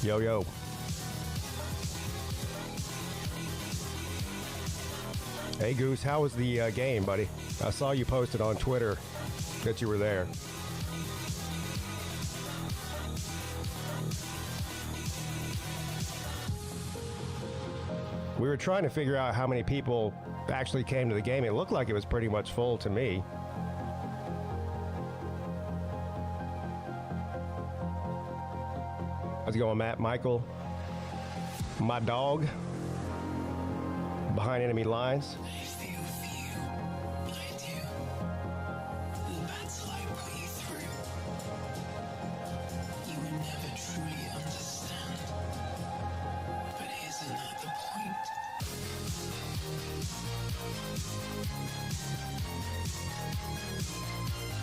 Yo, yo. Hey, Goose, how was the game, buddy? I saw you posted on Twitter that you were there. We were trying to figure out how many people actually came to the game. It looked like it was pretty much full to me. How's it going, Matt? Michael? My dog? Behind enemy lines?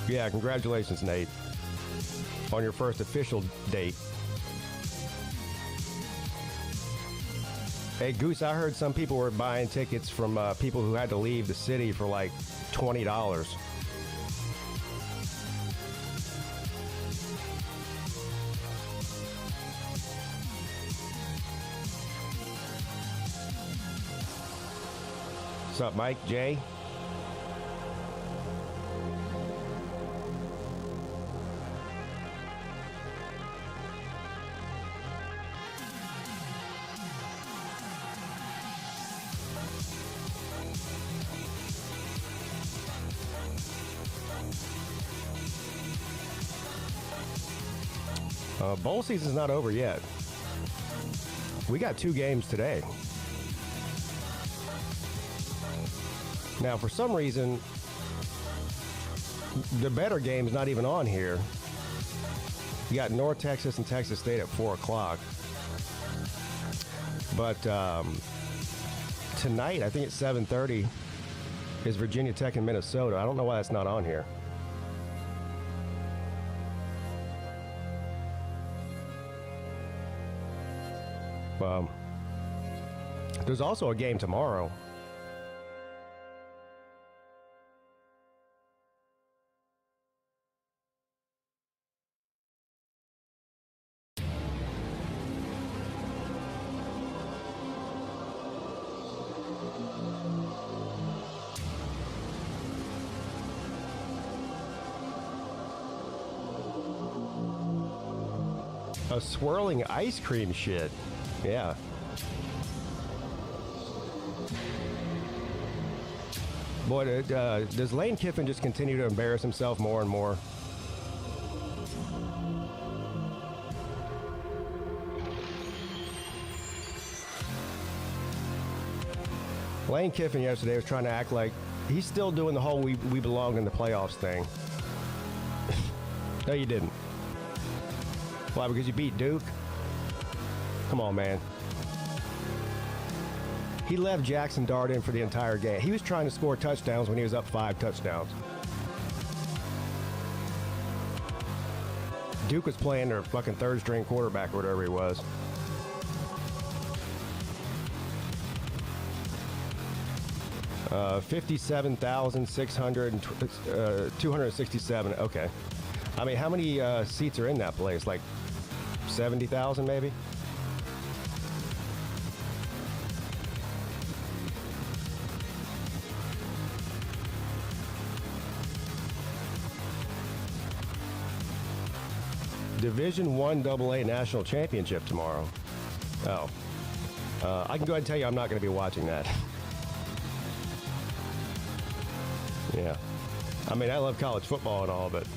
Yeah, congratulations, Nate, on your first official date. Hey, Goose, I heard some people were buying tickets from people who had to leave the city for like $20. What's up, Mike? Jay? Bowl season's not over yet. We got 2 games today. Now, for some reason, the better game's not even on here. You got North Texas and Texas State at 4 o'clock. But tonight, I think it's 7:30, is Virginia Tech and Minnesota. I don't know why that's not on here. There's also a game tomorrow. A swirling ice cream shit. Yeah. Boy, does Lane Kiffin just continue to embarrass himself more and more? Lane Kiffin yesterday was trying to act like he's still doing the whole we belong in the playoffs thing. No, you didn't. Why, because you beat Duke? Come on, man. He left Jackson Dart in for the entire game. He was trying to score touchdowns when he was up 5 touchdowns. Duke was playing their fucking third-string quarterback or whatever he was. Uh, 267. Okay. I mean, how many seats are in that place? Like 70,000 maybe? Division I AA National Championship tomorrow. Oh. I can go ahead and tell you I'm not going to be watching that. Yeah. I mean, I love college football and all, but...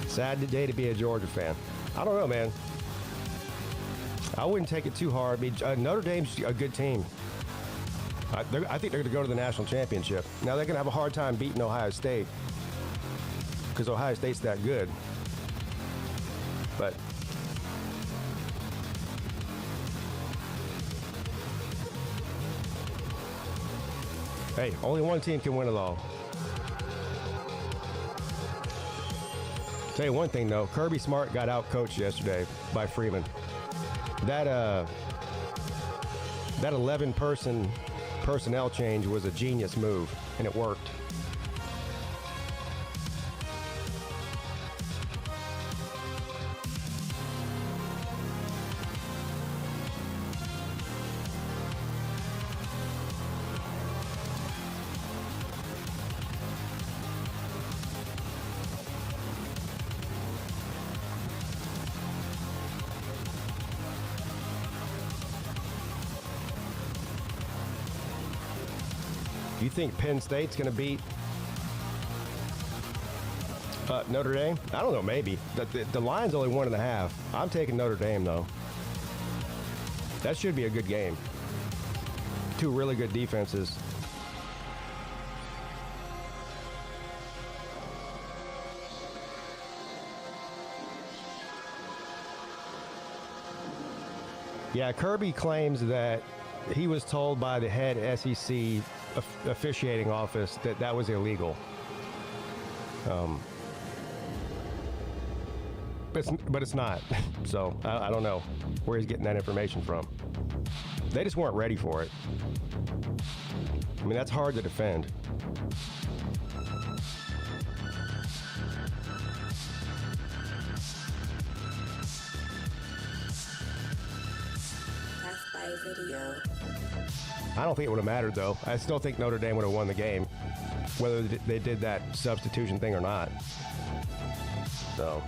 Sad day to be a Georgia fan. I don't know, man. I wouldn't take it too hard. Notre Dame's a good team. I think they're going to go to the national championship. Now, they're going to have a hard time beating Ohio State because Ohio State's that good. But hey, only one team can win it all. Tell you one thing, though. Kirby Smart got out-coached yesterday by Freeman. That 11-person personnel change was a genius move, and it worked. You think Penn State's going to beat Notre Dame? I don't know, maybe. The line's only 1.5. I'm taking Notre Dame, though. That should be a good game. Two really good defenses. Yeah, Kirby claims that he was told by the head SEC officiating office that that was illegal. But it's not. So I don't know where he's getting that information from. They just weren't ready for it. I mean, that's hard to defend. I don't think it would have mattered, though. I still think Notre Dame would have won the game, whether they did that substitution thing or not. So.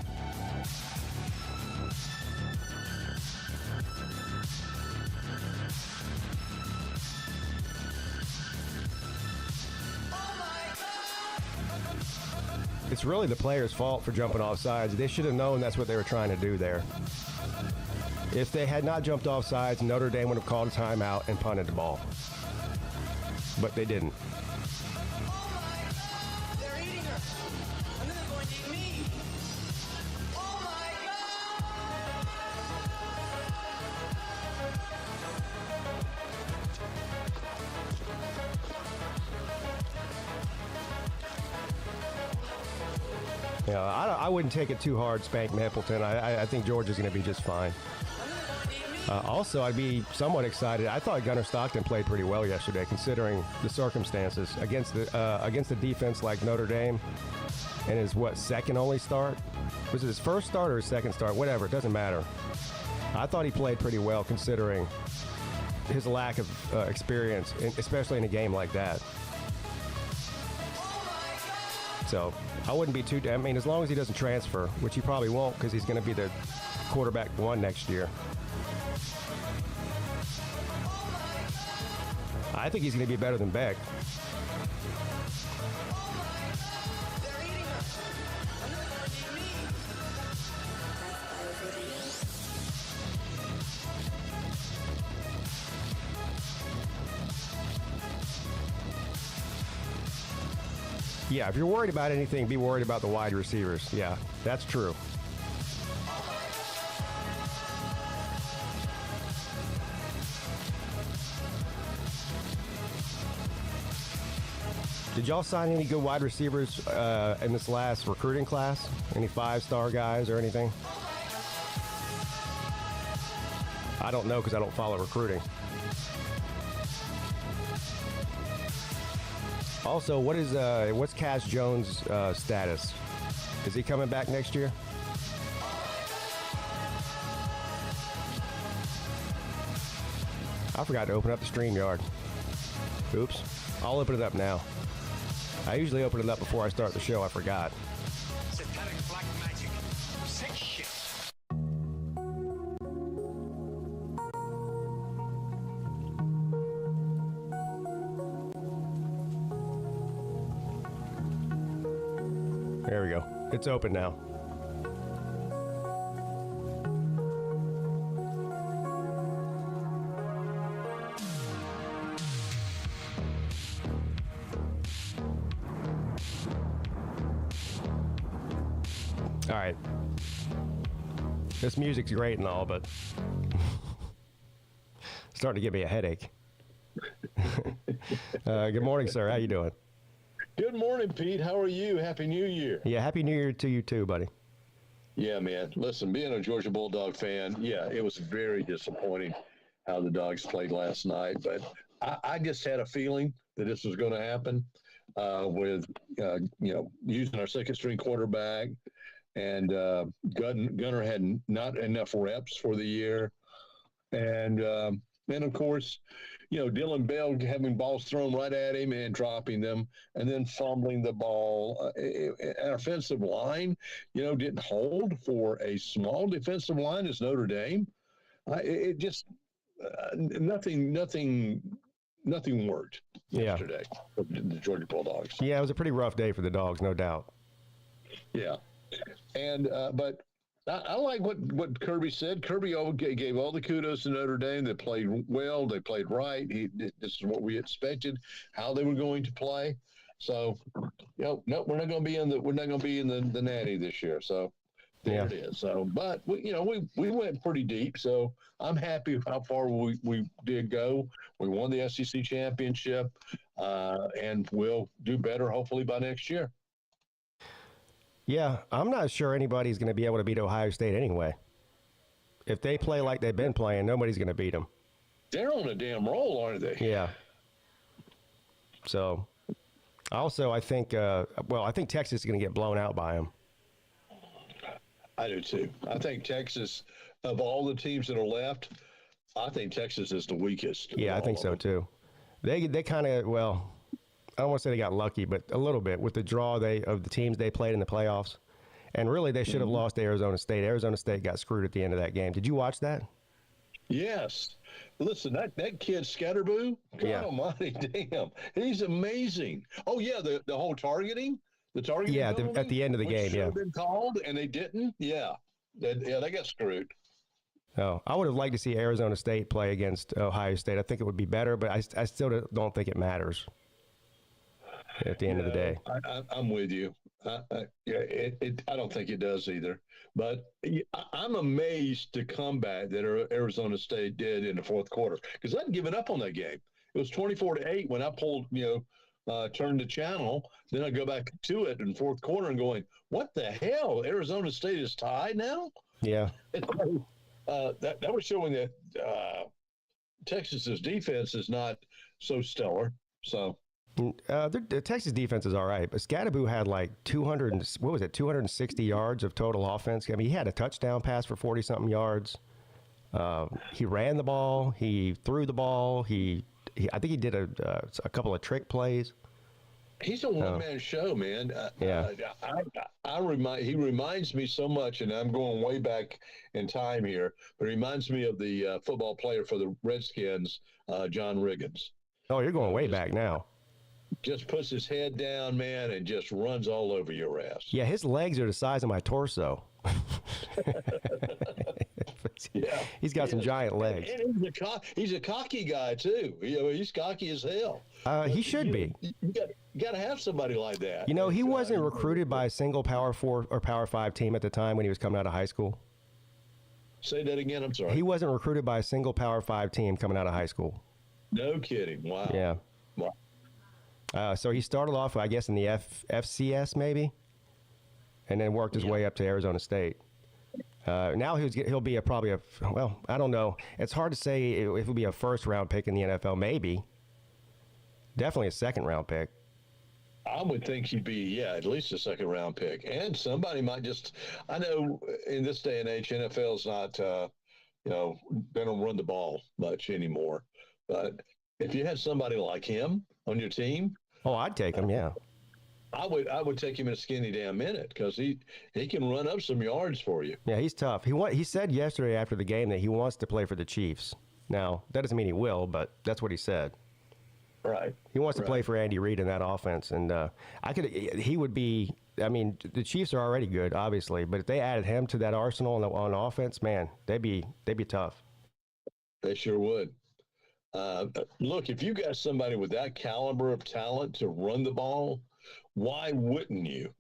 It's really the players' fault for jumping off sides. They should have known that's what they were trying to do there. If they had not jumped off sides, Notre Dame would have called a timeout and punted the ball. But they didn't. They're eating her. And then they're going to eat me. Oh my God. Yeah, I wouldn't take it too hard, Spank Mapleton. I think Georgia's going to be just fine. Also, I'd be somewhat excited. I thought Gunnar Stockton played pretty well yesterday, considering the circumstances against the defense like Notre Dame, and his second only start. Was it his first start or his second start? Whatever, it doesn't matter. I thought he played pretty well considering his lack of experience, especially in a game like that. So I wouldn't be too. I mean, as long as he doesn't transfer, which he probably won't, because he's going to be the quarterback one next year. I think he's going to be better than Beck. Yeah, if you're worried about anything, be worried about the wide receivers. Yeah, that's true. Did y'all sign any good wide receivers in this last recruiting class? Any 5-star guys or anything? I don't know because I don't follow recruiting. Also, what's Cass Jones' status? Is he coming back next year? I forgot to open up the StreamYard. Oops. I'll open it up now. I usually open it up before I start the show. I forgot. Satanic black magic. Sick shit. There we go. It's open now. All right. This music's great and all, but starting to give me a headache. Good morning, sir. How you doing? Good morning, Pete. How are you? Happy New Year. Yeah, Happy New Year to you too, buddy. Yeah, man. Listen, being a Georgia Bulldog fan, yeah, it was very disappointing how the Dogs played last night. But I just had a feeling that this was going to happen with using our second string quarterback, and Gunner had not enough reps for the year, and of course, Dylan Bell having balls thrown right at him and dropping them, and then fumbling the ball. Our offensive line, didn't hold for a small defensive line as Notre Dame. It just nothing worked yesterday for the Georgia Bulldogs. Yeah, it was a pretty rough day for the Dogs, no doubt. Yeah, and but I like what Kirby said. Kirby gave all the kudos to Notre Dame. They played well. They played right. This is what we expected, how they were going to play. So, no, we're not going to be in the Natty this year. So there it is. So, but we went pretty deep. So I'm happy how far we did go. We won the SEC championship, and we'll do better hopefully by next year. Yeah, I'm not sure anybody's going to be able to beat Ohio State anyway. If they play like they've been playing, nobody's going to beat them. They're on a damn roll, aren't they? Yeah. So, also, I think Texas is going to get blown out by them. I do too. I think Texas, of all the teams that are left, I think Texas is the weakest. Yeah, I think so too. They kind of, I don't want to say they got lucky, but a little bit with the draw of the teams they played in the playoffs. And really, they should have lost to Arizona State. Arizona State got screwed at the end of that game. Did you watch that? Yes. Listen, that kid Scatterboo, God almighty, damn, he's amazing. Oh yeah, the whole targeting, Yeah, at the end of the game, should have been called and they didn't. Yeah, they got screwed. Oh, I would have liked to see Arizona State play against Ohio State. I think it would be better, but I still don't think it matters at the end of the day. I'm with you. I don't think it does either. But I'm amazed the comeback that Arizona State did in the fourth quarter, because I'd given up on that game. It was 24-8 when I pulled, turned the channel. Then I go back to it in fourth quarter and going, what the hell? Arizona State is tied now? Yeah. That was showing that Texas's defense is not so stellar. So. The Texas defense is all right, but Scatterboo had like 260 yards of total offense. I mean, he had a touchdown pass for 40-something yards. He ran the ball. He threw the ball. I think he did a couple of trick plays. He's a one-man show, man. He reminds me so much, and I'm going way back in time here, but he reminds me of the football player for the Redskins, John Riggins. Oh, you're going way back now. Just puts his head down, man, and just runs all over your ass. Yeah, his legs are the size of my torso. Yeah, he's got some giant legs. And he's a cocky guy too. He's cocky as hell. He should be. You got to have somebody like that. He wasn't recruited by a single Power 4 or Power 5 team at the time when he was coming out of high school. Say that again. I'm sorry. He wasn't recruited by a single Power 5 team coming out of high school. No kidding. Wow. Yeah. Wow. So he started off, I guess, in the FCS maybe, and then worked his way up to Arizona State. Now he'll be probably I don't know. It's hard to say if he'll be a first-round pick in the NFL. Maybe. Definitely a second-round pick. I would think he'd be, at least a second-round pick. And somebody might I know in this day and age, NFL's not, they don't run the ball much anymore. But if you had somebody like him on your team. Oh, I'd take him, yeah. I would take him in a skinny damn minute, because he can run up some yards for you. Yeah, he's tough. He said yesterday after the game that he wants to play for the Chiefs. Now, that doesn't mean he will, but that's what he said. Right. He wants to play for Andy Reid in that offense, and he would be. I mean, the Chiefs are already good, obviously, but if they added him to that arsenal on offense, man, they'd be tough. They sure would. Look, if you got somebody with that caliber of talent to run the ball, why wouldn't you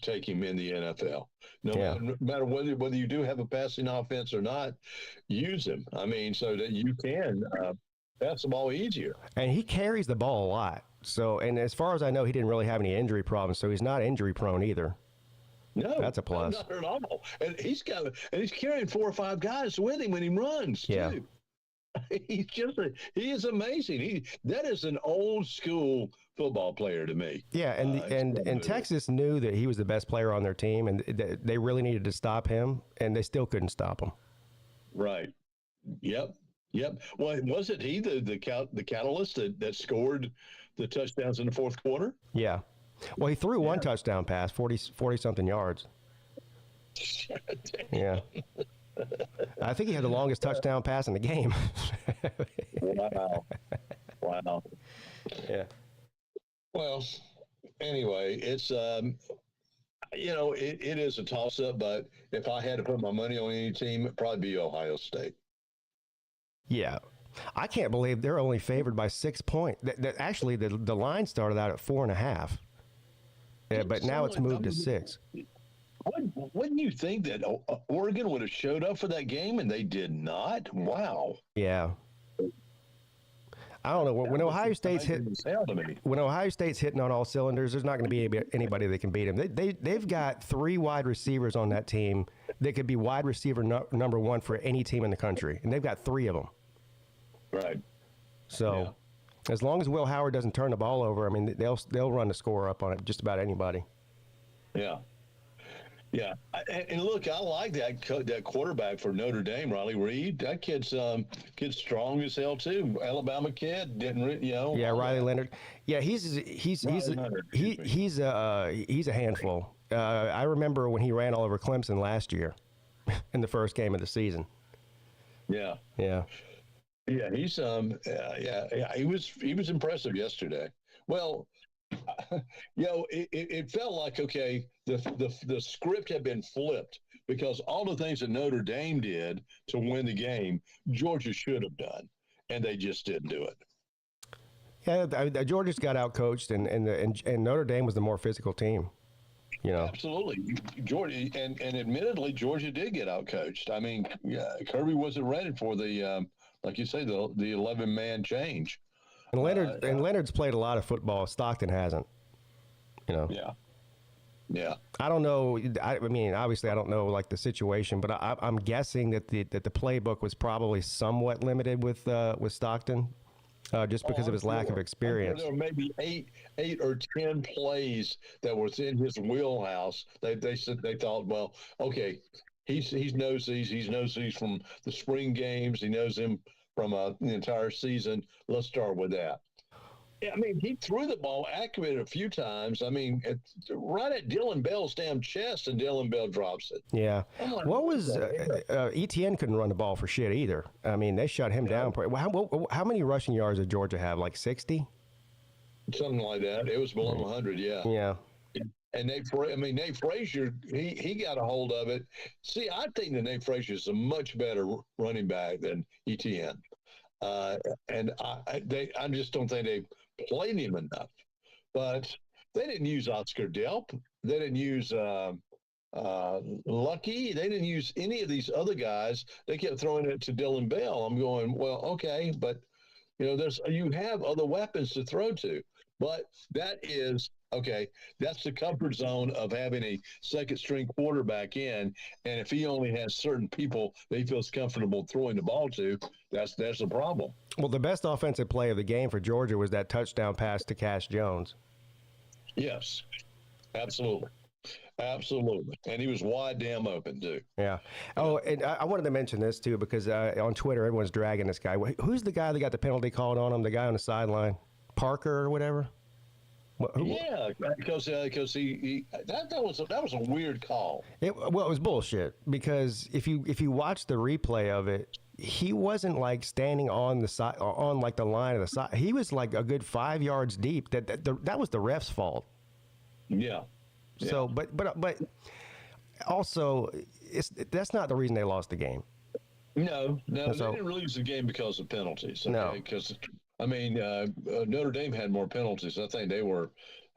take him in the NFL? No matter whether you do have a passing offense or not, use him. I mean, so that you can pass the ball easier. And he carries the ball a lot. So, and as far as I know, he didn't really have any injury problems, so he's not injury prone either. No, that's a plus. Not at all. And he's carrying 4 or 5 guys with him when he runs. Yeah. Too. He is amazing. That is an old school football player to me. Yeah, and Texas knew that he was the best player on their team, and they really needed to stop him, and they still couldn't stop him. Right. Yep. Well, wasn't he the catalyst that scored the touchdowns in the fourth quarter? Yeah. Well, he threw one touchdown pass, 40-something yards. Yeah. I think he had the longest touchdown pass in the game. Wow. Yeah. Well, anyway, it's it is a toss-up, but if I had to put my money on any team, it'd probably be Ohio State. Yeah. I can't believe they're only favored by 6 points. Actually, the line started out at 4.5. Yeah, but now it's moved to 6. Wouldn't you think that Oregon would have showed up for that game, and they did not? Wow. Yeah. I don't know. When Ohio State's hitting on all cylinders, there's not going to be anybody that can beat them. They've got 3 wide receivers on that team that could be wide receiver number 1 for any team in the country, and they've got 3 of them. Right. So, as long as Will Howard doesn't turn the ball over, I mean, they'll run the score up on it, just about anybody. Yeah. Yeah, and look, I like that quarterback for Notre Dame, Riley Reed. That kid's strong as hell too. Alabama kid, Yeah, Riley Leonard. Yeah, he's a handful. I remember when he ran all over Clemson last year, in the first game of the season. Yeah. Yeah. Yeah, he's he was impressive yesterday. Well, it felt like, okay, the script had been flipped because all the things that Notre Dame did to win the game, Georgia should have done, and they just didn't do it. Yeah, Georgia's got outcoached, and Notre Dame was the more physical team. Absolutely, Georgia, and admittedly, Georgia did get outcoached. I mean, Kirby wasn't ready for the like you say, the 11-man change. And Leonard's played a lot of football. Stockton hasn't. Yeah. I don't know. I mean, obviously, I don't know like the situation, but I'm guessing that the playbook was probably somewhat limited with Stockton, just because of his lack of experience. There were maybe eight or 10 plays that was in his wheelhouse. They said they thought, well, okay, he knows these. He knows these from the spring games. He knows them from the entire season. Let's start with that. Yeah, I mean, he threw the ball accurate a few times. I mean, right at Dylan Bell's damn chest, and Dylan Bell drops it. Yeah. What was ETN couldn't run the ball for shit either. I mean, they shut him down. How many rushing yards did Georgia have? Like 60? Something like that. It was below 100. Yeah. Yeah. And Nate Frazier, he got a hold of it. See, I think that Nate Frazier is a much better running back than ETN. And I just don't think they played him enough. But they didn't use Oscar Delp. They didn't use Lucky. They didn't use any of these other guys. They kept throwing it to Dylan Bell. I'm going, well, okay, but you have other weapons to throw to. But that is okay. That's the comfort zone of having a second string quarterback in, and if he only has certain people that he feels comfortable throwing the ball to, that's the problem. Well, the best offensive play of the game for Georgia was that touchdown pass to Cash Jones. Yes, absolutely. And he was wide damn open, too. Yeah. Oh, and I wanted to mention this, too, because on Twitter, everyone's dragging this guy. Who's the guy that got the penalty called on him, the guy on the sideline? Parker or whatever? Yeah, because he that was a weird call. It was bullshit, because if you watch the replay of it, he wasn't like standing on the side, on like the line of the side. He was like a good 5 yards deep. That was the ref's fault. Yeah. So, but also, that's not the reason they lost the game. No, they didn't lose the game because of penalties. Okay? No, because I mean, Notre Dame had more penalties. I think they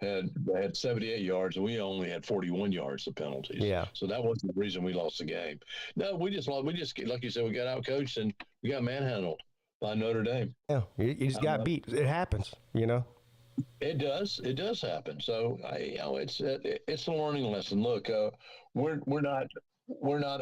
had 78 yards, and we only had 41 yards of penalties. Yeah. So that wasn't the reason we lost the game. No, we just like you said, we got outcoached and we got manhandled by Notre Dame. Yeah, you just got beat. It happens, It does happen. So it's a learning lesson. Look, we're not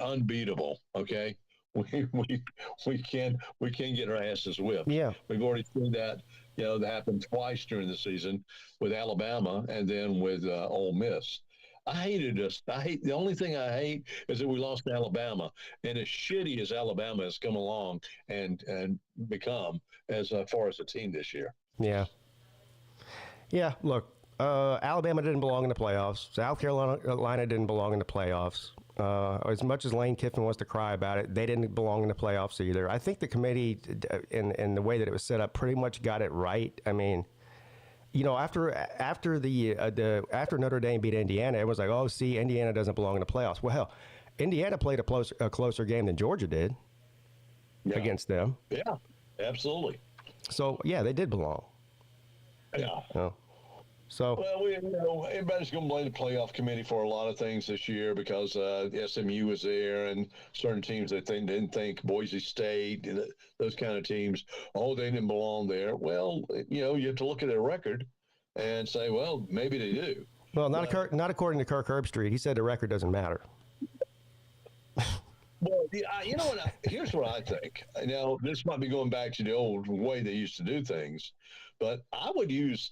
unbeatable. Okay, we can't get our asses whipped. Yeah. We've already seen that. That happened twice during the season with Alabama and then with Ole Miss. I hated us. The only thing I hate is that we lost to Alabama, and as shitty as Alabama has come along and become as far as a team this year. Yeah. Yeah. Look, Alabama didn't belong in the playoffs. South Carolina didn't belong in the playoffs. As much as Lane Kiffin wants to cry about it, they didn't belong in the playoffs either. I think the committee, in the way that it was set up, pretty much got it right. I mean, after Notre Dame beat Indiana, it was like, oh, see, Indiana doesn't belong in the playoffs. Well, hell, Indiana played a closer game than Georgia did against them. Yeah, absolutely. So yeah, they did belong. Yeah. So well, everybody's going to blame the playoff committee for a lot of things this year because SMU was there and certain teams that didn't think Boise State, those kind of teams, they didn't belong there. Well, you have to look at their record and say, well, maybe they do. Well, not according to Kirk Herbstreit. He said the record doesn't matter. Well, here's what I think. Now, this might be going back to the old way they used to do things, but I would use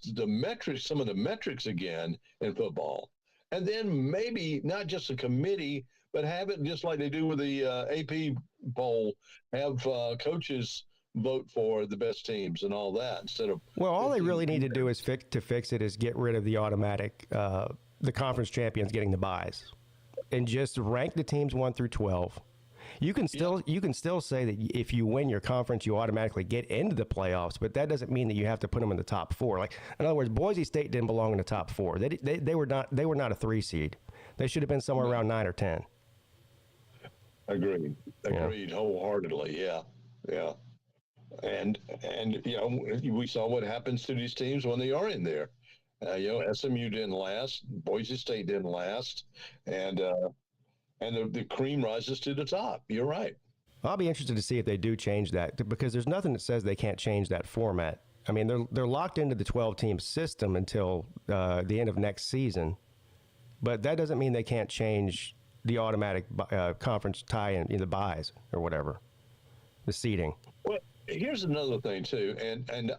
some of the metrics again in football, and then maybe not just a committee, but have it just like they do with the AP poll, have coaches vote for the best teams and all that instead of. Well, all they really need to do is fix it is get rid of the automatic, the conference champions getting the buys, and just rank the teams 1 through 12. You can still say that if you win your conference, you automatically get into the playoffs, but that doesn't mean that you have to put them in the top 4. Like, in other words, Boise State didn't belong in the top 4. They were not a 3 seed. They should have been somewhere around 9 or 10. Agreed wholeheartedly. Yeah. And we saw what happens to these teams when they are in there. SMU didn't last, Boise State didn't last, and the cream rises to the top. You're right. I'll be interested to see if they do change that, because there's nothing that says they can't change that format. I mean, they're locked into the 12-team system until the end of next season, but that doesn't mean they can't change the automatic conference tie in the buys or whatever, the seeding. Well, here's another thing too, and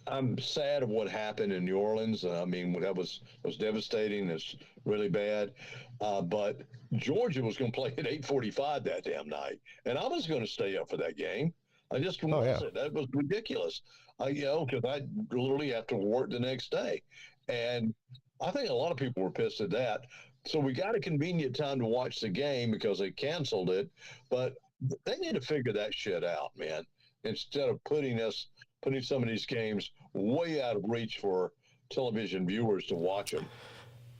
I'm sad of what happened in New Orleans. I mean, that was devastating. It's really bad. But Georgia was going to play at 8:45 that damn night, and I was going to stay up for that game. I just wasn't. That was ridiculous. Because I literally have to work the next day, and I think a lot of people were pissed at that. So we got a convenient time to watch the game because they canceled it, but they need to figure that shit out, man. Instead of putting some of these games way out of reach for television viewers to watch them.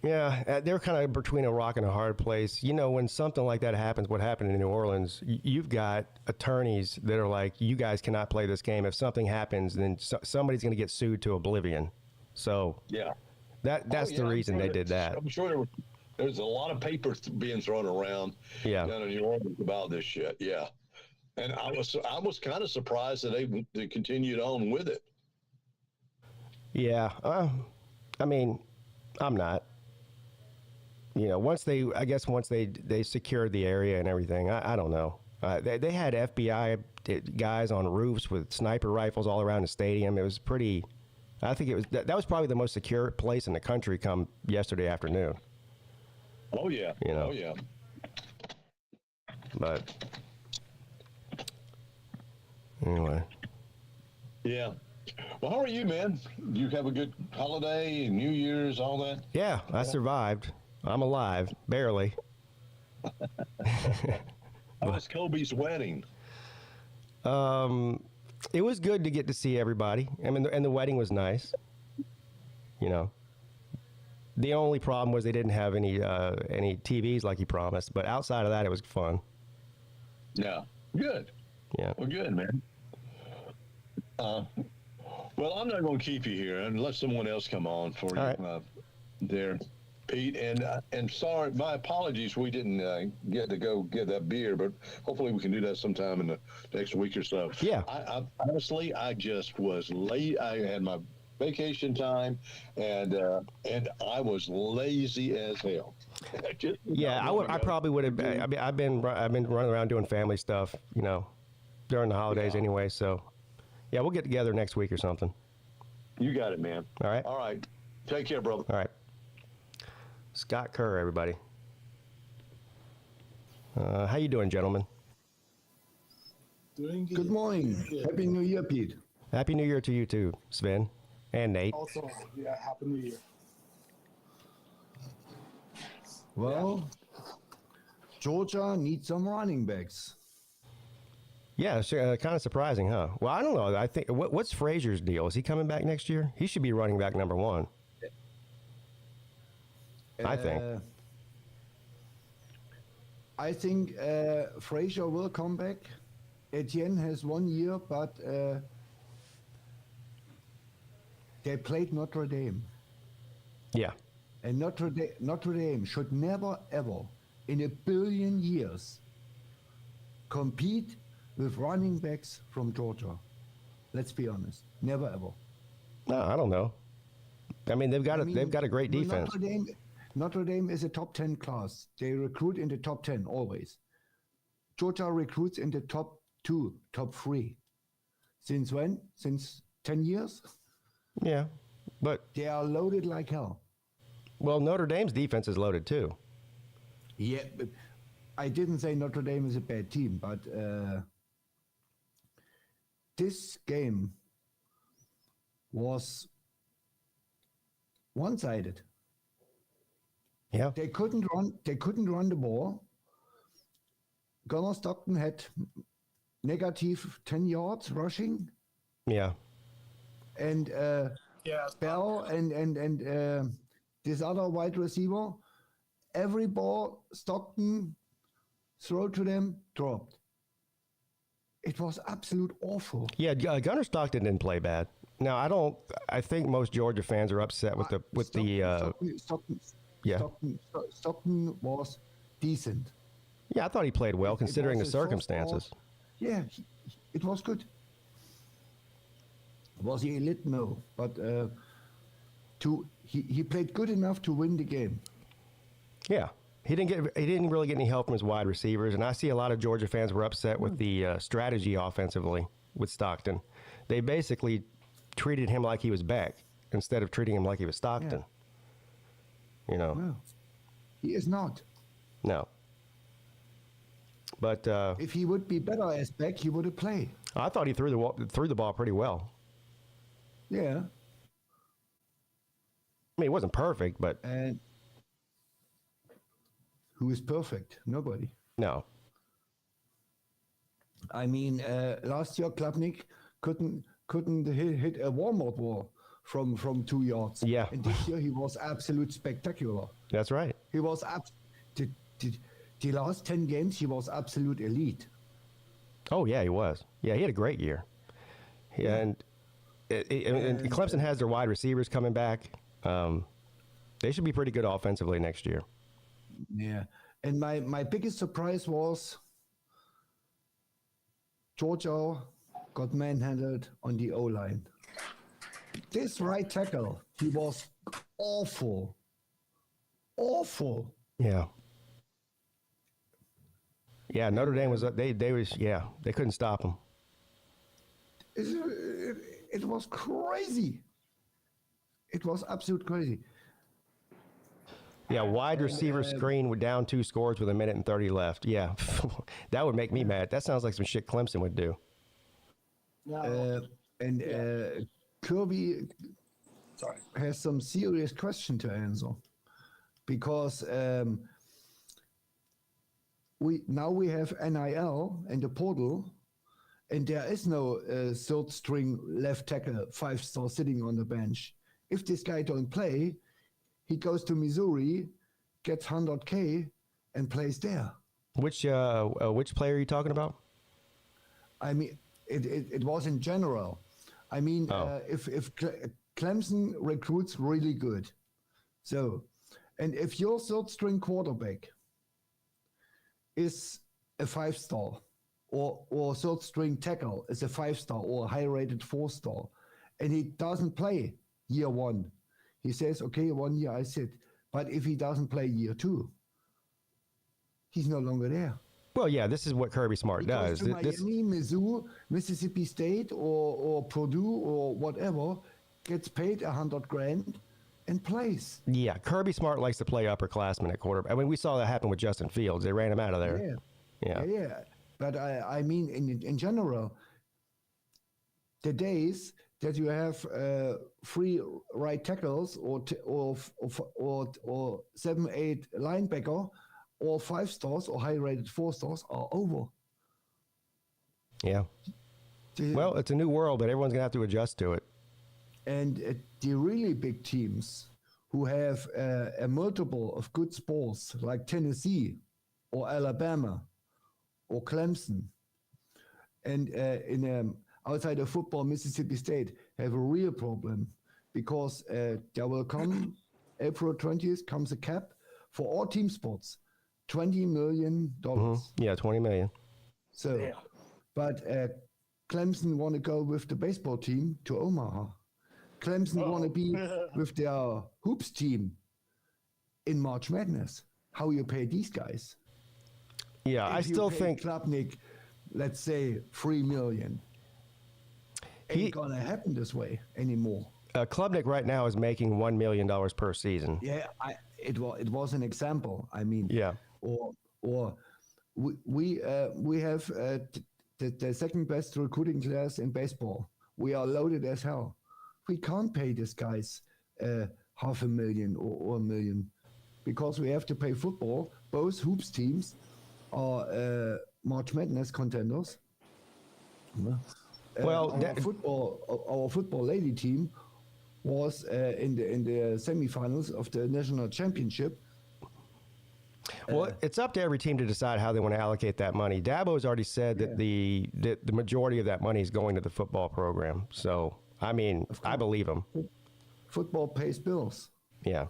Yeah, they're kind of between a rock and a hard place. When something like that happens, what happened in New Orleans, you've got attorneys that are like, you guys cannot play this game. If something happens, then somebody's going to get sued to oblivion. So yeah, that's the reason they did that. I'm sure there's a lot of paper being thrown around down in New Orleans about this shit. Yeah. And I was kind of surprised that they continued on with it. Yeah. I mean, I'm not. Once they secured the area and everything, I don't know. They had FBI guys on roofs with sniper rifles all around the stadium. It was pretty. I think that was probably the most secure place in the country come yesterday afternoon. Oh yeah. Oh yeah. But anyway. Yeah. Well, how are you, man? Do you have a good holiday, New Year's, all that? Yeah, I survived. I'm alive, barely. How was Kobe's wedding? It was good to get to see everybody. I mean, and the wedding was nice. The only problem was they didn't have any TVs like he promised. But outside of that, it was fun. Yeah, good. Yeah. Well, good, man. Well, I'm not going to keep you here unless someone else come on for you there, Pete. And sorry, my apologies, we didn't get to go get that beer, but hopefully we can do that sometime in the next week or so. Yeah. I honestly, I just was late. I had my vacation time, and I was lazy as hell. Yeah, I probably would have. I mean, I've been running around doing family stuff, during the holidays anyway. So, yeah, we'll get together next week or something. You got it, man. All right. All right. Take care, brother. All right. Scott Kerr, everybody. How you doing, gentlemen? Doing good. Good morning. Happy New Year, Pete. Happy New Year to you too, Sven and Nate. Also, yeah, Happy New Year. Well, Georgia needs some running backs. Yeah, it's kind of surprising, huh? Well, I don't know. I think what's Frazier's deal? Is he coming back next year? He should be running back number one. I think. I think Frazier will come back. Etienne has 1 year, but they played Notre Dame. Yeah. And Notre Dame should never, ever, in a billion years, compete with running backs from Georgia. Let's be honest. Never, ever. No, I don't know. I mean, they've got a great defense. Notre Dame is a top 10 class. They recruit in the top 10 always. Georgia recruits in the top 2, top 3. Since when? Since 10 years? Yeah, but They are loaded like hell. well, Notre Dame's defense is loaded too. Yeah, but I didn't say Notre Dame is a bad team, but this game was one-sided. Yeah. They couldn't run the ball. Gunnar Stockton had negative 10 yards rushing, Yeah. and Yeah, Bell and this other wide receiver, every ball Stockton throw to them dropped. It was absolute awful. Yeah, Gunnar Stockton didn't play bad. Now, I think most Georgia fans are upset with Stockton was decent. Yeah, I thought he played well considering the was a soft circumstances. ball. Yeah, it was good. Was he elite? No, but he played good enough to win the game. Yeah. He didn't really get any help from his wide receivers, and I see a lot of Georgia fans were upset with the strategy offensively with Stockton. They basically treated him like he was Beck instead of treating him like he was Stockton. No, he is not. No. But If he would be better as Beck, he would have played. I thought he threw the ball pretty well. Yeah. I mean, it wasn't perfect, but And who is perfect? Nobody. no. I mean, last year Klapnik couldn't hit a warm-up wall from 2 yards. Yeah. And this year he was absolute spectacular. That's right. He was the last 10 games he was absolute elite. Oh, yeah, he was. Yeah, he had a great year. And Clemson has their wide receivers coming back. They should be pretty good offensively next year. Yeah. And my biggest surprise was Georgia got manhandled on the O-line. This right tackle, he was awful. Awful. Yeah. Yeah, Notre Dame was they couldn't stop him. It was crazy. It was absolute crazy. Yeah, wide receiver screen with down 2 scores with 1:30 left. Yeah, that would make me mad. That sounds like some shit Clemson would do. Kirby has some serious question to answer because we have NIL and the portal, and there is no third string left tackle 5-star sitting on the bench. If this guy don't play, he goes to Missouri, gets 100K, and plays there. Which player are you talking about? I mean, it was in general. I mean, if Clemson recruits really good, so, and if your third string quarterback is a 5-star, or third string tackle is a 5-star or a high rated 4-star, and he doesn't play year 1, he says, okay, 1 year I sit, But if he doesn't play year 2, he's no longer there. Well, yeah, this is what Kirby Smart does. To Miami, Mizzou, Mississippi State, or Purdue, or whatever, gets paid $100,000 and plays. Yeah, Kirby Smart likes to play upperclassmen at quarterback. I mean, we saw that happen with Justin Fields. They ran him out of there. Yeah. But I mean, in general, the days that you have 3 right tackles or 7-8 linebacker or 5 stars or high-rated 4 stars are over. Yeah. Well, it's a new world, but everyone's gonna have to adjust to it. And the really big teams who have a multiple of good sports like Tennessee or Alabama or Clemson, and outside of football, Mississippi State have a real problem because there will come April 20th comes a cap for all team sports, $20 million. Yeah, $20 million. So, but Clemson want to go with the baseball team to Omaha. Clemson want to be with their hoops team in March Madness. How you pay these guys? Yeah, If I you still pay think Klubnik, let's say $3 million. Ain't gonna happen this way anymore. Klubnik right now is making $1 million per season. Yeah, it was an example. I mean, Yeah. Or we have the second best recruiting class in baseball. We are loaded as hell. We can't pay these guys $500,000 or $1 million because we have to pay football. Both hoops teams are March Madness contenders. Well, our football lady team was in the semifinals of the national championship. Well, it's up to every team to decide how they want to allocate that money. Dabo's already said that the majority of that money is going to the football program. So, I mean, I believe him. Football pays bills. Yeah.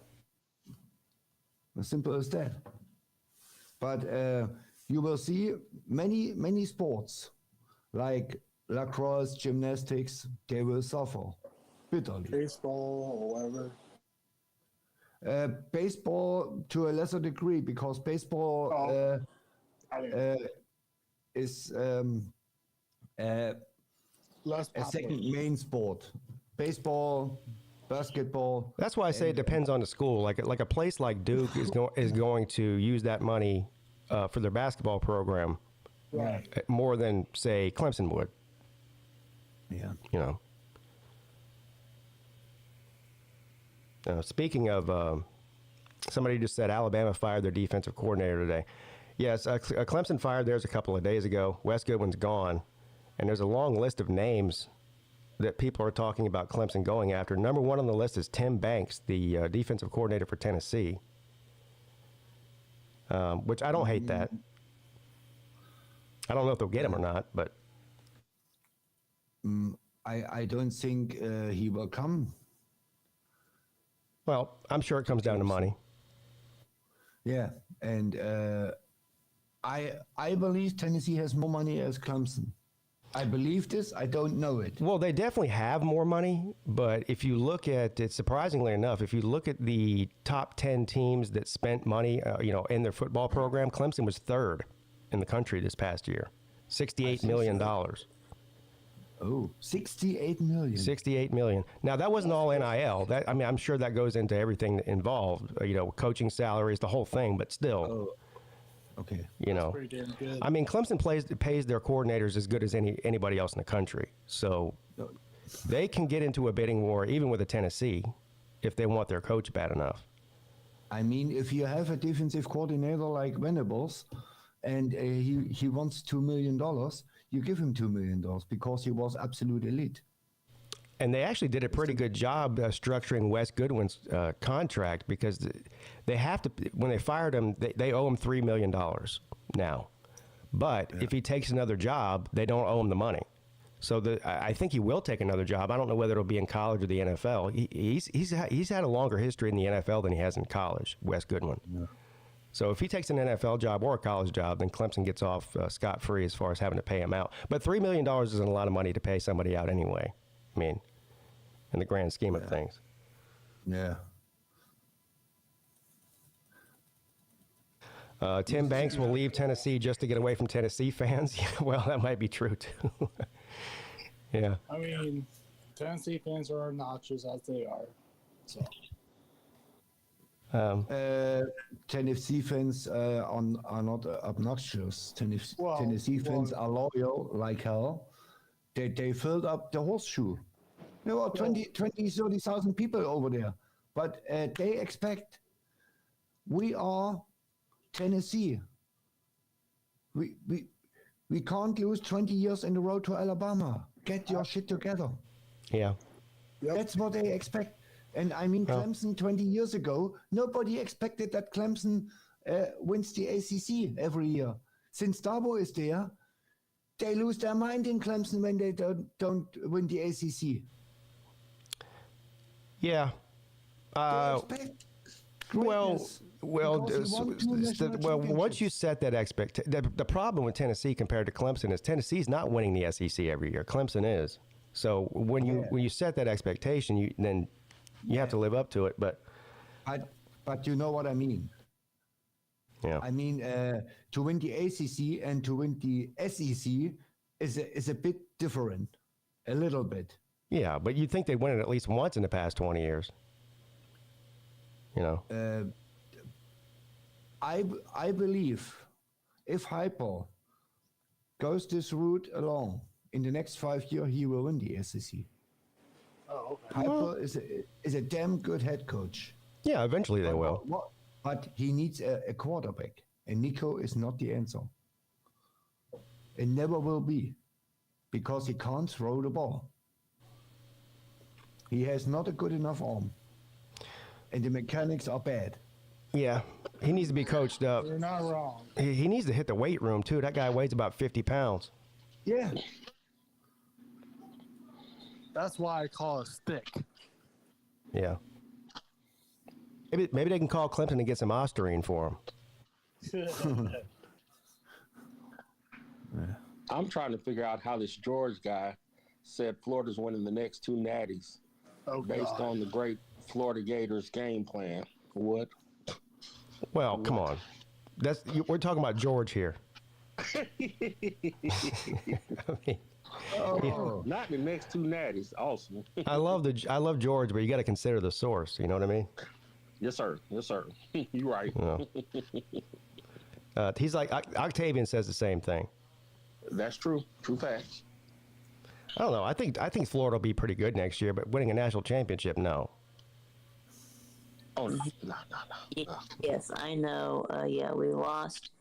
As simple as that. But you will see many sports like lacrosse, gymnastics, they will suffer bitterly. Baseball or whatever. Baseball to a lesser degree because baseball is Less a popular. second main sport. Baseball, basketball. That's why I say it depends on the school. Like a place like Duke is going to use that money for their basketball program Right. more than, say, Clemson would. Yeah. You know. Speaking of, somebody just said Alabama fired their defensive coordinator today. Yes, Clemson fired theirs a couple of days ago. Wes Goodwin's gone. And there's a long list of names that people are talking about Clemson going after. Number 1 on the list is Tim Banks, the defensive coordinator for Tennessee, which I don't hate that. I don't know if they'll get him or not, but... I don't think he will come. Well, I'm sure it comes down to money. Yeah, and I believe Tennessee has more money as Clemson. I believe this. I don't know it. Well, they definitely have more money, but if you look at it, surprisingly enough, if you look at the top 10 teams that spent money, in their football program, Clemson was 3rd in the country this past year, $68 million. Oh, 68 million. 68 million. Now that wasn't all NIL. I'm sure that goes into everything involved. Coaching salaries, the whole thing. But still, Okay. Pretty damn good. I mean, Clemson pays their coordinators as good as anybody else in the country. So they can get into a bidding war even with a Tennessee if they want their coach bad enough. I mean, if you have a defensive coordinator like Venables, and he wants $2 million, you give him $2 million because he was absolute elite. And they actually did a pretty good job structuring Wes Goodwin's contract because they have to, when they fired him, they owe him $3 million now. But if he takes another job, they don't owe him the money. So I think he will take another job. I don't know whether it'll be in college or the NFL. He's had a longer history in the NFL than he has in college, Wes Goodwin. Yeah. So if he takes an NFL job or a college job, then Clemson gets off scot-free as far as having to pay him out. But $3 million isn't a lot of money to pay somebody out anyway. I mean, in the grand scheme of things. Yeah. Tim Banks will leave Tennessee just to get away from Tennessee fans. Well, that might be true too. Yeah. I mean, Tennessee fans are obnoxious as they are. So Tennessee fans are not obnoxious. Tennessee fans are loyal like hell. They filled up the horseshoe. There were 30,000 people over there. But they expect we are Tennessee. We can't lose 20 years in a row to Alabama. Get your shit together. Yeah. That's what they expect. And I mean, Clemson 20 years ago, nobody expected that Clemson wins the ACC every year. Since Darbo is there, they lose their mind in Clemson when they don't win the ACC. Yeah. Well, once you set that expectation, the problem with Tennessee compared to Clemson is Tennessee's not winning the SEC every year. Clemson is. So when you set that expectation, then you have to live up to it. But you know what I mean. Yeah. I mean, to win the ACC and to win the SEC is a bit different, a little bit. Yeah, but you'd think they'd win it at least once in the past 20 years. You know. I believe if Hyper goes this route along in the next 5 years, he will win the SEC. okay. Hyper is a damn good head coach. Yeah, eventually they will. But he needs a quarterback, and Nico is not the answer. It never will be, because he can't throw the ball. He has not a good enough arm, and the mechanics are bad. Yeah, he needs to be coached up. You're not wrong. He needs to hit the weight room, too. That guy weighs about 50 pounds. Yeah. That's why I call it stick. Yeah. Maybe they can call Clemson and get some Ostarine for him. I'm trying to figure out how this George guy said Florida's winning the next two natties based on the great Florida Gators game plan. What? Well, come on. We're talking about George here. Not the next two natties. Awesome. I love George, but you got to consider the source. You know what I mean? Yes, sir. Yes, sir. You're right. Yeah. He's like Octavian says the same thing. That's true. True facts. I don't know. I think Florida will be pretty good next year, but winning a national championship, no. Oh no. Yes, I know. Yeah, we lost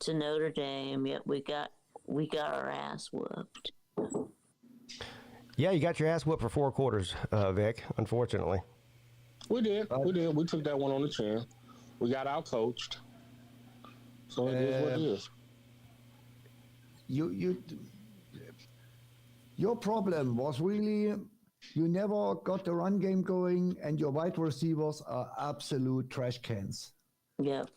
to Notre Dame. Yet we got our ass whooped. Yeah, you got your ass whooped for 4 quarters, Vic. Unfortunately. We did. We took that one on the chin. We got out coached. So it is what it is. Your problem was really you never got the run game going, and your wide receivers are absolute trash cans. Yep.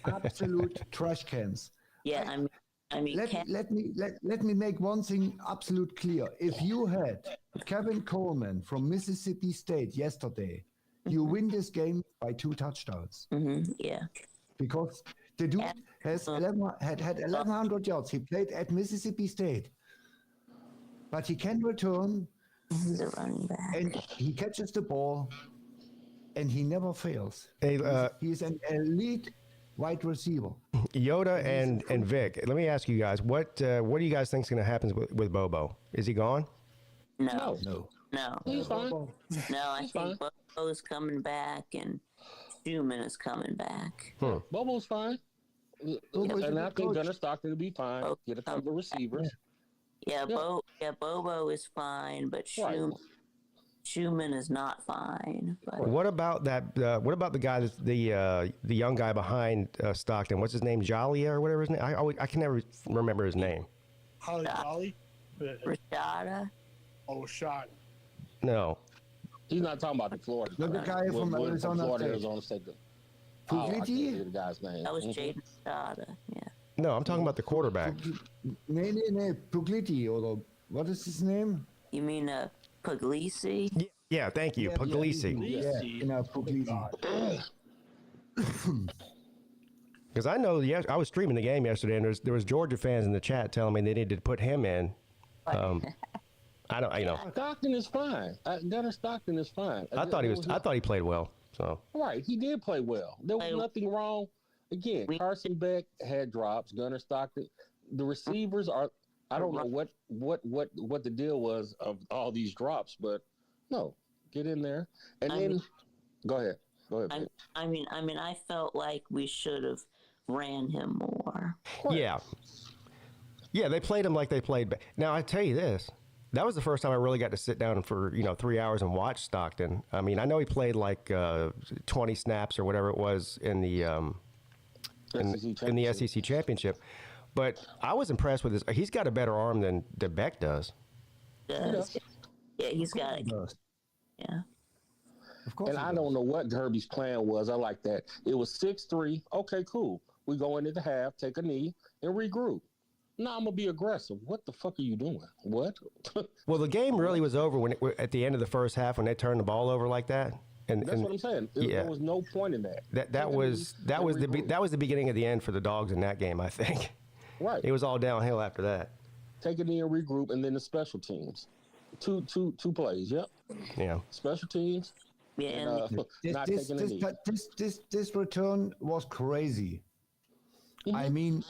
Absolute trash cans. Yeah, I mean. Let me make one thing absolute clear. If you had Kevin Coleman from Mississippi State yesterday, you win this game by 2 touchdowns. Mm-hmm, yeah. Because the dude has had 1,100 yards. He played at Mississippi State, but he can return. He's a running back. And he catches the ball, and he never fails. Hey, he's an elite wide receiver. Yoda and Vic, let me ask you guys, what do you guys think is going to happen with Bobo? Is he gone? No. He's fine. No, I think Bobo's coming back, and Schumann is coming back. Bobo's fine. And I think Gunnar Stockton will be fine. Get a couple of receivers. Yeah, Bobo is fine, but Schumann is not fine. But What about that? What about the guy that's the young guy behind Stockton? What's his name? Jolly or whatever his name? I can never remember his name. Holly? Rashada? Oh, shot. No. He's not talking about the Florida. Look, the guy from Arizona Florida, State. Arizona State. I Pugliti? can't hear the guy's name. That was Jaden Rashada, yeah. No, I'm talking about the quarterback. Nee, Pugliti, or what is his name? You mean Puglisi? Yeah, thank you. Puglisi. Yeah, Puglisi. Because I know, I was streaming the game yesterday, and there was Georgia fans in the chat telling me they needed to put him in. I don't, Stockton is fine. Gunnar Stockton is fine. I thought he played well. So right, he did play well. There was nothing wrong. Again, Carson Beck had drops. Gunnar Stockton. The receivers are. I don't know what the deal was of all these drops, but no, get in there and then go ahead. Go ahead. I mean, I felt like we should have ran him more. Yeah, they played him like they played. Now I tell you this. That was the first time I really got to sit down for 3 hours and watch Stockton. I mean, I know he played like 20 snaps or whatever it was in the SEC championship, but I was impressed with his. He's got a better arm than Beck does. Yeah, he's got it. Yeah. Of course. And I don't know what Herbie's plan was. I like that. It was 6-3. Okay, cool. We go into the half, take a knee, and regroup. No, I'm gonna be aggressive. What the fuck are you doing? What? Well, the game really was over at the end of the first half when they turned the ball over like that. And that's what I'm saying. There was no point in that. That was the beginning of the end for the Dogs in that game, I think. Right. It was all downhill after that. Take a knee and regroup, and then the special teams. Two plays. Yep. Yeah. Special teams. Yeah. This return was crazy. Mm-hmm. I mean.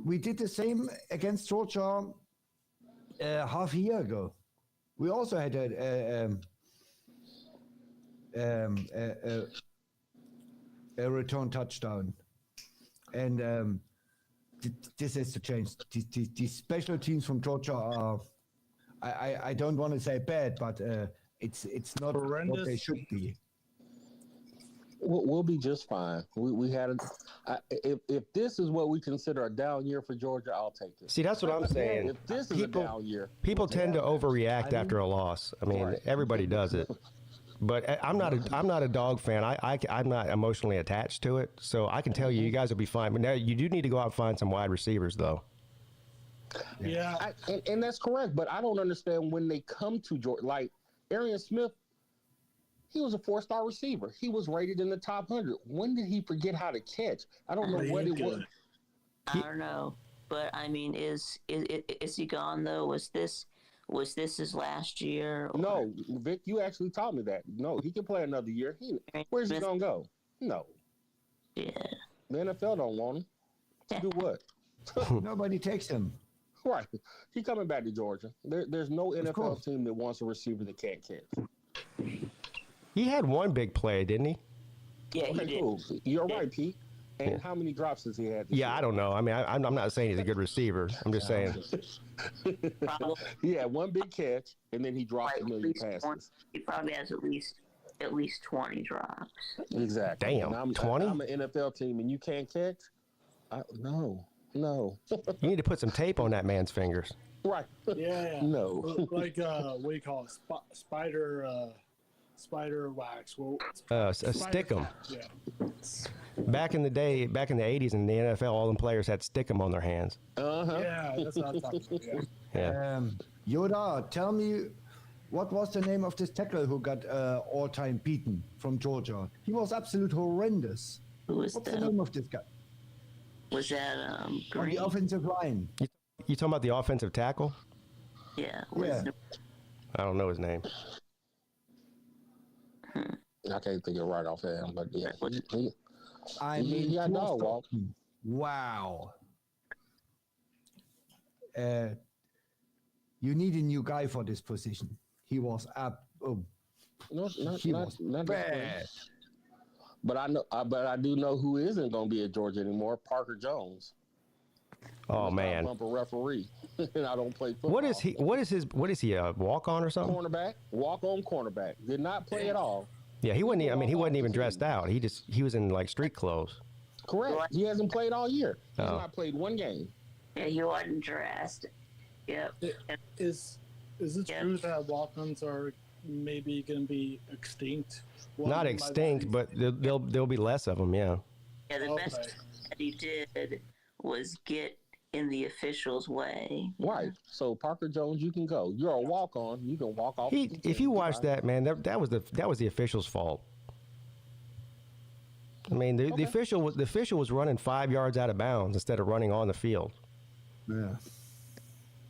We did the same against Georgia half a year ago. We also had a return touchdown, and this has to change. These special teams from Georgia are, I don't want to say bad, but it's not horrendous. What they should be. We'll be just fine. We had if this is what we consider a down year for Georgia, I'll take it. See, that's what I'm saying. If this is a down year, people tend to overreact after a loss. I mean, everybody does it. But I'm not a Dog fan. I'm not emotionally attached to it, so I can tell you guys will be fine. But now you do need to go out and find some wide receivers, though. Yeah, and that's correct. But I don't understand when they come to Georgia, like Arian Smith. He was a 4-star receiver. He was rated in the top 100. When did he forget how to catch? I don't know what it was. I don't know, but I mean, is he gone though? Was this his last year? Or? No, Vic, you actually taught me that. No, he can play another year. Where's he gonna go? No. Yeah. The NFL don't want him. To do what? Nobody takes him. Right. He coming back to Georgia. There's no NFL team that wants a receiver that can't catch. He had one big play, didn't he? Yeah, he did. Cool. You're right, Pete. And how many drops has he had? Yeah, I don't know. I mean, I'm not saying he's a good receiver. I'm just saying. He had one big catch, and then he dropped a million passes. He probably has at least 20 drops. Exactly. Damn, 20? I'm an NFL team, and you can't catch? No. You need to put some tape on that man's fingers. Right. Yeah. No. Like what do you call it? Spider wax. Well, stick 'em. Yeah. Back in the day, back in the 80s in the NFL, all them players had stick 'em on their hands. Yeah, that's what I'm talking about. Yeah. Yoda, tell me, what was the name of this tackle who got all-time beaten from Georgia? He was absolute horrendous. Who was What's that? the name of this guy? Was that On Green? the offensive line. You talking about the offensive tackle? Yeah. Yeah. I don't know his name. I can't think of right off hand, but yeah. I mean, he got dog walk. Wow. You need a new guy for this position. He was up. Not bad. But I do know who isn't going to be at Georgia anymore. Parker Jones. Oh man. Bumper referee, and I don't play football. What is he? A walk on or something? Cornerback, walk on cornerback. Did not play at all. Yeah, he wasn't. I mean, he wasn't even dressed out. He was in like street clothes. Correct. He hasn't played all year. He's not played one game. Yeah, he wasn't dressed. Yep. Is it true that walk-ons are maybe going to be extinct? Not extinct, but there'll be less of them. Yeah. Yeah, the best that he did was get in the official's way. Right. So Parker Jones, you can go. You're a walk-on. You can walk off. If you watch that, man, that was the official's fault. I mean, the official was running 5 yards out of bounds instead of running on the field. Yeah.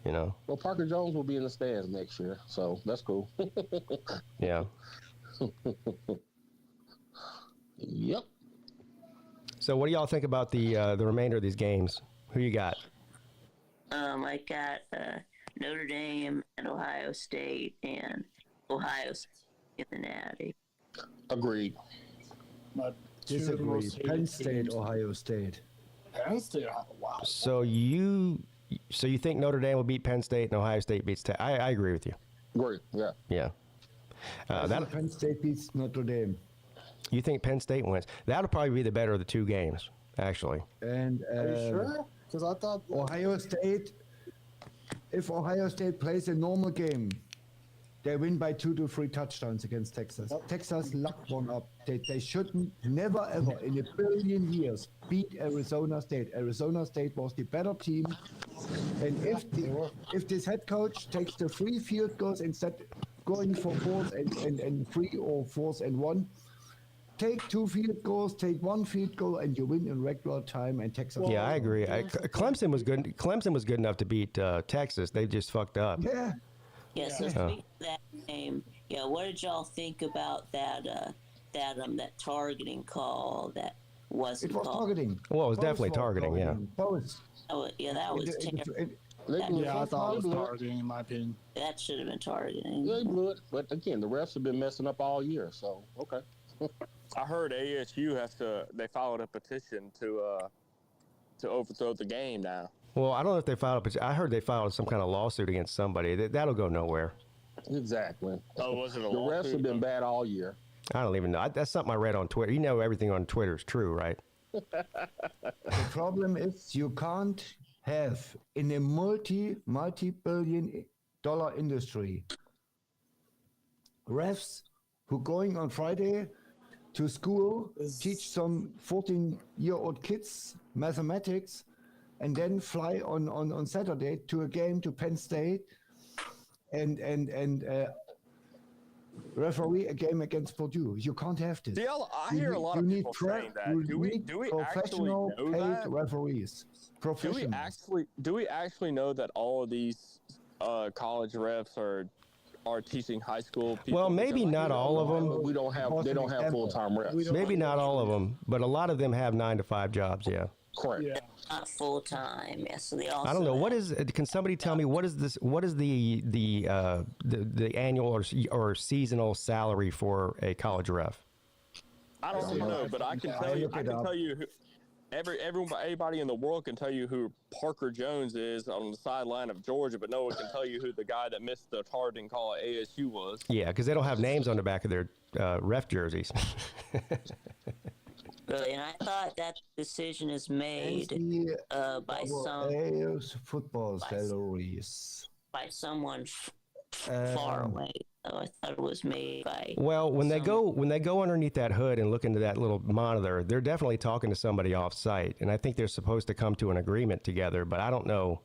You know. Well, Parker Jones will be in the stands next year, so that's cool. Yeah. Yep. So, what do y'all think about the remainder of these games? Who you got? I got Notre Dame and Ohio State, and Ohio State in the Natty. Agreed. My Disagree. Penn State, Ohio State. Penn State. Oh, wow. So you think Notre Dame will beat Penn State and Ohio State beats Tech? I agree with you. Great. Yeah. Yeah. That Penn State beats Notre Dame. You think Penn State wins? That'll probably be the better of the two games, actually. And Are you sure? Because I thought Ohio State, if Ohio State plays a normal game, they win by 2 to 3 touchdowns against Texas. Texas lucked one up. They shouldn't, never ever in a billion years beat Arizona State. Arizona State was the better team. And if this head coach takes the 3 field goals instead going for 4th and 3 or 4th and 1, take 2 field goals, take 1 field goal, and you win in regular time. And Texas. Yeah, I agree. Clemson was good. Clemson was good enough to beat Texas. They just fucked up. Yeah. Yeah, so speaking of that game, what did y'all think about that targeting call that wasn't It was called? targeting. Well, it was Both definitely were targeting. Yeah. Both. Oh, yeah, that was terrible. I thought it was targeting, in my opinion. That should have been targeting. They blew it, but again, the refs have been messing up all year, so okay. I heard ASU they filed a petition to overthrow the game now. Well, I don't know if they filed I heard they filed some kind of lawsuit against somebody. That'll go nowhere. Exactly. Oh, was it a The refs lawsuit? have been bad all year. I don't even know. That's something I read on Twitter. You know everything on Twitter is true, right? The problem is you can't have in a multi-billion dollar industry refs who going on Friday to school, teach some 14-year-old kids mathematics, and then fly on Saturday to a game to Penn State and referee a game against Purdue. You can't have this. See, I hear a lot of people saying that. Do we actually know that? Referees. Professional. Do we actually know that all of these college refs are teaching high school people? Well, maybe not all of them. But they don't have full-time refs. Maybe not all of them, but a lot of them have 9-to-5 jobs. Yeah. Correct. Yeah. Not full time. Yeah, so they also. I don't know what is. Can somebody tell me what is this? What is the annual or seasonal salary for a college ref? I don't know, but I can tell you. I can tell you. Everybody in the world can tell you who Parker Jones is on the sideline of Georgia, but no one can tell you who the guy that missed the targeting call at ASU was. Yeah, because they don't have names on the back of their ref jerseys. Really, and I thought that decision is made by football salaries by someone far away. So I thought it was made by. Well, when they go underneath that hood and look into that little monitor, they're definitely talking to somebody off site, and I think they're supposed to come to an agreement together. But I don't know.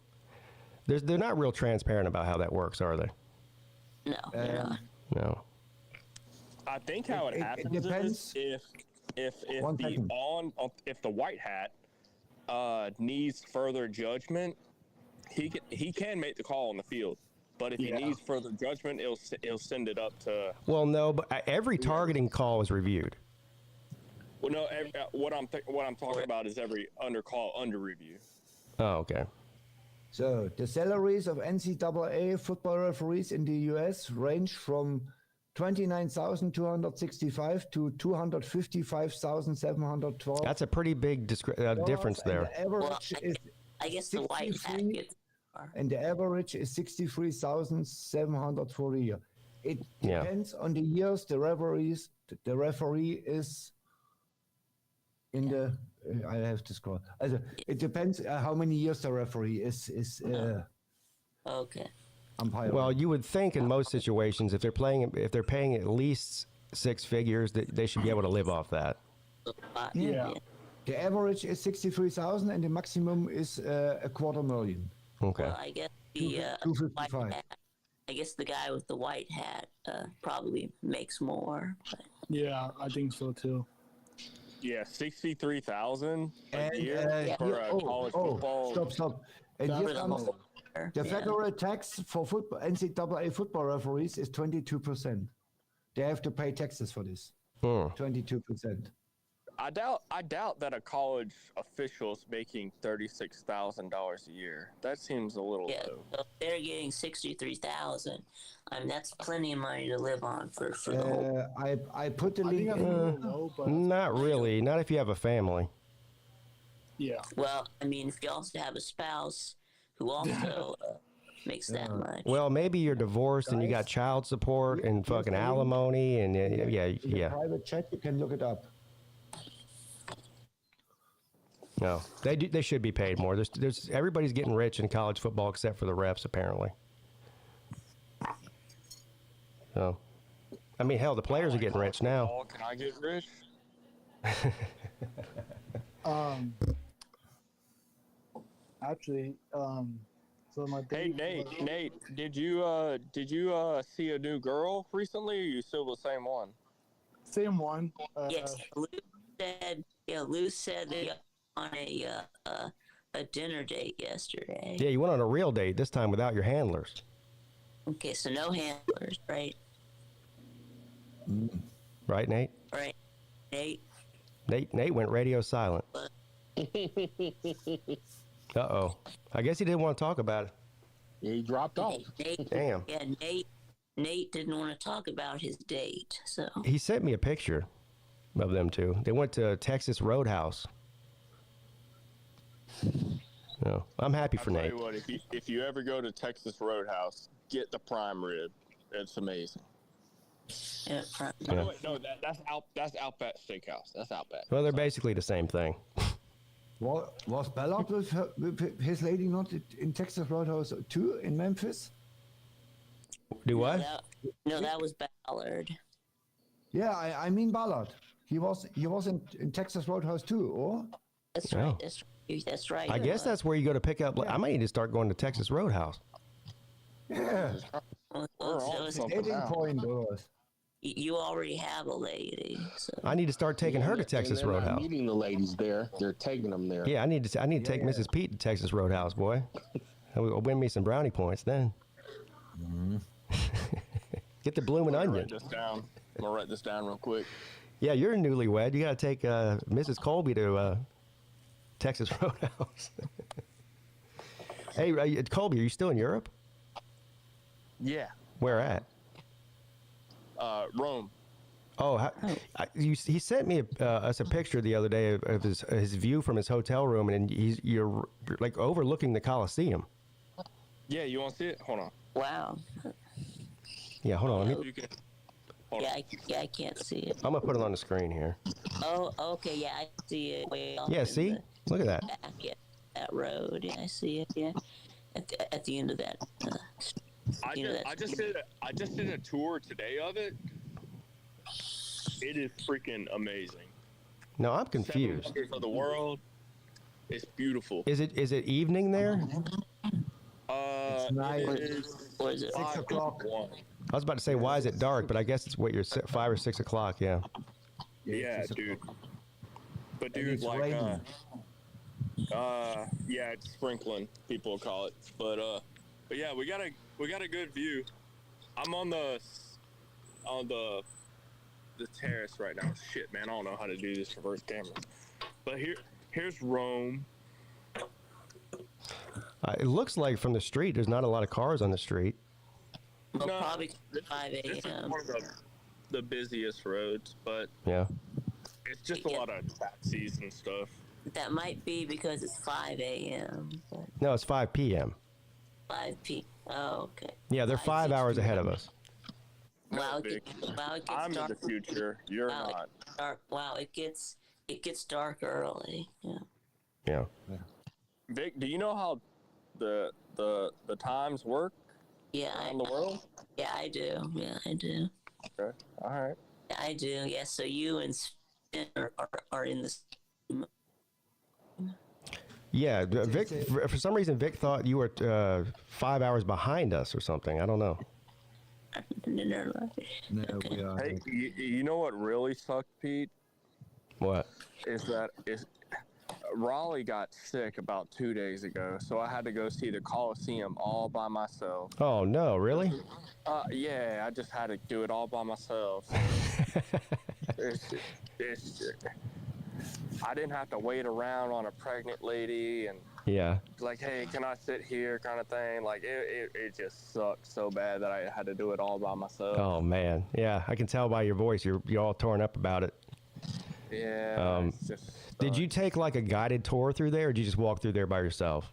They're not real transparent about how that works, are they? No, they're not. No. I think how it happens is if the white hat needs further judgment, he can make the call on the field. But if he needs further judgment, he'll send it up to. Well, no, but every targeting call is reviewed. Well, no. What I'm talking about is every under review. Oh, okay. So the salaries of NCAA football referees in the U.S. range from $29,265 to $255,712. That's a pretty big difference there. The average is I guess the white hat gets. And the average is $63,700 for a year. It depends on the years the referee is in the. I have to scroll. It depends how many years the referee is. Okay. Umpire. Well, you would think in most situations, if they're paying at least 6 figures, that they should be able to live off that. Yeah. The average is 63,000, and the maximum is $250,000. Okay. Well, I guess the white hat, I guess the guy with the white hat probably makes more. But. Yeah, I think so too. Yeah, 63,000 a And, year for college football. Stop. And here comes the federal tax for football. NCAA football referees is 22%. They have to pay taxes for this. 22%. I doubt that a college official is making $36,000 a year. That seems a little low. So they're getting 63,000. I mean, that's plenty of money to live on for the whole. I put the link. Not really. Not if you have a family. Yeah. Well, I mean, if you also have a spouse who also makes that much. Well, maybe you're divorced and you got child support and fucking alimony and yeah. Private chat, you can look it up. No, they should be paid more. There's everybody's getting rich in college football except for the refs, apparently. So, I mean, hell, the players are getting rich now. Can I get rich? Actually, so my Hey Nate, did you see a new girl recently? Or you still the same one? Same one. Yes, Lou said they got on a dinner date yesterday. Yeah, you went on a real date this time without your handlers. Okay, so no handlers, right? Right, Nate? Right, Nate. Nate went radio silent. Uh-oh. I guess he didn't want to talk about it. Yeah, he dropped off. Damn. Yeah, Nate didn't want to talk about his date, so. He sent me a picture of them two. They went to Texas Roadhouse. No, I'm happy for Nate. Tell you what, if you ever go to Texas Roadhouse, get the prime rib. It's amazing. Yeah. No, that's Outback Steakhouse. That's Outback. Well, they're basically the same thing. Was Ballard with his lady not in Texas Roadhouse too in Memphis? Do what? No, that was Ballard. Yeah, I mean Ballard. He was in Texas Roadhouse too, or? That's right. That's right. I guess that's where you go to pick up. I might need to start going to Texas Roadhouse. Yeah. Dating point. You already have a lady. So. I need to start taking her to Texas they're Roadhouse. Not meeting the ladies there. They're taking them there. Yeah, I need to take Mrs. Peete to Texas Roadhouse, boy. I'll win me some brownie points then. Get the blooming onion. I'm gonna write this down real quick. Yeah, you're a newlywed. You got to take Mrs. Colby to Texas Roadhouse. Hey, Colby, are you still in Europe? Yeah. Where at? Rome. Oh, he sent me us a picture the other day of his view from his hotel room, and you're like overlooking the Coliseum. Yeah, you want to see it? Hold on. Wow. Yeah, hold on. I can't see it. I'm gonna put it on the screen here. Oh, okay. Yeah, I see it. Way off Yeah, see? Look at that. Back, yeah, that road. Yeah, I see it. Yeah, at the end of that. I just did a tour today of it. It is freaking amazing. No, I'm confused. 7 wonders of the world. It's beautiful. Is it evening there? It's night. What is it? 6 o'clock. I was about to say, why is it dark? But I guess it's 5 or 6 o'clock. Yeah. Yeah, dude. But dude, it's like, raining. yeah, it's sprinkling. People will call it. But yeah, we got a good view. I'm on the terrace right now. Shit, man, I don't know how to do this reverse camera. But here's Rome. It looks like from the street, there's not a lot of cars on the street. Well, probably 5 a.m. This is one of the busiest roads, but Yeah. it's just a lot of taxis and stuff. That might be because it's 5 a.m. No, it's 5 p.m. 5 p. Oh, okay. Yeah, they're 5 hours ahead of us. Wow, Vic. it gets I'm dark. in the future. You're Wow, not. Dark. Wow, it gets dark early. Yeah. Yeah. Vic, do you know how the times work Yeah. around the world? Yeah, I do. Yeah, I do. Okay. All right. Yeah, I do. Yeah. So you and Spin are in the. Yeah, Vic. For some reason, Vic thought you were 5 hours behind us or something. I don't know. No, we are. Hey, you know what really sucked, Pete? What? Raleigh got sick about 2 days ago, so I had to go see the Coliseum all by myself. Oh no, really? Yeah, I just had to do it all by myself. I didn't have to wait around on a pregnant lady and like, hey, can I sit here kind of thing. Like it just sucked so bad that I had to do it all by myself. Oh man, yeah, I can tell by your voice you're all torn up about it. Yeah. It's just did you take like a guided tour through there, or did you just walk through there by yourself?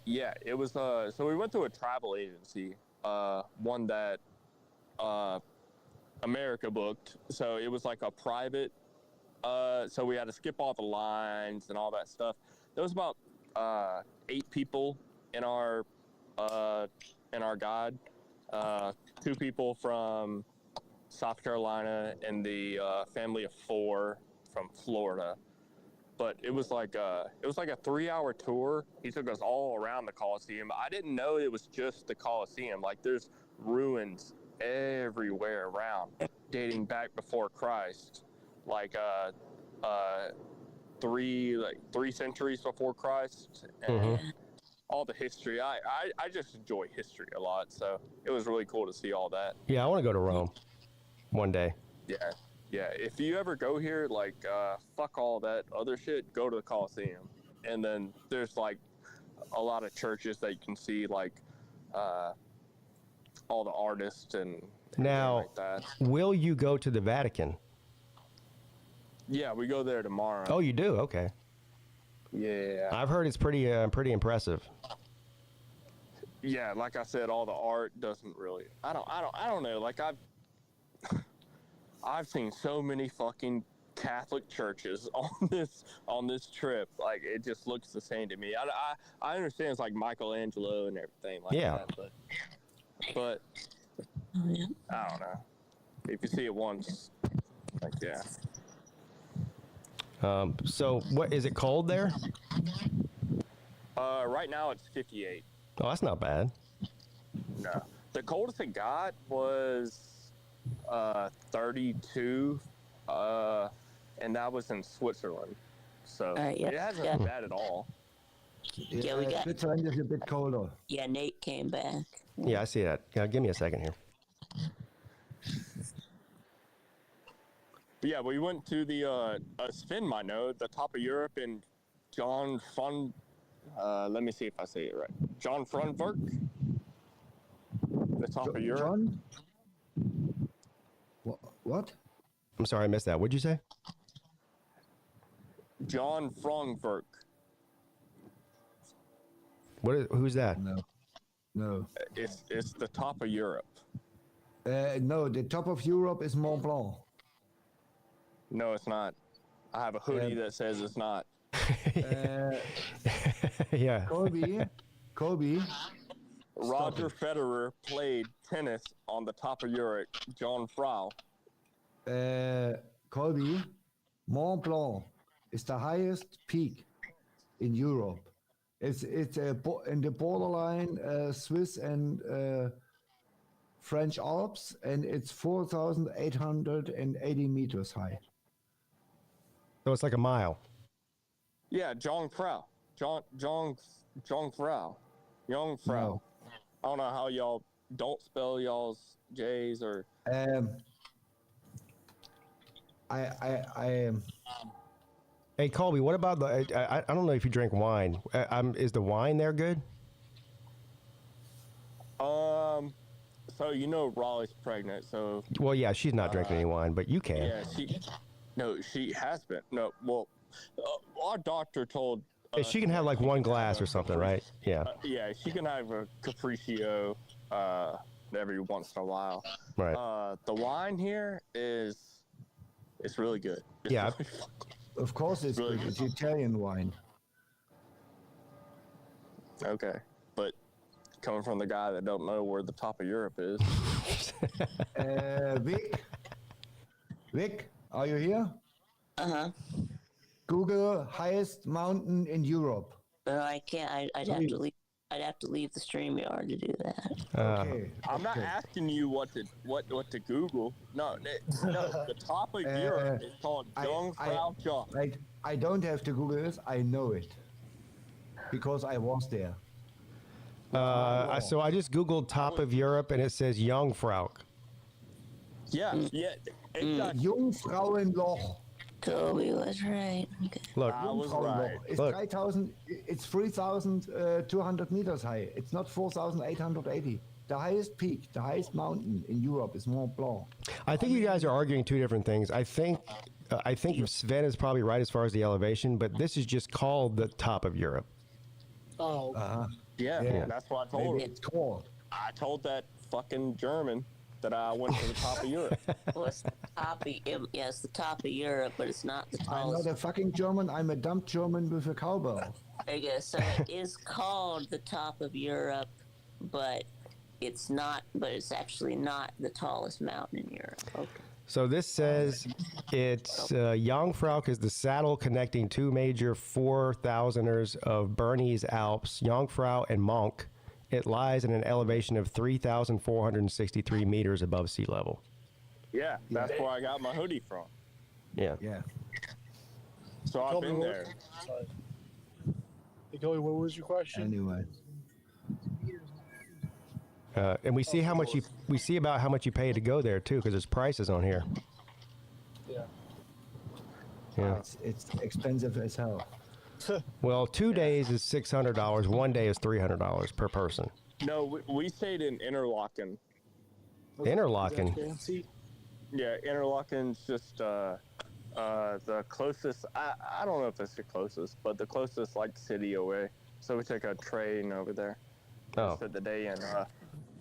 Yeah, it was so we went through a travel agency, one that America booked. So it was like a private, so we had to skip all the lines and all that stuff. There was about 8 people in our guide, 2 people from South Carolina and the family of 4 from Florida. But it was like a 3-hour tour. He took us all around the Coliseum. I didn't know it was just the Coliseum. Like there's ruins everywhere around, dating back before Christ, like 3 centuries before Christ, and all the history. I just enjoy history a lot, so it was really cool to see all that. Yeah, I want to go to Rome one day. Yeah. If you ever go here, like, fuck all that other shit, go to the Coliseum. And then there's, like, a lot of churches that you can see, like, all the artists and now, like that. Will you go to the Vatican? Yeah, we go there tomorrow. Oh, you do? Okay. Yeah. I've heard it's pretty impressive. Yeah, like I said, all the art doesn't really. I don't know. Like I've seen so many fucking Catholic churches on this trip. Like it just looks the same to me. I understand it's like Michelangelo and everything like that, but I don't know. If you see it once, like yeah. So what is it cold there? Right now it's 58. Oh, that's not bad. No, the coldest it got was 32, and that was in Switzerland. So it hasn't been bad at all. Yeah, we got. Switzerland is a bit colder. Yeah, Nate came back. Yeah, I see that. Yeah, give me a second here. But yeah, we went to the Sven might know, the top of Europe, and John Fun. Let me see if I say it right. John Frunberg. The top of Europe. John? What? I'm sorry, I missed that. What'd you say? John Frunberg. Who's that? No. It's the top of Europe. No, the top of Europe is Mont Blanc. No, it's not. I have a hoodie that says it's not. Yeah. Kobe. Roger Federer played tennis on the top of Europe. John Frau. Colby, Mont Blanc is the highest peak in Europe. It's in the borderline Swiss and French Alps, and it's 4,880 meters high. So it's like a mile. Yeah, John Frau. John Frau. Young Frau. No. I don't know how y'all don't spell y'all's J's or. I Hey Colby, what about the? I don't know if you drink wine. Is the wine there good? So you know Raleigh's pregnant, so. Well, yeah, she's not drinking any wine, but you can. Yeah, she has been. No, well, our doctor told. She can have like one glass or something, right? Yeah. Yeah, she can have a Capriccio every once in a while. Right. The wine here it's really good. It's Yeah. really of course it's Really good. good. It's Italian wine. okay, but coming from the guy that don't know where the top of Europe is. Vic, are you here? Uh-huh. Google highest mountain in Europe. I can't. I'd have to leave. I'd have to leave the StreamYard to do that. Okay. I'm not asking you what to Google. No, the top of Europe is called Jungfrau Joch. I don't have to Google this. I know it because I was there. So I just Googled top of Europe, and it says Jungfrau. Yeah, exactly. Jungfrauenloch. Kobe was right. Okay. Look, I was right. It's Look. 3,200 meters high. It's not 4,880. The highest peak, the highest mountain in Europe is Mont Blanc. I think you guys are arguing two different things. I think Sven is probably right as far as the elevation, but this is just called the top of Europe. Oh, Yeah, that's what I told Maybe him. it's called. I told that fucking German that I went to the top of Europe. Well, it's the top of, yes, the top of Europe, but it's not the I'm tallest. not a fucking German. I'm a dumb German with a cowbell. I guess so. It is called the top of Europe, but it's not. But it's actually not the tallest mountain in Europe. Okay. So this says it's Jungfrau is the saddle connecting two major 4,000ers of Bernese Alps, Jungfrau and Monk. It lies at an elevation of 3,463 meters above sea level. Yeah, that's where I got my hoodie from. Yeah. Yeah. So I've been there. Sorry. Hey, Kobe, what was your question? Anyway. And we see how much we see about how much you pay to go there too, because there's prices on here. Yeah. Yeah. It's expensive as hell. Well, 2 days is $600. 1 day is $300 per person. No, we stayed in Interlaken. Interlaken. Is that fancy? Yeah, Interlaken's just the closest. I don't know if it's the closest, but the closest like city away. So we took a train over there. Oh. Spent the day in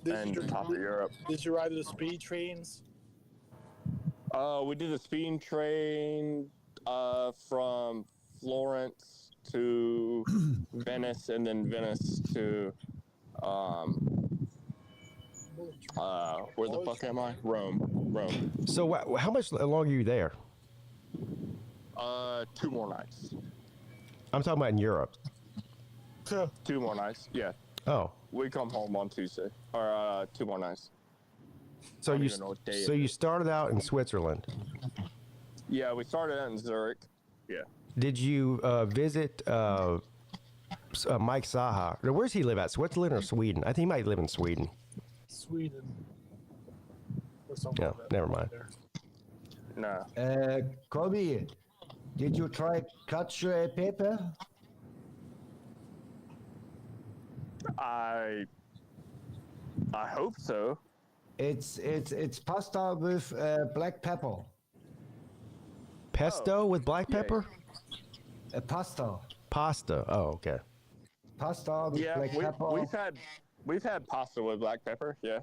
Did you- the top of Europe. Did you ride the speed trains? We did a speed train from Florence to Venice, and then Venice to where the fuck am I? Rome. So how much longer are you there? 2 more nights. I'm talking about in Europe. 2 more nights. Yeah, Oh. we come home on Tuesday, or 2 more nights. So I don't you even know what day so it you is. started out in Switzerland. Yeah, we started out in Zurich. Yeah. Did you visit Mike Saha? Now, where's he live at? Switzerland or Sweden? I think he might live in Sweden. Sweden. Or something No, like that. never mind. No. Kobe, did you try cacio e pepe? I hope so. It's pasta with black pepper. Pesto with black yeah. pepper? Pasta. Pasta. Oh, okay. Pasta with Yeah, black pepper. we've had pasta with black pepper. Yeah.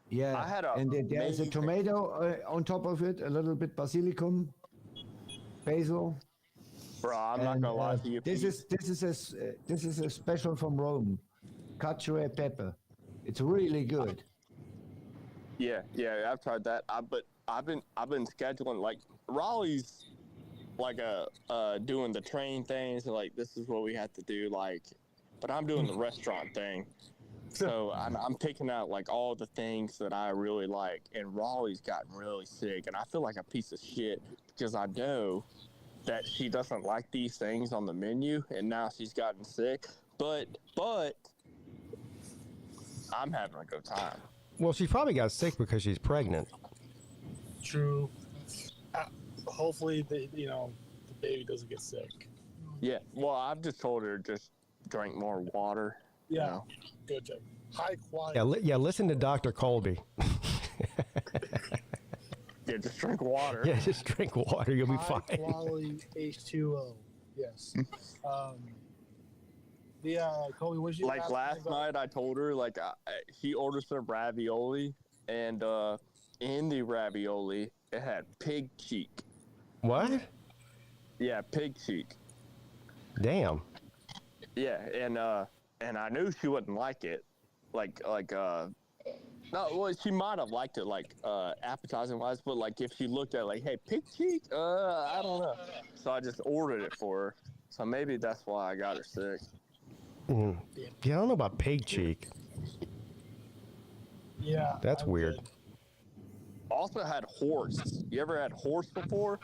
Yeah, I had a and there is a amazing- tomato on top of it, a little bit basilicum, basil. Bro, I'm not and, gonna lie to you. This is a special from Rome, cacio e pepe. It's really good. Yeah, I've tried that. But I've been scheduling like Raleigh's like doing the train things, like this is what we have to do, like, but I'm doing the restaurant thing. So I'm picking out like all the things that I really like, and Raleigh's gotten really sick, and I feel like a piece of shit because I know that she doesn't like these things on the menu, and now she's gotten sick. But I'm having a good time. Well, she probably got sick because she's pregnant. True. Hopefully, the baby doesn't get sick. Yeah. Well, I've just told her just drink more water. Yeah. You know? Good job. High quality. Yeah, listen to Dr. Colby. Yeah, just drink water. Yeah, just drink water. You'll be High fine. quality H2O. Yes. Kobe, what you Like asking last about? night, I told her like she ordered some ravioli, and in the ravioli it had pig cheek. What? Yeah, pig cheek. Damn. Yeah, and I knew she wouldn't like it. No, well, she might have liked it, like, appetizing wise, but like if she looked at like, hey, pig cheek, I don't know. So I just ordered it for her. So maybe that's why I got her sick. Yeah, I don't know about pig cheek. Yeah. That's weird. good. Also had horse. You ever had horse before?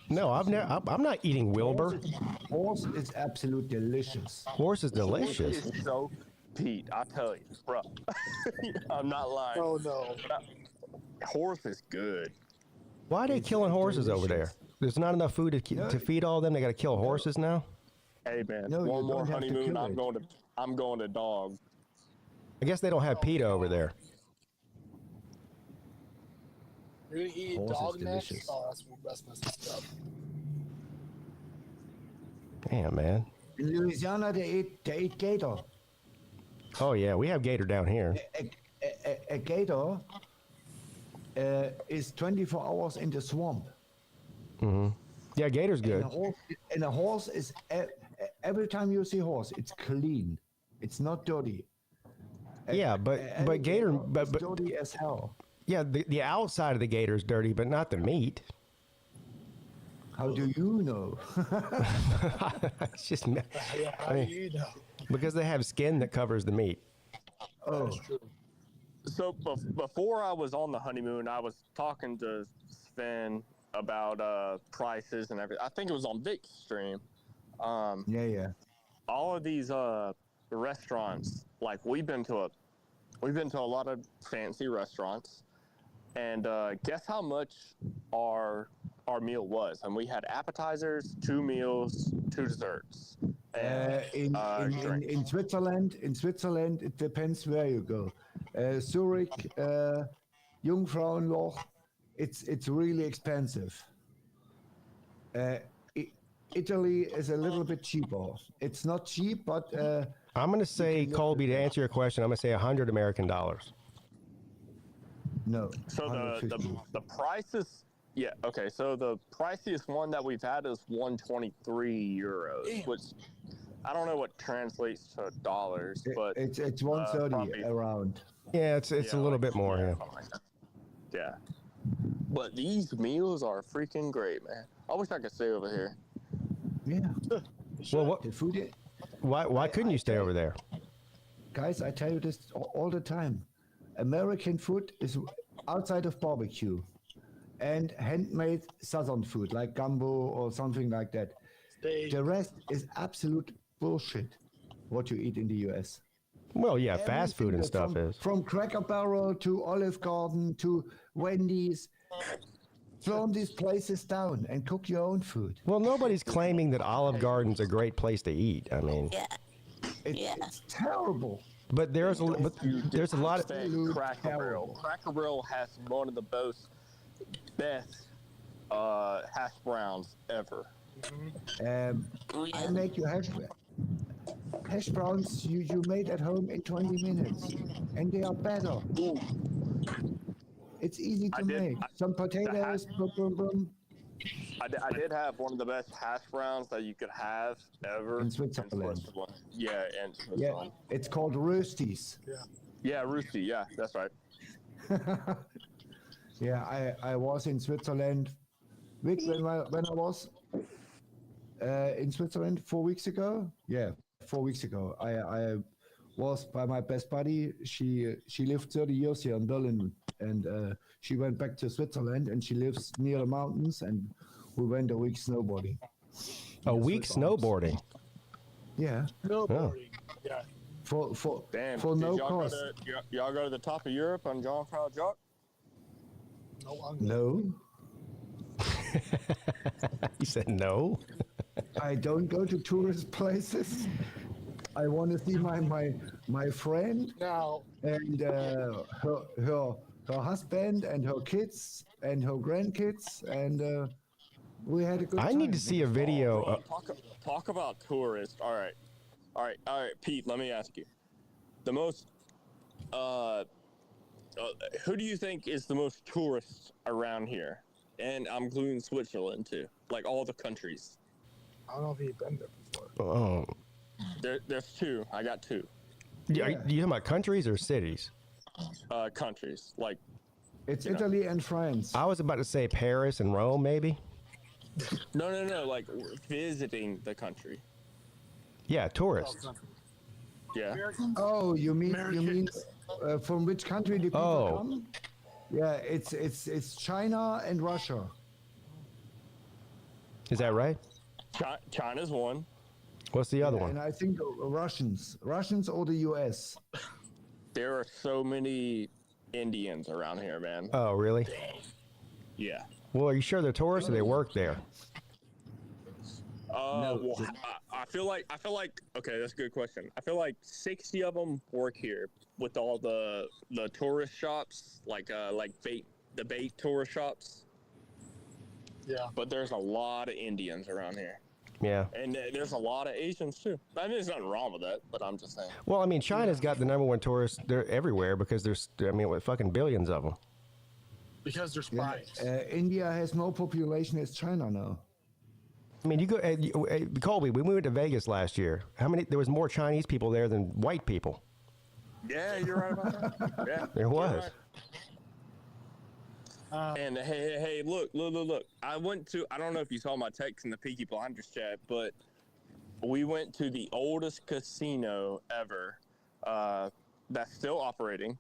No, I've never. I'm not eating Wilbur. Horse is absolute delicious. Horse is delicious. It's so Pete, I tell you, bro. I'm not lying. Oh no. Horse is good. Why are they killing horses over there? There's not enough food to feed all of them. They got to kill horses now. Hey man, No, one you more don't have to honeymoon. kill I'm going to dog. I guess they don't have PETA over there. You're gonna eat Horse is dog neck? delicious. Oh, that's messed up. Damn, man. In Louisiana, they eat gator. Oh yeah, we have gator down here. A gator is 24 hours in the swamp. Yeah, gator's good. And a horse is every time you see horse, it's clean. It's not dirty. Yeah, but gator, is dirty as hell. yeah, the outside of the gator is dirty, but not the meat. How do you know? It's just Yeah, how do you know? because they have skin that covers the meat. Oh, That's true. So before I was on the honeymoon, I was talking to Sven about prices and everything. I think it was on Vic's stream. yeah. All of these restaurants, like we've been to a lot of fancy restaurants, and guess how much our meal was? And we had appetizers, 2 meals, 2 desserts. And, In Switzerland, it depends where you go. Zurich, Jungfrauenloch, it's really expensive. Italy is a little bit cheaper. It's not cheap, but I'm going to say, Colby, to answer your question, I'm going to say $100 American. no. So 150. the prices, yeah, okay. So the priciest one that we've had is 123 euros, which I don't know what translates to dollars, but It's 130 probably- around. Yeah, it's a little bit more. Yeah. something like that. Yeah. But these meals are freaking great, man. I wish I could stay over here. Yeah. Well, what? The food, Why couldn't you stay over there? guys, I tell you this all the time. American food is outside of barbecue and handmade southern food like gumbo or something like that. Steak. The rest is absolute bullshit what you eat in the US. Well, yeah, fast food and Everything stuff from, is. From Cracker Barrel to Olive Garden to Wendy's. Turn these places down and cook your own food. Well, nobody's claiming that Olive Garden's a great place to eat. I mean, Yeah. It's terrible. but there's a lot of. Say Cracker Barrel. Cracker Barrel has one of the best hash browns ever. Oh, yeah. I make you hash browns you made at home in 20 minutes, and they are better. It's easy to make. Some potatoes, boom, boom, boom. I did have one of the best hash browns that you could have ever In Switzerland. Yeah, and Yeah, it's called roasties. yeah, Roosty. Yeah, that's right. Yeah, I was in Switzerland. Vic, when I was in Switzerland 4 weeks ago. Yeah, 4 weeks ago. I was by my best buddy. She lived 30 years here in Berlin, and she went back to Switzerland, and she lives near the mountains, and we went a week snowboarding. A week snowboarding. Yeah, Snowboarding. Yeah. for Damn. for did no y'all cost. Y'all go to the top of Europe on John Proud Jock? No, I'm No, He said no. I don't go to tourist places. I want to see my friend Now, and her husband and her kids and her grandkids, and we had a good time. I need to see a video. Talk about tourists. All right, Pete. Let me ask you, the most. Who do you think is the most tourists around here? And I'm including Switzerland too, like all the countries. I don't know if you've been there before. Oh, There's 2. I got 2 are you talking about countries or cities? countries. Like It's Italy and France. I was about to say Paris and Rome, maybe. no, like visiting the country. Yeah, tourists. Yeah. Oh, you mean from which country do people come? Yeah, it's China and Russia. Is that right? China's one. What's the other one? And I think Russians or the U.S. There are so many Indians around here, man. Oh, really? Yeah. Well, are you sure they're tourists or they work there? Well, I feel like okay, that's a good question. I feel like 60 of them work here with all the tourist shops, like bait tourist shops. Yeah. But there's a lot of Indians around here. Yeah. And there's a lot of Asians too. I mean, there's nothing wrong with that, but I'm just saying. Well, I mean, China's got the number one tourists. They're everywhere because there's, I mean, what, fucking billions of them. Because they're spies. India has more population as China now. I mean, you go, Colby. We went to Vegas last year. How many? There was more Chinese people there than white people. Yeah, you're right about that. Yeah, there was. Right. And hey, look. I went to. I don't know if you saw my text in the Peaky Blinders chat, but we went to the oldest casino ever. That's still operating.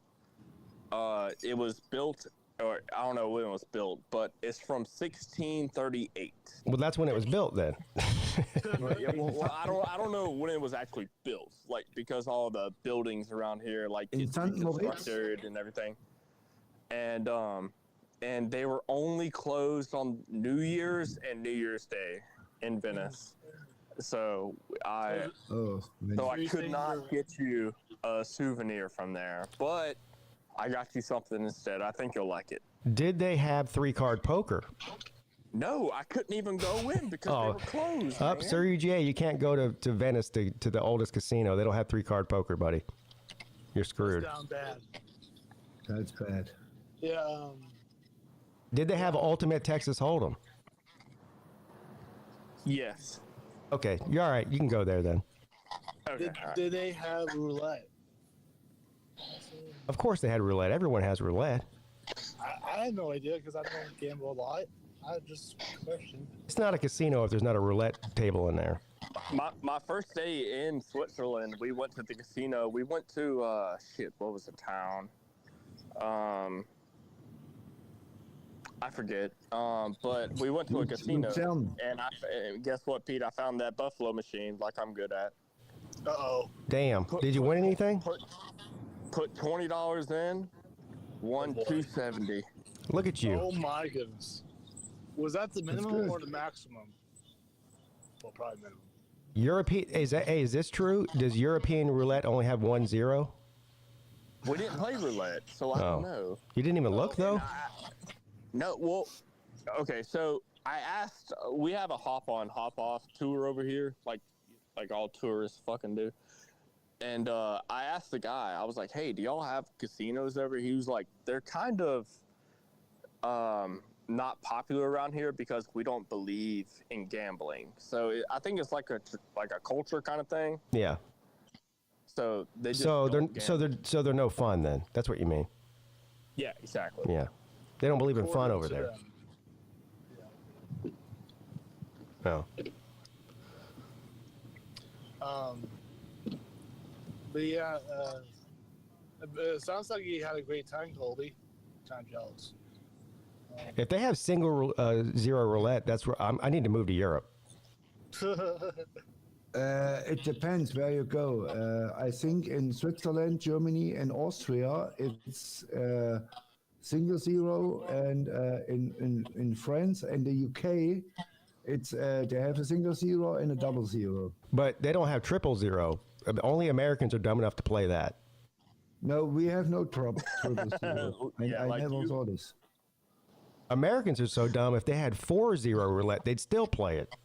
It was built. Or I don't know when it was built, but it's from 1638. Well, that's when it was built, then. Yeah, well, I don't know when it was actually built, like because all the buildings around here, like it's reconstructed and everything, and they were only closed on New Year's and New Year's Day in Venice. So I could not get you a souvenir from there, but I got you something instead. I think you'll like it. Did they have 3-card poker? No, I couldn't even go in because they were closed. Sir UGA, you can't go to Venice to the oldest casino. They don't have 3-card poker, buddy. You're screwed. That's down bad. That's bad. Yeah. Did they have Ultimate Texas Hold'em? Yes. Okay, you're all right. You can go there then. Okay. Did they have roulette? Of course they had roulette. Everyone has roulette. I had no idea because I don't gamble a lot. I just questioned. It's not a casino if there's not a roulette table in there. My first day in Switzerland, we went to the casino. We went to what was the town? I forget. But we went to a casino, and guess what, Pete? I found that buffalo machine, like I'm good at. Uh-oh. Damn. Did you win anything? Put $20 in, won $270. Look at you. Oh my goodness. Was that the minimum or the maximum? Well, probably minimum. European is this true? Does European roulette only have 1 0? We didn't play roulette, so I don't know. You didn't even look though? No, well, okay, so I asked, we have a hop on, hop off tour over here, like all tourists fucking do. And I asked the guy, I was like, hey, do y'all have casinos over here? He was like, they're kind of not popular around here because we don't believe in gambling. So I think it's like a culture kind of thing. Yeah. So they just they're no fun then. That's what you mean. Yeah, exactly. Yeah. They don't believe in fun over there. No. But yeah, it sounds like you had a great time, Colby. I'm jealous. If they have single zero roulette, that's where I need to move to Europe. It depends where you go. I think in Switzerland, Germany, and Austria, it's single zero, and in France and the UK, it's they have a single zero and a double zero. But they don't have 000. Only Americans are dumb enough to play that. No, we have no triple zero. I never saw this. Americans are so dumb. If they had 4-0 roulette, they'd still play it.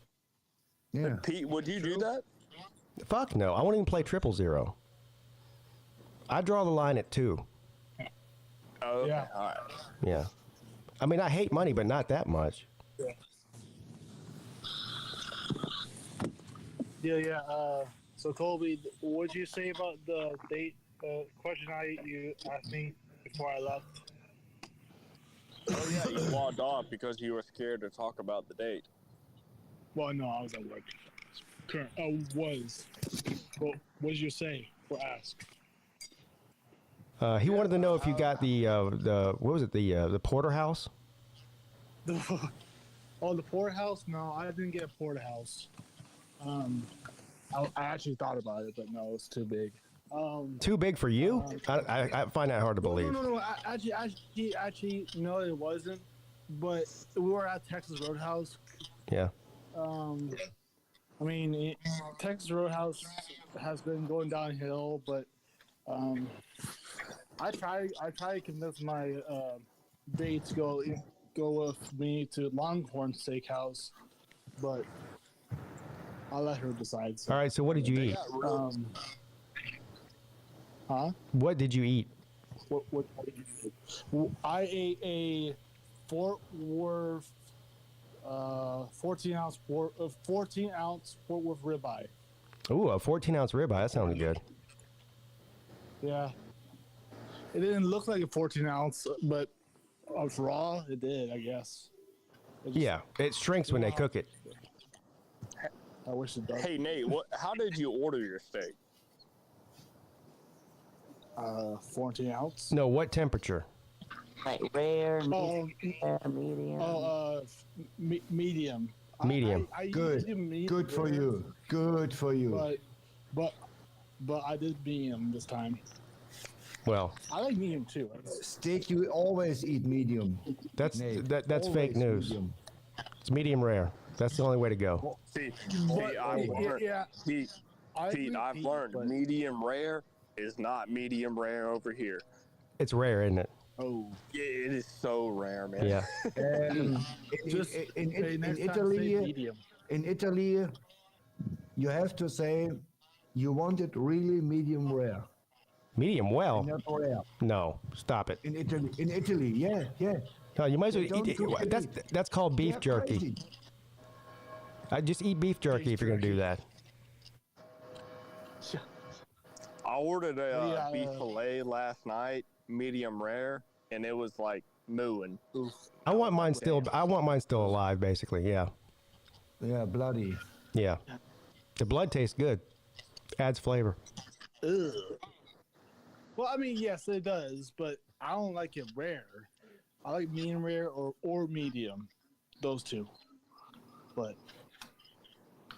Yeah. Pete, would you do that? Fuck no. I won't even play 000. I draw the line at 2. Oh, okay. Yeah. All right. Yeah. I mean, I hate money, but not that much. Yeah. So Colby, what did you say about the date question you asked me before I left? Oh yeah, you logged off because you were scared to talk about the date. Well, no, I was at work. Was. What did you say? ask. He wanted to know if you got the what was it, the porterhouse? The porterhouse? No, I didn't get a porterhouse. I actually thought about it, but no, it's too big. Too big for you? I find that hard to believe. No. Actually, no, it wasn't. But we were at Texas Roadhouse. Yeah. I mean, Texas Roadhouse has been going downhill, but I try to convince my date to go with me to Longhorn Steakhouse, but I'll let her decide. So. All right. So what did you eat? What did you eat? What I ate a Fort Worth 14-ounce Fort Worth ribeye. Ooh, a 14-ounce ribeye. That sounded good. Yeah. It didn't look like a 14-ounce, but of raw, it did, I guess. Yeah, it shrinks when they cook it. I wish it does. Hey Nate, how did you order your steak? 14 ounce. No, what temperature? Like rare, medium. Medium. Medium. I Good. Good for you. Good for you. But I did medium this time. Well, I like medium too. Steak, you always eat medium. That's Always fake news. medium. It's medium rare. That's the only way to go. See, I've learned. Pete, I've learned medium rare is not medium rare over here. It's rare, isn't it? Oh, Yeah, it is so rare, man. Yeah. In Italy, you have to say you want it really medium rare. Medium well. Not rare. No, stop it. In Italy, yeah. No, you might as well Don't eat do it. it. That's called beef They're jerky. crazy. I just eat beef jerky if you're gonna do that. I ordered a beef fillet last night, medium rare, and it was like mooing. I want mine still alive, basically. Yeah. Yeah, bloody. Yeah. The blood tastes good. Adds flavor. ugh. Well, I mean, yes, it does, but I don't like it rare. I like medium rare or medium, those two. But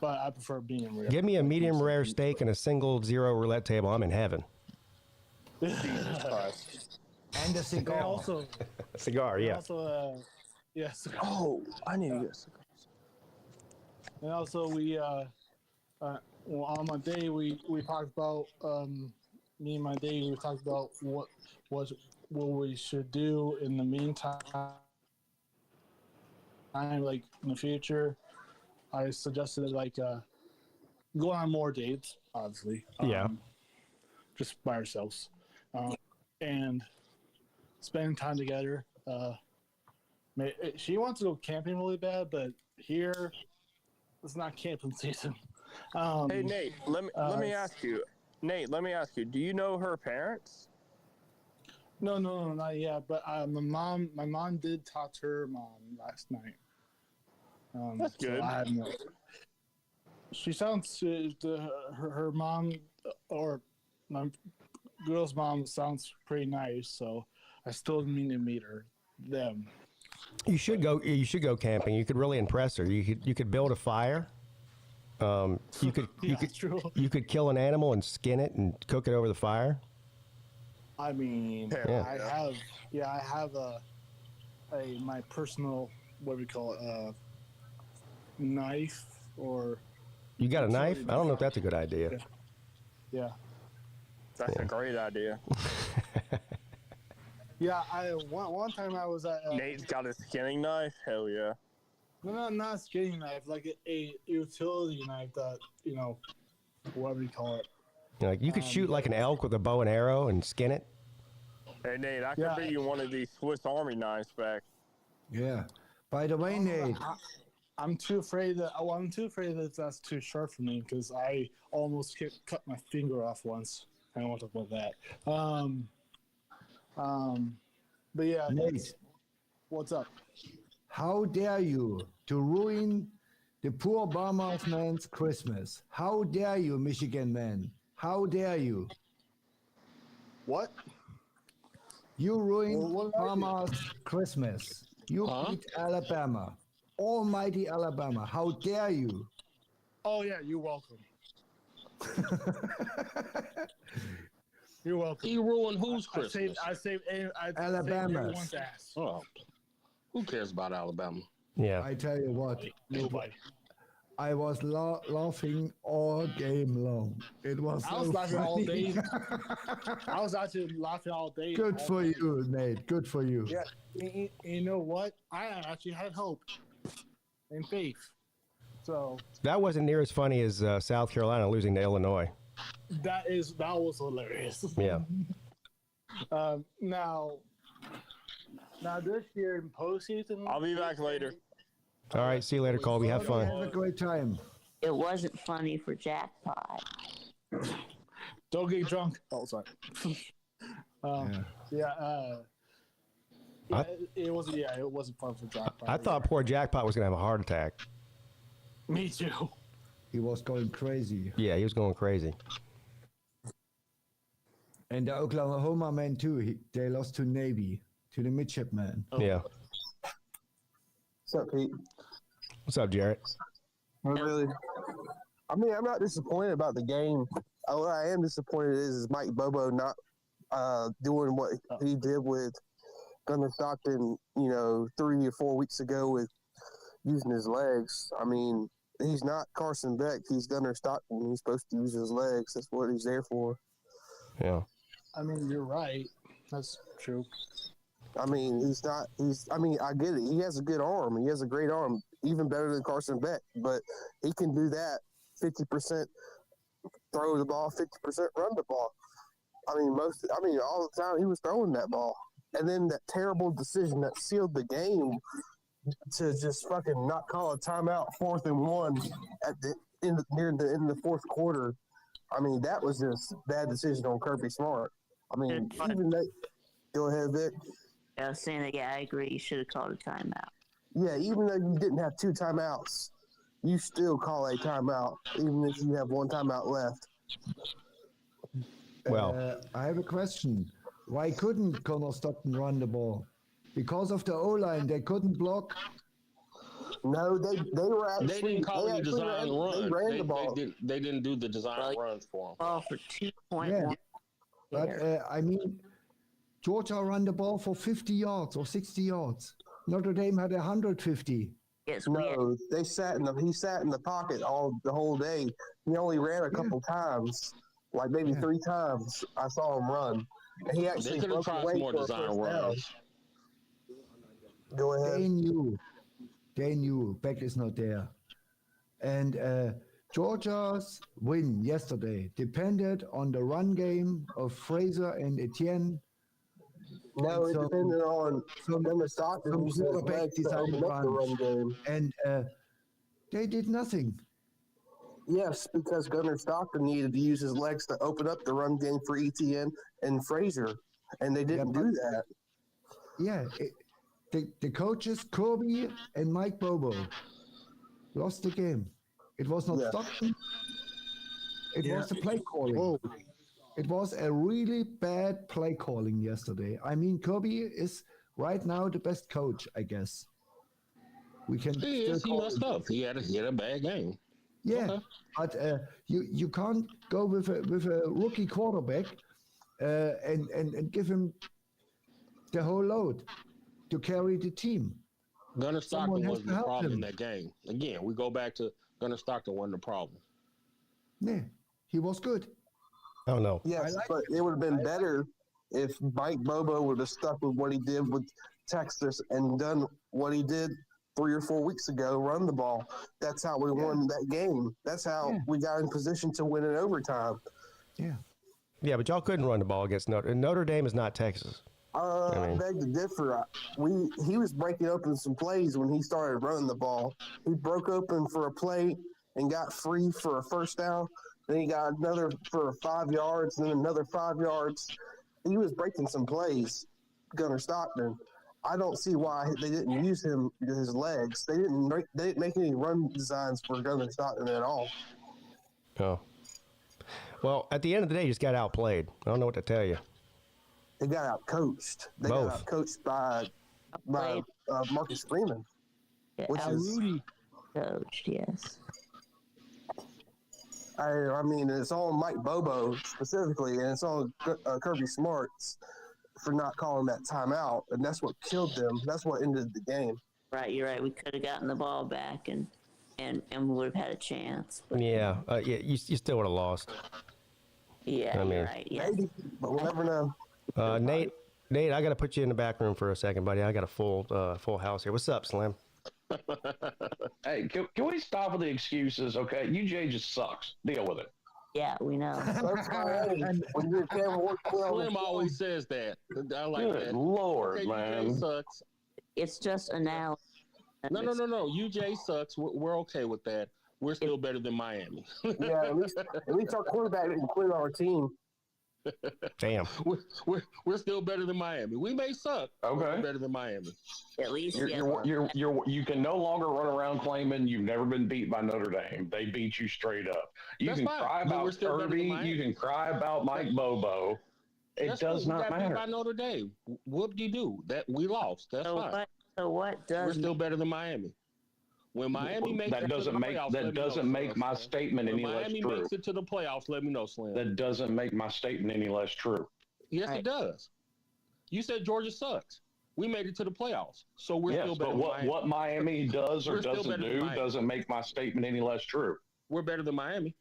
I prefer medium rare. Give me a medium rare steak and a single zero roulette table. I'm in heaven. Jesus Christ. And a cigar. And also, A cigar, yeah. also, yes. Oh, I need to get cigars. And also, on my day, we talked about me and my day. We talked about what we should do in the meantime. Like in the future, I suggested like go on more dates, obviously. Yeah. Just by ourselves, and spend time together. She wants to go camping really bad, but here it's not camping season. Hey Nate, let me ask you. Nate, let me ask you. Do you know her parents? No, not yet. But my mom did talk to her mom last night. That's good. So I have no. She sounds her mom or my girl's mom sounds pretty nice. So I still mean to meet them. You should go camping. You could really impress her. You could build a fire. You could kill an animal and skin it and cook it over the fire. I mean, Yeah. I have my personal, what do we call it, knife or. You got a knife? I don't know if that's a good idea. Yeah. That's a great idea. Yeah, one time I was at. Nate's got a skinning knife. Hell yeah. No, not a skinning knife, like a utility knife that, whatever you call it. Like you could shoot like an elk with a bow and arrow and skin it. Hey Nate, I could be you one of these Swiss Army knives back. Yeah. By the way, Nate. I'm too afraid that that's too sharp for me because I almost cut my finger off once. I don't want to talk about that. But yeah, Nate, what's up? how dare you to ruin the poor Barmouth man's Christmas? How dare you, Michigan man? How dare you? What? You ruined what did I do? Mama's Christmas. You beat Alabama. Almighty Alabama. How dare you? Oh yeah, you're welcome. You're welcome. He ruined whose Christmas? I saved Alabama's. everyone's ass. Oh, who cares about Alabama? Yeah. I tell you what. Nobody. I was laughing all game long. It was. I was so laughing all funny. day. I was actually laughing all day. Good for you, Nate. Good for you. Yeah. You know what? I actually had hope and faith. So That wasn't near as funny as South Carolina losing to Illinois. that was hilarious. Yeah. Now this year in postseason, I'll be back later. All right. See you later, Colby. Have fun. Have a great time. It wasn't funny for Jackpot. don't get drunk. Oh, sorry. It wasn't. Yeah, it wasn't fun for Jackpot. I thought poor Jackpot was going to have a heart attack. Me too. He was going crazy. Yeah, he was going crazy. And the Oklahoma men too. They lost to Navy, to the midshipmen. Yeah. What's up, Pete? What's up, Jarrett? I'm not disappointed about the game. What I am disappointed is Mike Bobo not doing what he did with Gunnar Stockton, 3 or 4 weeks ago with using his legs. I mean, he's not Carson Beck. He's Gunnar Stockton. He's supposed to use his legs. That's what he's there for. Yeah. I mean, you're right. That's true. I mean, I get it. He has a good arm. He has a great arm, even better than Carson Beck. But he can do that 50% throw the ball, 50% run the ball. I mean, all the time he was throwing that ball. And then that terrible decision that sealed the game to just fucking not call a timeout 4th and 1 near the end of the fourth quarter. I mean, that was just a bad decision on Kirby Smart. I mean, go ahead, Vic. I was saying that, I agree. You should have called a timeout. Yeah, even though you didn't have 2 timeouts, you still call a timeout, even if you have 1 timeout left. Well, I have a question. Why couldn't Connor Stockton run the ball? Because of the O-line, they couldn't block. No, they were actually. They didn't call any design run. They ran the ball. They didn't do the design runs for them. Ball for 2.1. Yeah. But Georgia ran the ball for 50 yards or 60 yards. Notre Dame had 150. It's no, weird. he sat in the pocket the whole day. He only ran a couple times, like maybe 3 times. I saw him run. And he actually they could have tried more design runs. Go ahead. They knew Beck is not there. And Georgia's win yesterday depended on the run game of Fraser and Etienne. No, it depended on Gunnar Stockton. Run game. And they did nothing. Yes, because Gunnar Stockton needed to use his legs to open up the run game for Etienne and Fraser, and they didn't do that. Yeah, the coaches, Kirby and Mike Bobo, lost the game. It was not Stockton. It was the play calling. Whoa. It was a really bad play calling yesterday. I mean, Kirby is right now the best coach, I guess. We can. He messed up. He had a bad game. Yeah, but you can't go with a rookie quarterback and give him the whole load to carry the team. Gunnar Stockton wasn't the problem in that game. Again, we go back to Gunnar Stockton wasn't the problem. Yeah, he was good. Oh no. Yes, but it would have been better if Mike Bobo would have stuck with what he did with Texas and done what he did 3 or 4 weeks ago, run the ball. That's how we won that game. That's how we got in position to win in overtime. Yeah. Yeah, but y'all couldn't run the ball against Notre Dame is not Texas. I beg to differ. He was breaking open some plays when he started running the ball. He broke open for a play and got free for a first down. Then he got another for 5 yards, then another 5 yards. He was breaking some plays, Gunnar Stockton. I don't see why they didn't use his legs. They didn't make any run designs for Gunnar Stockton at all. Oh. Well, at the end of the day, you just got outplayed. I don't know what to tell you. They got out coached. They Both. got out coached by Marcus Freeman, which is Rudy coached. Yes. I mean, it's all Mike Bobo specifically, and it's all Kirby Smarts for not calling that timeout, and that's what killed them. That's what ended the game. Right, you're right. We could have gotten the ball back and we would have had a chance. But Yeah, you still would have lost. yeah, I mean- you're right. Yeah. Maybe, but we'll never know. Nate, I got to put you in the back room for a second, buddy. I got a full house here. What's up, Slim? Hey, can we stop with the excuses? Okay, UJ just sucks. Deal with it. Yeah, we know. That's fine. When you're Slim always says that. I like Good that. Lord, Okay, man. UJ sucks. It's just analogy. No. UJ sucks. We're okay with that. We're still better than Miami. Yeah, at least our quarterback didn't quit on our team. Damn. We're still better than Miami. We may suck. But Okay. we're better than Miami. At least, You can no longer run around claiming you've never been beat by Notre Dame. They beat you straight up. You That's can fine, cry but we're about still better than Kirby. Miami. You can cry about Mike Bobo. It That's does cool. not We got matter. beat by Notre Dame. Whoop de do. That we lost. That's fine. So what We're does still better than Miami. When Miami makes That it to doesn't the make playoffs, that let me know, doesn't make Slim. my statement When any less Miami true. makes it to the playoffs, let me know, Slim. That doesn't make my statement any less true. Yes, Right. it does. You said Georgia sucks. We made it to the playoffs, so we're Yes, still better but than Miami. what Miami does or We're still doesn't better than do Miami. doesn't make my statement any less true. We're better than Miami.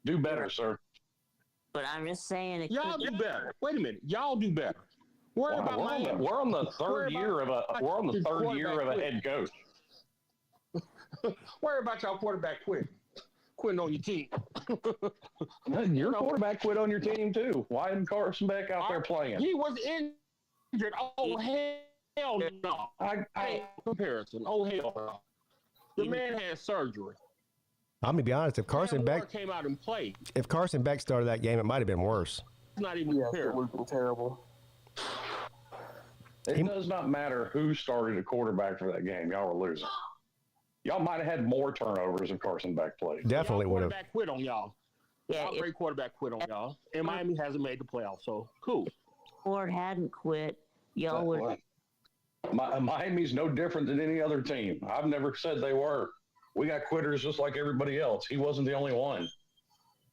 Do better, sir. But I'm just saying it Y'all could do better. Wait a minute. Y'all do better. Worry about Miami. We're on the third Worry year of about a quarterback head coach. Worry about y'all quarterback quitting on your team. Your quarterback quit on your team too. Why isn't Carson Beck out there playing? He was injured. Oh hell no! I comparison. Oh hell no! The man had surgery. I'm gonna be honest. If Carson Cam Beck Ward came out and played. if Carson Beck started that game, it might have been worse. It's not even Yeah, it comparison. would have been terrible. It does not matter who started at quarterback for that game. Y'all were losing. Y'all might have had more turnovers if Carson Beck played. Definitely would have. Quarterback quit on y'all. Yeah, Y'all great quarterback quit on y'all. And Miami hasn't made the playoffs, so cool. Ford hadn't quit, y'all would. Miami's no different than any other team. I've never said they were. We got quitters just like everybody else. He wasn't the only one.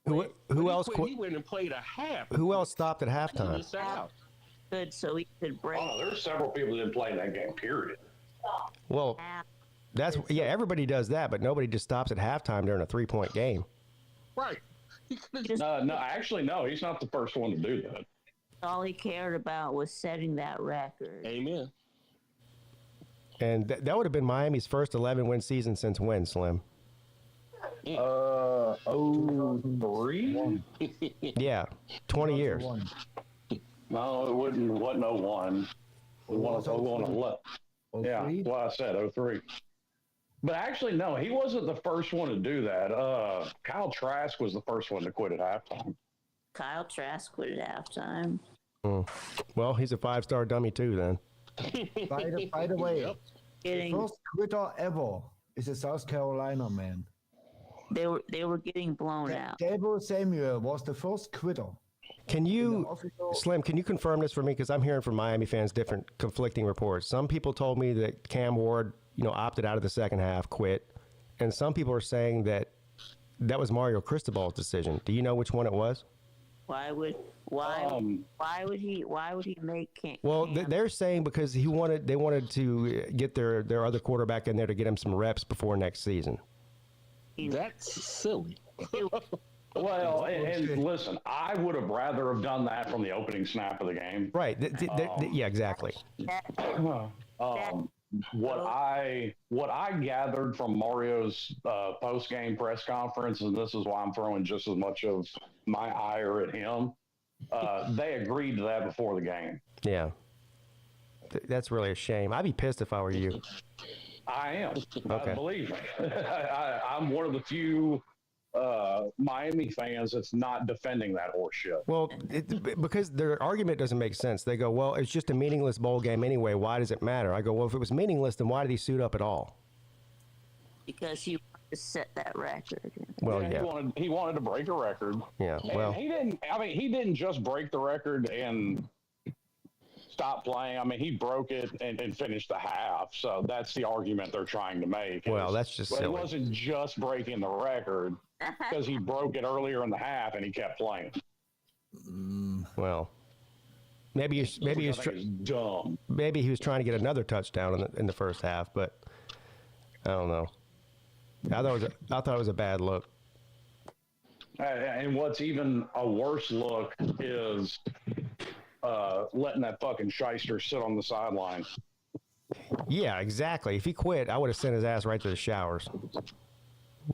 Who else quit? quit? He went and played a half. Who else stopped at halftime? He sat out. Good, so he could break. Oh, there's several people that didn't play in that game, period. Well, everybody does that, but nobody just stops at halftime during a 3-point game. Right. He could have No, actually, no. He's not the first one to do that. All he cared about was setting that record. Amen. And that would have been Miami's first 11-win season since when, Slim? 03? Yeah, 20 years. No, it wasn't 01. It was 01. Yeah, well, I said 03. But actually, no, he wasn't the first one to do that. Kyle Trask was the first one to quit at halftime. Kyle Trask quit at halftime. Well, he's a 5-star dummy too, then. By the way, the Getting, first quitter ever is a South Carolina man. they were getting blown out. Debo Samuel was the first quitter. Can you, Slim, can you confirm this for me? Because I'm hearing from Miami fans different conflicting reports. Some people told me that Cam Ward, opted out of the second half, quit. And some people are saying that was Mario Cristobal's decision. Do you know which one it was? Why would he make Cam? Well, they're saying because they wanted to get their other quarterback in there to get him some reps before next season. That's silly. Well, and listen, I would have rather have done that from the opening snap of the game. Right. Yeah, exactly. What I gathered from Mario's post game press conference, and this is why I'm throwing just as much of my ire at him. They agreed to that before the game. Yeah. That's really a shame. I'd be pissed if I were you. I am. Okay. Believe me. I'm one of the few Miami fans that's not defending that horse shit. Well, because their argument doesn't make sense. They go, well, it's just a meaningless bowl game anyway. Why does it matter? I go, well, if it was meaningless, then why did he suit up at all? Because he wanted to set that record. Well, yeah. He wanted to break a record. Yeah. And Well, he didn't just break the record and stopped playing. I mean, he broke it and finished the half. So that's the argument they're trying to make. Well, that's just silly. It wasn't just breaking the record because he broke it earlier in the half and he kept playing. Well, maybe he was dumb. Maybe he was trying to get another touchdown in the first half, but I don't know. I thought it was a bad look. And what's even a worse look is letting that fucking shyster sit on the sideline. Yeah, exactly. If he quit, I would have sent his ass right to the showers.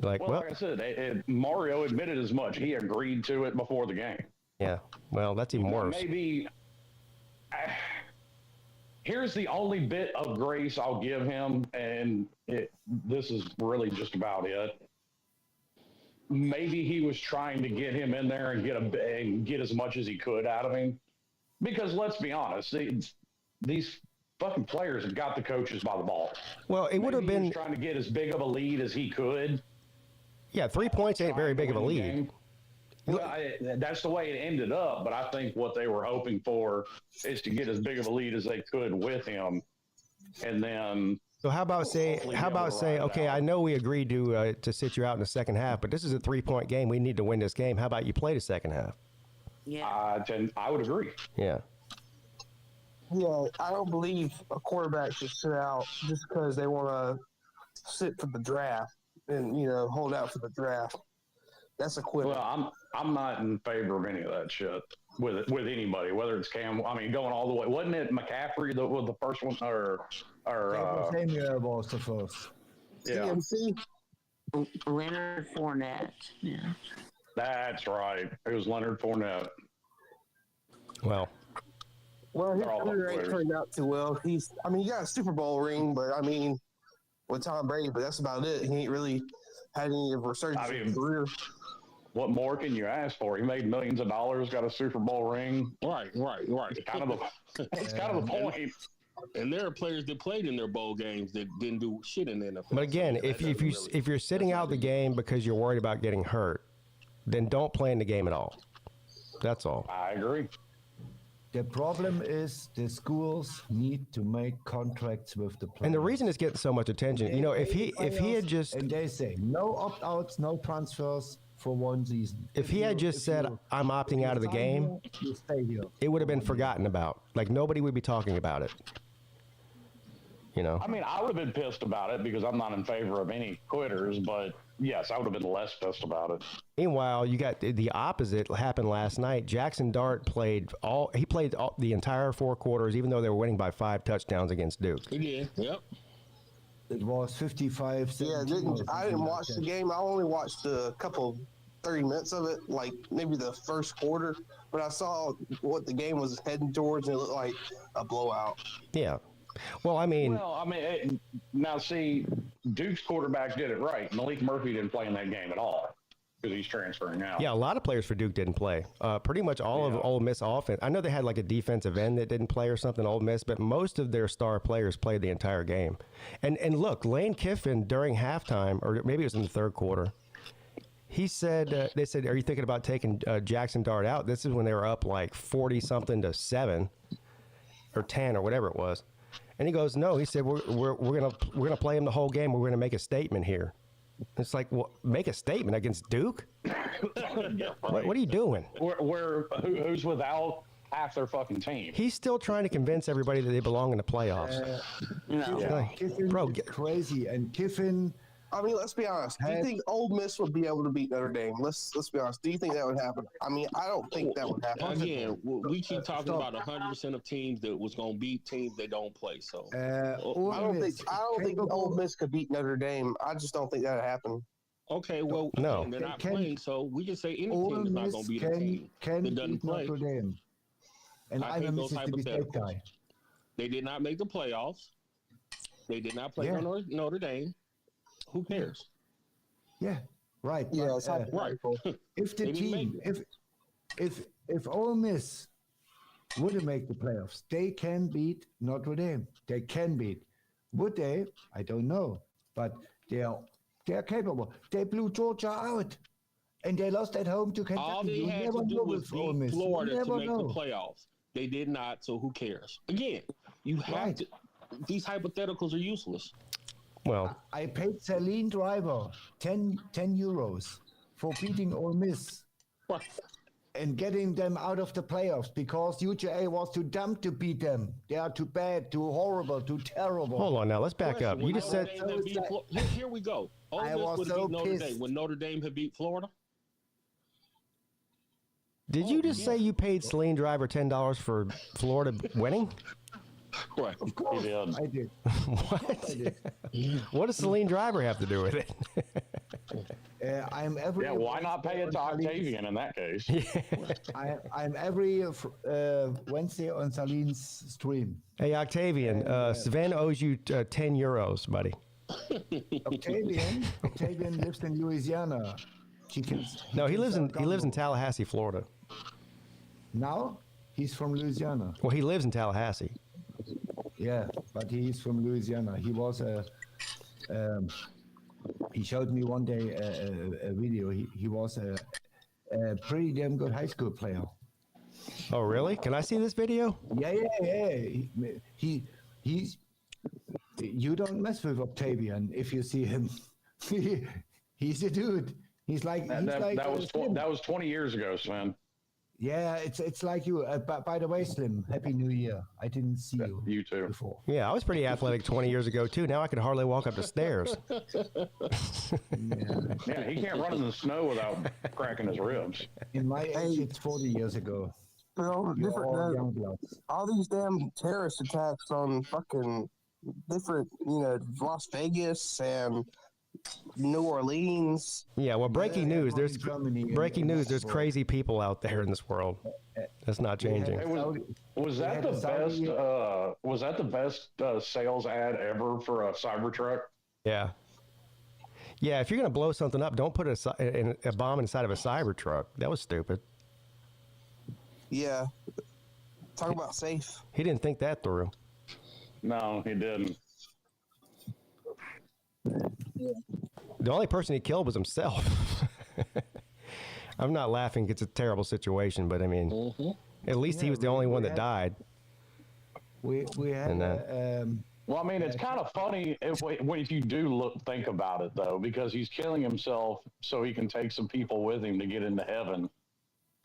Like I said, Mario admitted as much. He agreed to it before the game. Yeah, well, that's even worse. Maybe here's the only bit of grace I'll give him, and this is really just about it. Maybe he was trying to get him in there and get as much as he could out of him. Because let's be honest, these fucking players have got the coaches by the ball. Well, it would have been he was trying to get as big of a lead as he could. Yeah, 3 points ain't very big of a lead. Well, that's the way it ended up, but I think what they were hoping for is to get as big of a lead as they could with him, and then. So how about say, okay, I know we agreed to sit you out in the second half, but this is a 3-point game. We need to win this game. How about you play the second half? Yeah, I would agree. Yeah. Yeah, I don't believe a quarterback should sit out just because they want to sit for the draft and hold out for the draft. That's a quitter. Well, I'm not in favor of any of that shit with anybody, whether it's Cam. I mean, going all the way. Wasn't it McCaffrey that was the first one, or Samuel was the first? Yeah. CMC? Leonard Fournette. Yeah. That's right. It was Leonard Fournette. Well, his career ain't turned out too well. He got a Super Bowl ring, but with Tom Brady, but that's about it. He ain't really had any resurgence in his career. What more can you ask for? He made millions of dollars, got a Super Bowl ring. Right. It's kind of the point. And there are players that played in their bowl games that didn't do shit in the NFL. But again, if you're sitting out the game because you're worried about getting hurt, then don't play in the game at all. That's all. I agree. The problem is the schools need to make contracts with the players. And the reason it's getting so much attention, if he had just, and they say no opt-outs, no transfers for one season. If he had just said, I'm opting out of the game, you stay here. It would have been forgotten about. Like nobody would be talking about it. I mean, I would have been pissed about it because I'm not in favor of any quitters, but yes, I would have been less pissed about it. Meanwhile, you got the opposite happened last night. Jackson Dart played the entire 4 quarters, even though they were winning by 5 touchdowns against Duke. He did. Yep. It was 55. Yeah, I didn't watch the game. I only watched a couple 30 minutes of it, like maybe the first quarter. But I saw what the game was heading towards, and it looked like a blowout. Yeah. Well, now see, Duke's quarterback did it right. Malik Murphy didn't play in that game at all because he's transferring out. Yeah, a lot of players for Duke didn't play. Pretty much all of Ole Miss offense. I know they had like a defensive end that didn't play or something, Ole Miss, but most of their star players played the entire game. And look, Lane Kiffin during halftime, or maybe it was in the third quarter, he said, they said, are you thinking about taking Jackson Dart out? This is when they were up like 40-something to 7 or 10 or whatever it was. And he goes, no. He said, we're gonna play him the whole game. We're gonna make a statement here. It's like, well, make a statement against Duke? What are you doing? Who's without half their fucking team? He's still trying to convince everybody that they belong in the playoffs. Kiffin is crazy, and Kiffin. I mean, let's be honest. Do you think Ole Miss would be able to beat Notre Dame? Let's be honest. Do you think that would happen? I mean, I don't think that would happen. Again, we keep talking about 100% of teams that was going to beat teams that don't play. So I don't think Ole Miss could beat Notre Dame. I just don't think that would happen. Okay, well, no, they're not playing, so we can say any team is not going to beat a team that doesn't play. Notre Dame. And I'm a Mississippi State guy. They did not make the playoffs. They did not play Notre Dame. Who cares? Yeah, right. Yeah, right. If the team, if Ole Miss wouldn't make the playoffs, they can beat Notre Dame. They can beat. Would they? I don't know, but they're capable. They blew Georgia out, and they lost at home to Kentucky. All they had to do was beat Florida to make the playoffs. They did not. So who cares? Again, you have to. These hypotheticals are useless. Well, I paid Celine Driver 10 euros for beating Ole Miss and getting them out of the playoffs because UGA was too dumb to beat them. They are too bad, too horrible, too terrible. Hold on now. Let's back up. You just said. Here we go. Ole Miss would beat Notre Dame when Notre Dame had beat Florida. Did you just say you paid Celine Driver $10 for Florida winning? Right. Of course, I did. What? I did. What does Celine Driver have to do with it? I'm every. Yeah, why not pay it to Octavian in that case? I'm every Wednesday on Celine's stream. Hey, Octavian, Sven owes you 10 euros, buddy. Octavian lives in Louisiana. He lives in Tallahassee, Florida. Now he's from Louisiana. Well, he lives in Tallahassee. Yeah, but he's from Louisiana. He was he showed me one day a video. He was a pretty damn good high school player. Oh, really? Can I see this video? Yeah. He's you don't mess with Octavian if you see him. He's a dude. He's like that was 20 years ago, Sven. Yeah, it's like you. By the way, Slim, Happy New Year. I didn't see you. You too. Before. Yeah, I was pretty athletic 20 years ago too. Now I could hardly walk up the stairs. Yeah, he can't run in the snow without cracking his ribs. In my age, it's 40 years ago. All these damn terrorist attacks on fucking different, Las Vegas and New Orleans. Yeah, well, breaking news. There's crazy people out there in this world. That's not changing. Was that the best sales ad ever for a Cybertruck? Yeah. Yeah, if you're gonna blow something up, don't put a bomb inside of a Cybertruck. That was stupid. Yeah. Talk about safe. He didn't think that through. No, he didn't. The only person he killed was himself. I'm not laughing. It's a terrible situation, but I mean, at least he was the only one that died. We had. Well, I mean, it's kind of funny if you do think about it, though, because he's killing himself so he can take some people with him to get into heaven.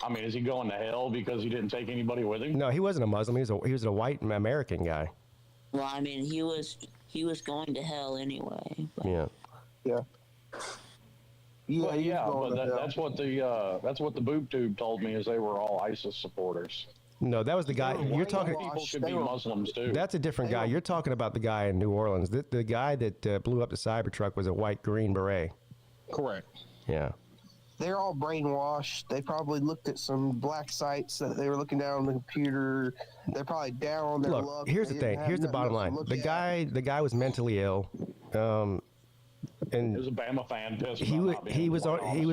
I mean, is he going to hell because he didn't take anybody with him? No, he wasn't a Muslim. He was a white American guy. Well, I mean, he was going to hell anyway. But. Yeah. But that's what the boob tube told me is they were all ISIS supporters. No, that was the guy you're talking. People could be Muslims too. That's a different guy. You're talking about the guy in New Orleans. The guy that blew up the Cybertruck was a white Green Beret. Correct. Yeah. They're all brainwashed. They probably looked at some black sites that they were looking down on the computer. They're probably down on their luck. Here's the thing. Here's the bottom line. The guy was mentally ill. And he was a Bama fan. He was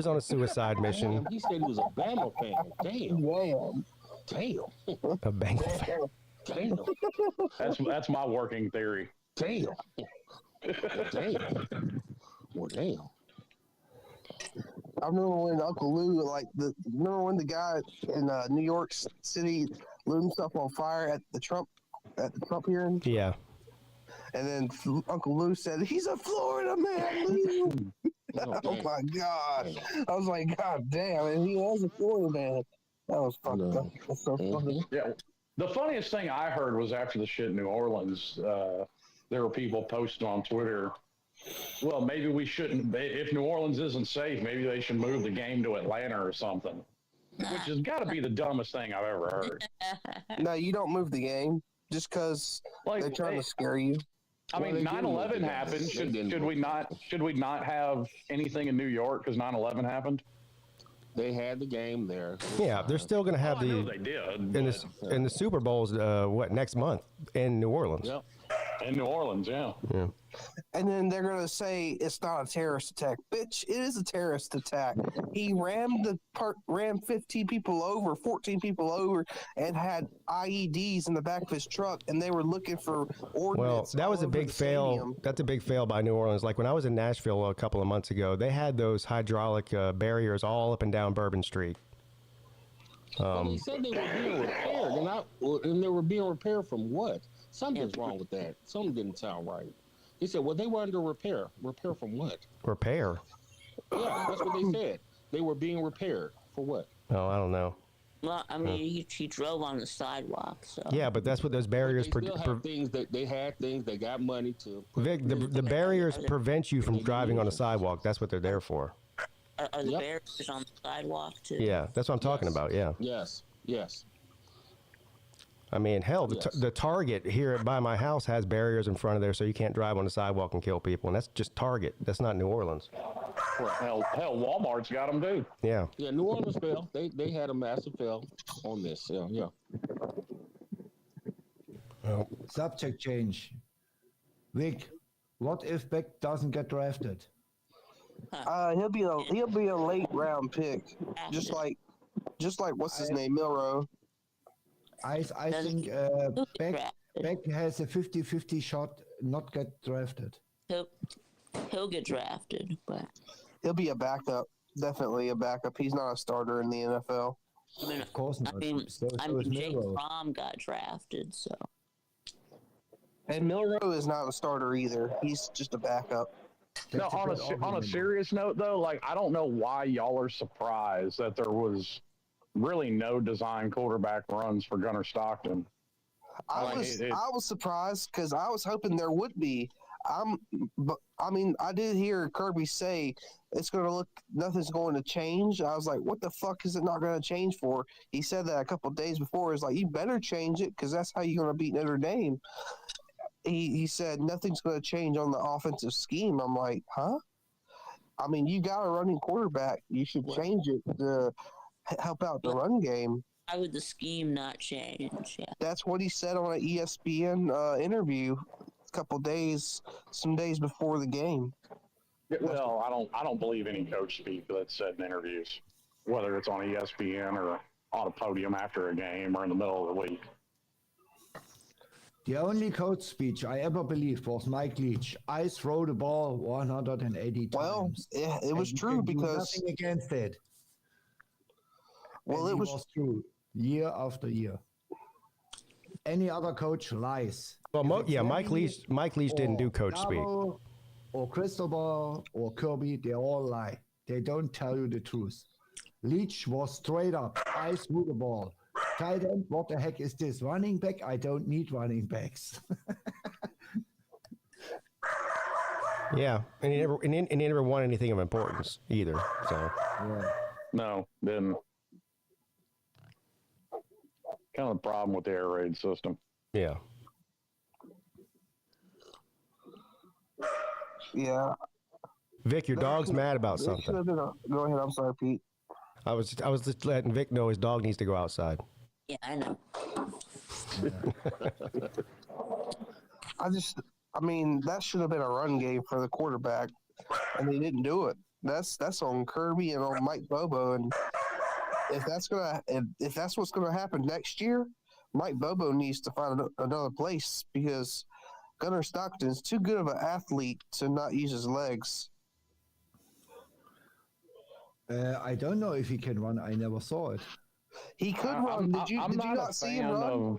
on a suicide mission. He said he was a Bama fan. Damn. A Bama fan. Damn. That's my working theory. Damn. Well, damn. I remember when Uncle Lou, remember when the guy in New York City lit himself on fire at the Trump hearing? Yeah. And then Uncle Lou said, "He's a Florida man, Lou." Oh my God! I was like, God damn! And he was a Florida man. That was fucked up. That's so funny. Yeah. The funniest thing I heard was after the shit in New Orleans, there were people posting on Twitter, well, maybe we shouldn't, if New Orleans isn't safe, maybe they should move the game to Atlanta or something, which has got to be the dumbest thing I've ever heard. No, you don't move the game just because they're trying to scare you. I mean, 9/11 happened. Should we not have anything in New York because 9/11 happened? They had the game there. Yeah, they're still going to have they did. In the Super Bowl's next month in New Orleans. Yep. In New Orleans, yeah. And then they're going to say it's not a terrorist attack. Bitch, it is a terrorist attack. He rammed 15 people over, 14 people over, and had IEDs in the back of his truck, and they were looking for ordnance. Well, that was a big fail. Stadium. That's a big fail by New Orleans. Like when I was in Nashville a couple of months ago, they had those hydraulic barriers all up and down Bourbon Street. Well, they said they were being repaired, and they were being repaired from what? Something's wrong with that. Something didn't sound right. They said, well, they were under repair. Repair from what? Repair? Yeah, that's what they said. They were being repaired. For what? Oh, I don't know. Well, I mean, he drove on the sidewalk, so. Yeah, but that's what those barriers. They still have things that they had things they got money to. Vic, the barriers prevent you from driving on the sidewalk. That's what they're there for. Are the barriers on the sidewalk too? Yeah, that's what I'm talking about. Yeah. Yes. I mean, hell, the Target here by my house has barriers in front of there, so you can't drive on the sidewalk and kill people. And that's just Target. That's not New Orleans. Well, hell, Walmart's got them too. Yeah. Yeah, New Orleans fell. They had a massive fail on this. Yeah. Well, subject change. Vic, what if Beck doesn't get drafted? He'll be a late round pick, just like what's his name, Milroe. I think Beck has a 50-50 shot not get drafted. He'll get drafted, but he'll be a backup. Definitely a backup. He's not a starter in the NFL. I mean, of course not. I mean, Jake Fromm got drafted, so. And Milroe is not a starter either. He's just a backup. No, on a serious note, though, like, I don't know why y'all are surprised that there was really no design quarterback runs for Gunnar Stockton. I was surprised because I was hoping there would be. I did hear Kirby say nothing's going to change. I was like, what the fuck is it not going to change for? He said that a couple of days before. He's like, you better change it because that's how you're going to beat Notre Dame. He said nothing's going to change on the offensive scheme. I'm like, huh? I mean, you got a running quarterback. You should change it to help out the run game. Why would the scheme not change? Yeah. That's what he said on an ESPN interview some days before the game. Well, I don't believe any coach speak that's said in interviews, whether it's on ESPN or on a podium after a game or in the middle of the week. The only coach speech I ever believed was Mike Leach. I throw the ball 180 times. Well, it was true because nothing against it. Well, it was true year after year. Any other coach lies. Well, Mike Leach didn't do coach speak. Or Cristobal or Kirby, they all lie. They don't tell you the truth. Leach was straight up. I threw the ball. Tight end, what the heck is this? Running back? I don't need running backs. Yeah, and he never won anything of importance either. So no, didn't. Kind of the problem with the air raid system. Yeah. Yeah. Vic, your dog's mad about something. Go ahead. I'm sorry, Pete. I was just letting Vic know his dog needs to go outside. Yeah, I know. I mean, that should have been a run game for the quarterback, and they didn't do it. That's on Kirby and on Mike Bobo, and if that's what's gonna happen next year, Mike Bobo needs to find another place because Gunnar Stockton's too good of an athlete to not use his legs. I don't know if he can run. I never saw it. He could run. Did you not see him run?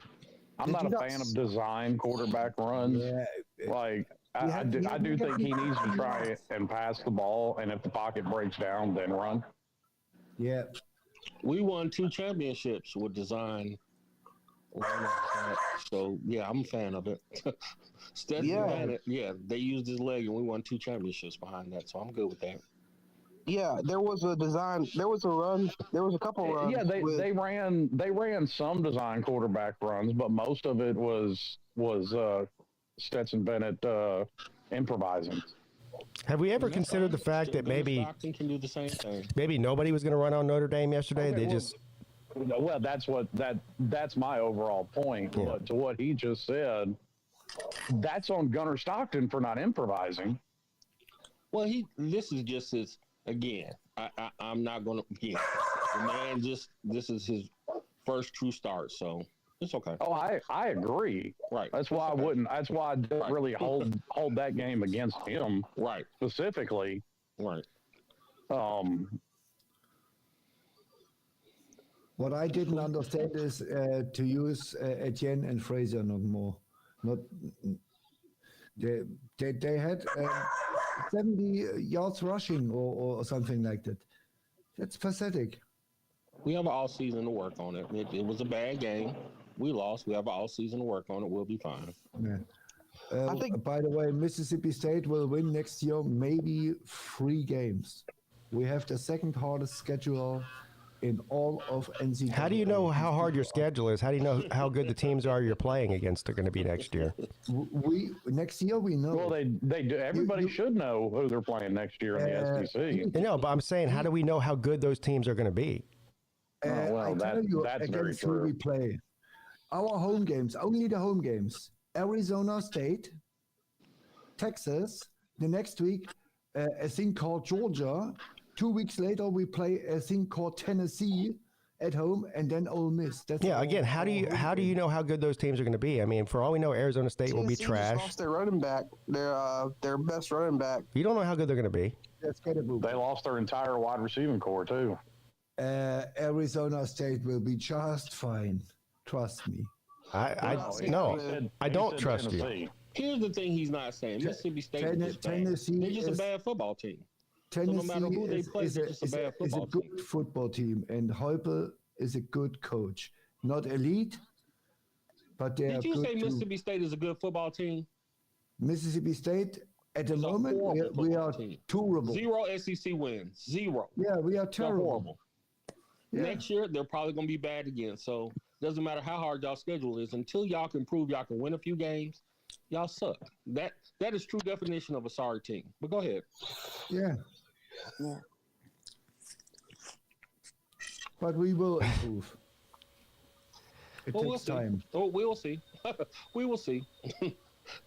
I'm not a fan of design quarterback runs. Yeah. Like, I do think he needs to try and pass the ball, and if the pocket breaks down, then run. Yeah. We won 2 championships with design. So, yeah, I'm a fan of it. They used his leg, and we won 2 championships behind that, so I'm good with that. Yeah, there was a design. There was a run. There was a couple runs. Yeah, they ran some design quarterback runs, but most of it was Stetson Bennett improvising. Have we ever considered the fact that maybe Stockton can do the same thing? Maybe nobody was going to run on Notre Dame yesterday. Well, that's my overall point. Yeah. But to what he just said, that's on Gunnar Stockton for not improvising. Well, this is just his. Again, I'm not going to. Yeah, the man this is his first true start, so it's okay. Oh, I agree. Right. That's why I wouldn't. That's why I didn't really hold that game against him. Right. Specifically. Right. Well, What I didn't understand is to use Etienne and Fraser no more. Not they had 70 yards rushing or something like that. That's pathetic. We have an all season to work on it. It was a bad game. We lost. We have an all season to work on it. We'll be fine. Yeah. By the way, Mississippi State will win next year maybe 3 games. We have the second hardest schedule in all of NCAA. How do you know how hard your schedule is? How do you know how good the teams are you're playing against are going to be next year? Next year we know. Well, they do. Everybody should know who they're playing next year in the SEC. No, but I'm saying, how do we know how good those teams are going to be? I tell you that's very against who true. we play. Our home games, only the home games. Arizona State, Texas. The next week, a thing called Georgia. 2 weeks later, we play a thing called Tennessee at home, and then Ole Miss. That's again, how do you know how good those teams are going to be? I mean, for all we know, Arizona State will be trash. Just lost their running back, their best running back. You don't know how good they're going to be. They lost their entire wide receiving core too. Arizona State will be just fine. Trust me. I don't trust you. Here's the thing he's not saying. Mississippi State is Tennessee they're just a bad football team. Tennessee so no matter who they play, they're just a bad football is a good football team, and Heupel is a good coach. Not elite, but they are good. Did you say Mississippi State is a good football team? Mississippi State, at the moment, we are terrible. 0 SEC wins. 0. Yeah, we are terrible. They're horrible. Yeah. Next year, they're probably going to be bad again. So it doesn't matter how hard y'all schedule is. Until y'all can prove y'all can win a few games, y'all suck. That is true definition of a sorry team. But go ahead. Yeah. But we will improve. It takes time. Oh, we'll see. We will see.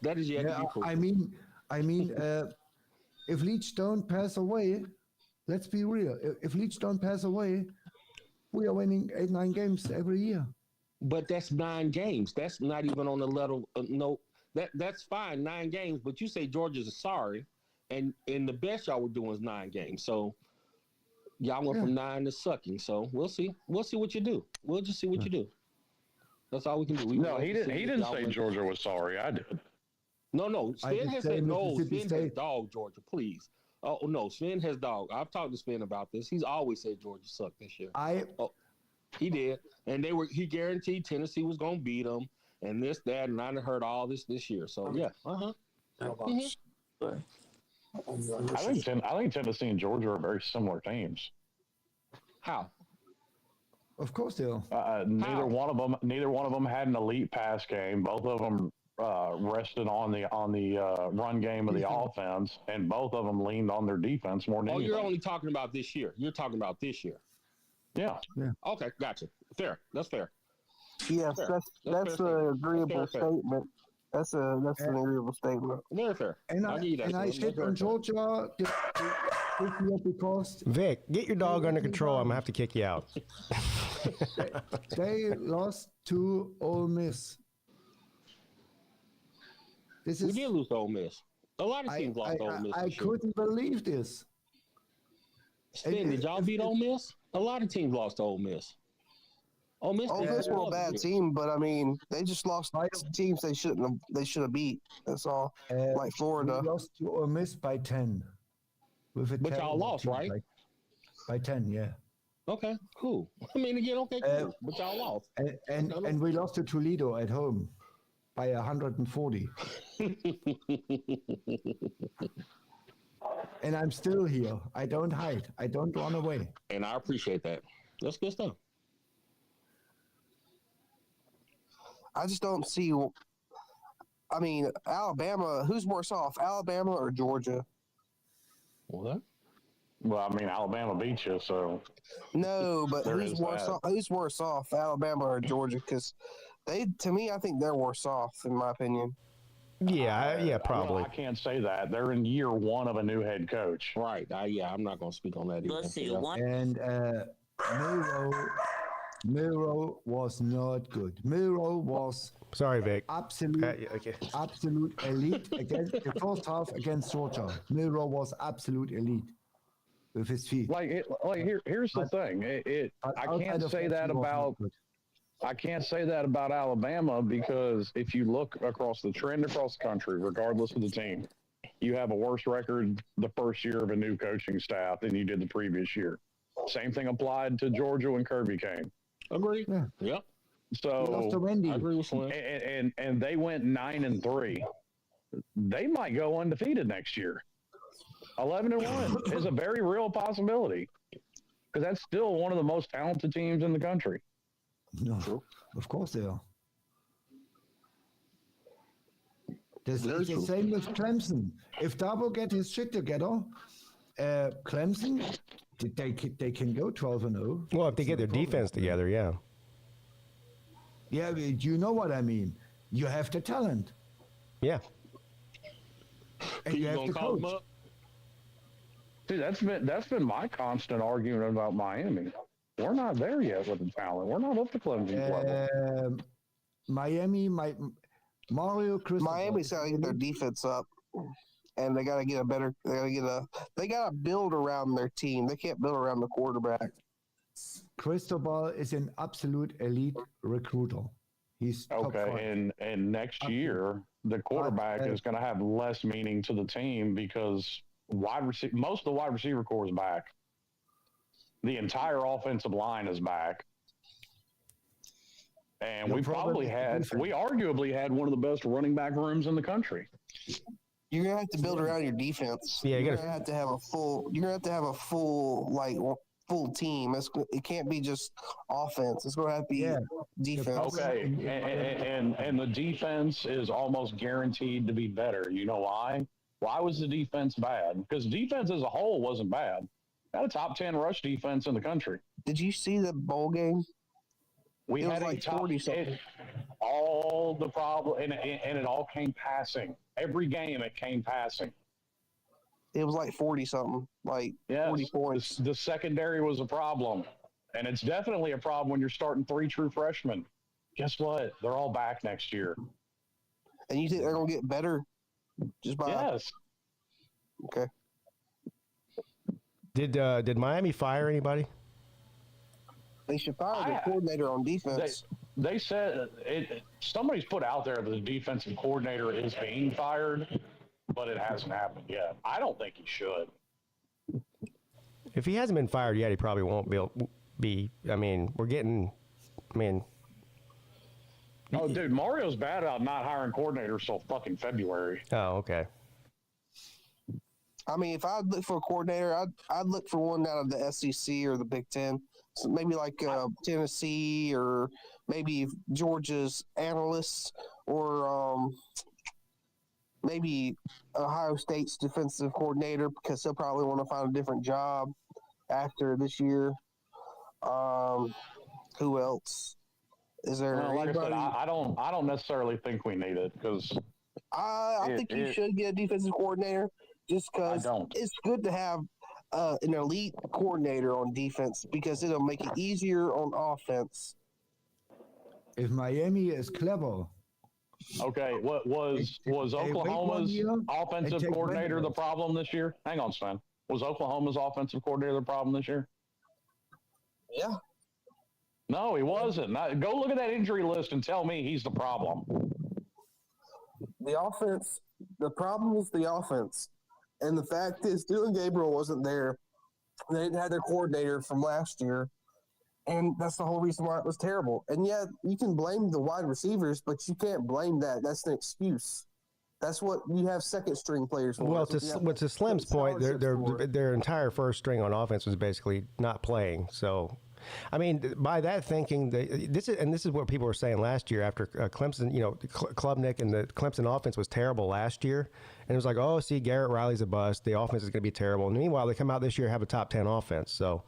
That is yet to be proven. I mean, if Leach don't pass away, let's be real. If Leach don't pass away, we are winning 8-9 games every year. But that's 9 games. That's not even on the level. No, that's fine. 9 games. But you say Georgia's a sorry, and the best y'all were doing is 9 games. So y'all went from 9 to sucking. So we'll see. We'll see what you do. We'll just see what you do. That's all we can do. He didn't say Georgia was sorry. I did. No. Sven has said no. Sven has dogged Georgia. Please. Oh no, Sven has dogged. I've talked to Sven about this. He's always said Georgia sucked this year. He did, and he guaranteed Tennessee was going to beat them, and this, that, and I heard all this year. So yeah, I think Tennessee and Georgia are very similar teams. How? Of course they are. Neither one of them had an elite pass game. Both of them rested on the run game of the offense, and both of them leaned on their defense more than anything. You're only talking about this year. You're talking about this year. Yeah. Okay, gotcha. Fair. That's fair. Yes, that's an agreeable statement. That's an agreeable statement. Very fair. And I shit on Georgia because Vic, get your dog under control. I'm gonna have to kick you out. They lost to Ole Miss. We did lose to Ole Miss. A lot of teams lost to Ole Miss. I couldn't believe this. Sven, did y'all beat Ole Miss? A lot of teams lost to Ole Miss. Ole Miss were a bad team, but I mean, they just lost teams they should have beat. That's all. Like Florida. We lost to Ole Miss by 10. But y'all lost, right? By 10, yeah. Okay, cool. I mean, again, okay, cool. But y'all lost. And we lost to Toledo at home by 140. And I'm still here. I don't hide. I don't run away. And I appreciate that. That's good stuff. I just don't see. I mean, Alabama. Who's worse off, Alabama or Georgia? What? Well, I mean, Alabama beat you, so. No, but who's worse off, Alabama or Georgia? Because to me, I think they're worse off, in my opinion. Yeah, probably. I can't say that. They're in year 1 of a new head coach. Right. I'm not going to speak on that either. Let's see. And Milroe was not good. Milroe was sorry, Vic. Absolute elite against the first half against Georgia. Milroe was absolute elite. with his feet. Here's the thing. I can't say that about Alabama, because if you look across the trend across the country, regardless of the team, you have a worse record the first year of a new coaching staff than you did the previous year. Same thing applied to Georgia when Kirby came. Agree. Yeah. Yep. So I agree with Slim. And they went 9-3. They might go undefeated next year. 11-1 is a very real possibility, because that's still one of the most talented teams in the country. No, of course they are. It's the same with Clemson. If Dabo get his shit together, Clemson, they can go 12-0. Well, if they get their defense together, yeah. Yeah, you know what I mean. You have the talent. Yeah. And you have the coach. See, that's been my constant argument about Miami. We're not there yet with the talent. We're not up to Clemson's level. Miami's got to get their defense up, and they got to get a better. They got to build around their team. They can't build around the quarterback. Cristobal is an absolute elite recruiter. He's okay, and next year the quarterback is going to have less meaning to the team, because most of the wide receiver core is back. The entire offensive line is back. And we arguably had one of the best running back rooms in the country. You're gonna have to build around your defense. Yeah, you're gonna have to have a full. You're gonna have to have a full team. It can't be just offense. It's gonna have to be defense. Okay, and the defense is almost guaranteed to be better. You know why? Why was the defense bad? Because defense as a whole wasn't bad. Had a top 10 rush defense in the country. Did you see the bowl game? We had like 40 something. All the problem, and it all came passing. Every game it came passing. It was like 40 something, 40 points. The secondary was a problem, and it's definitely a problem when you're starting 3 true freshmen. Guess what? They're all back next year. And you think they're gonna get better just by? Yes. Okay. Did Miami fire anybody? They should fire the coordinator on defense. They said somebody's put out there that the defensive coordinator is being fired, but it hasn't happened yet. I don't think he should. If he hasn't been fired yet, he probably won't be. I mean, oh, dude, Mario's bad about not hiring coordinators till fucking February. Oh, okay. I mean, if I'd look for a coordinator, I'd look for one out of the SEC or the Big Ten. So maybe like Tennessee, or maybe Georgia's analysts, or maybe Ohio State's defensive coordinator, because they'll probably want to find a different job after this year. Who else? Is there like anybody? I said, I don't necessarily think we need it, because I think you should get a defensive coordinator, just because it's good to have an elite coordinator on defense, because it'll make it easier on offense. If Miami is clever. Okay, what was Oklahoma's offensive coordinator the problem this year? Hang on, Sven. Was Oklahoma's offensive coordinator the problem this year? Yeah. No, he wasn't. Go look at that injury list and tell me he's the problem. The problem was the offense. And the fact is, Dylan Gabriel wasn't there. They didn't have their coordinator from last year. And that's the whole reason why it was terrible. And yeah, you can blame the wide receivers, but you can't blame that. That's an excuse. That's what you have second string players for. Well, to Slim's point, their entire first string on offense was basically not playing. So, I mean, by that thinking, this is what people were saying last year after Clemson. Klubnik and the Clemson offense was terrible last year, and it was like, oh, see, Garrett Riley's a bust. The offense is going to be terrible. And meanwhile, they come out this year and have a top 10 offense. So,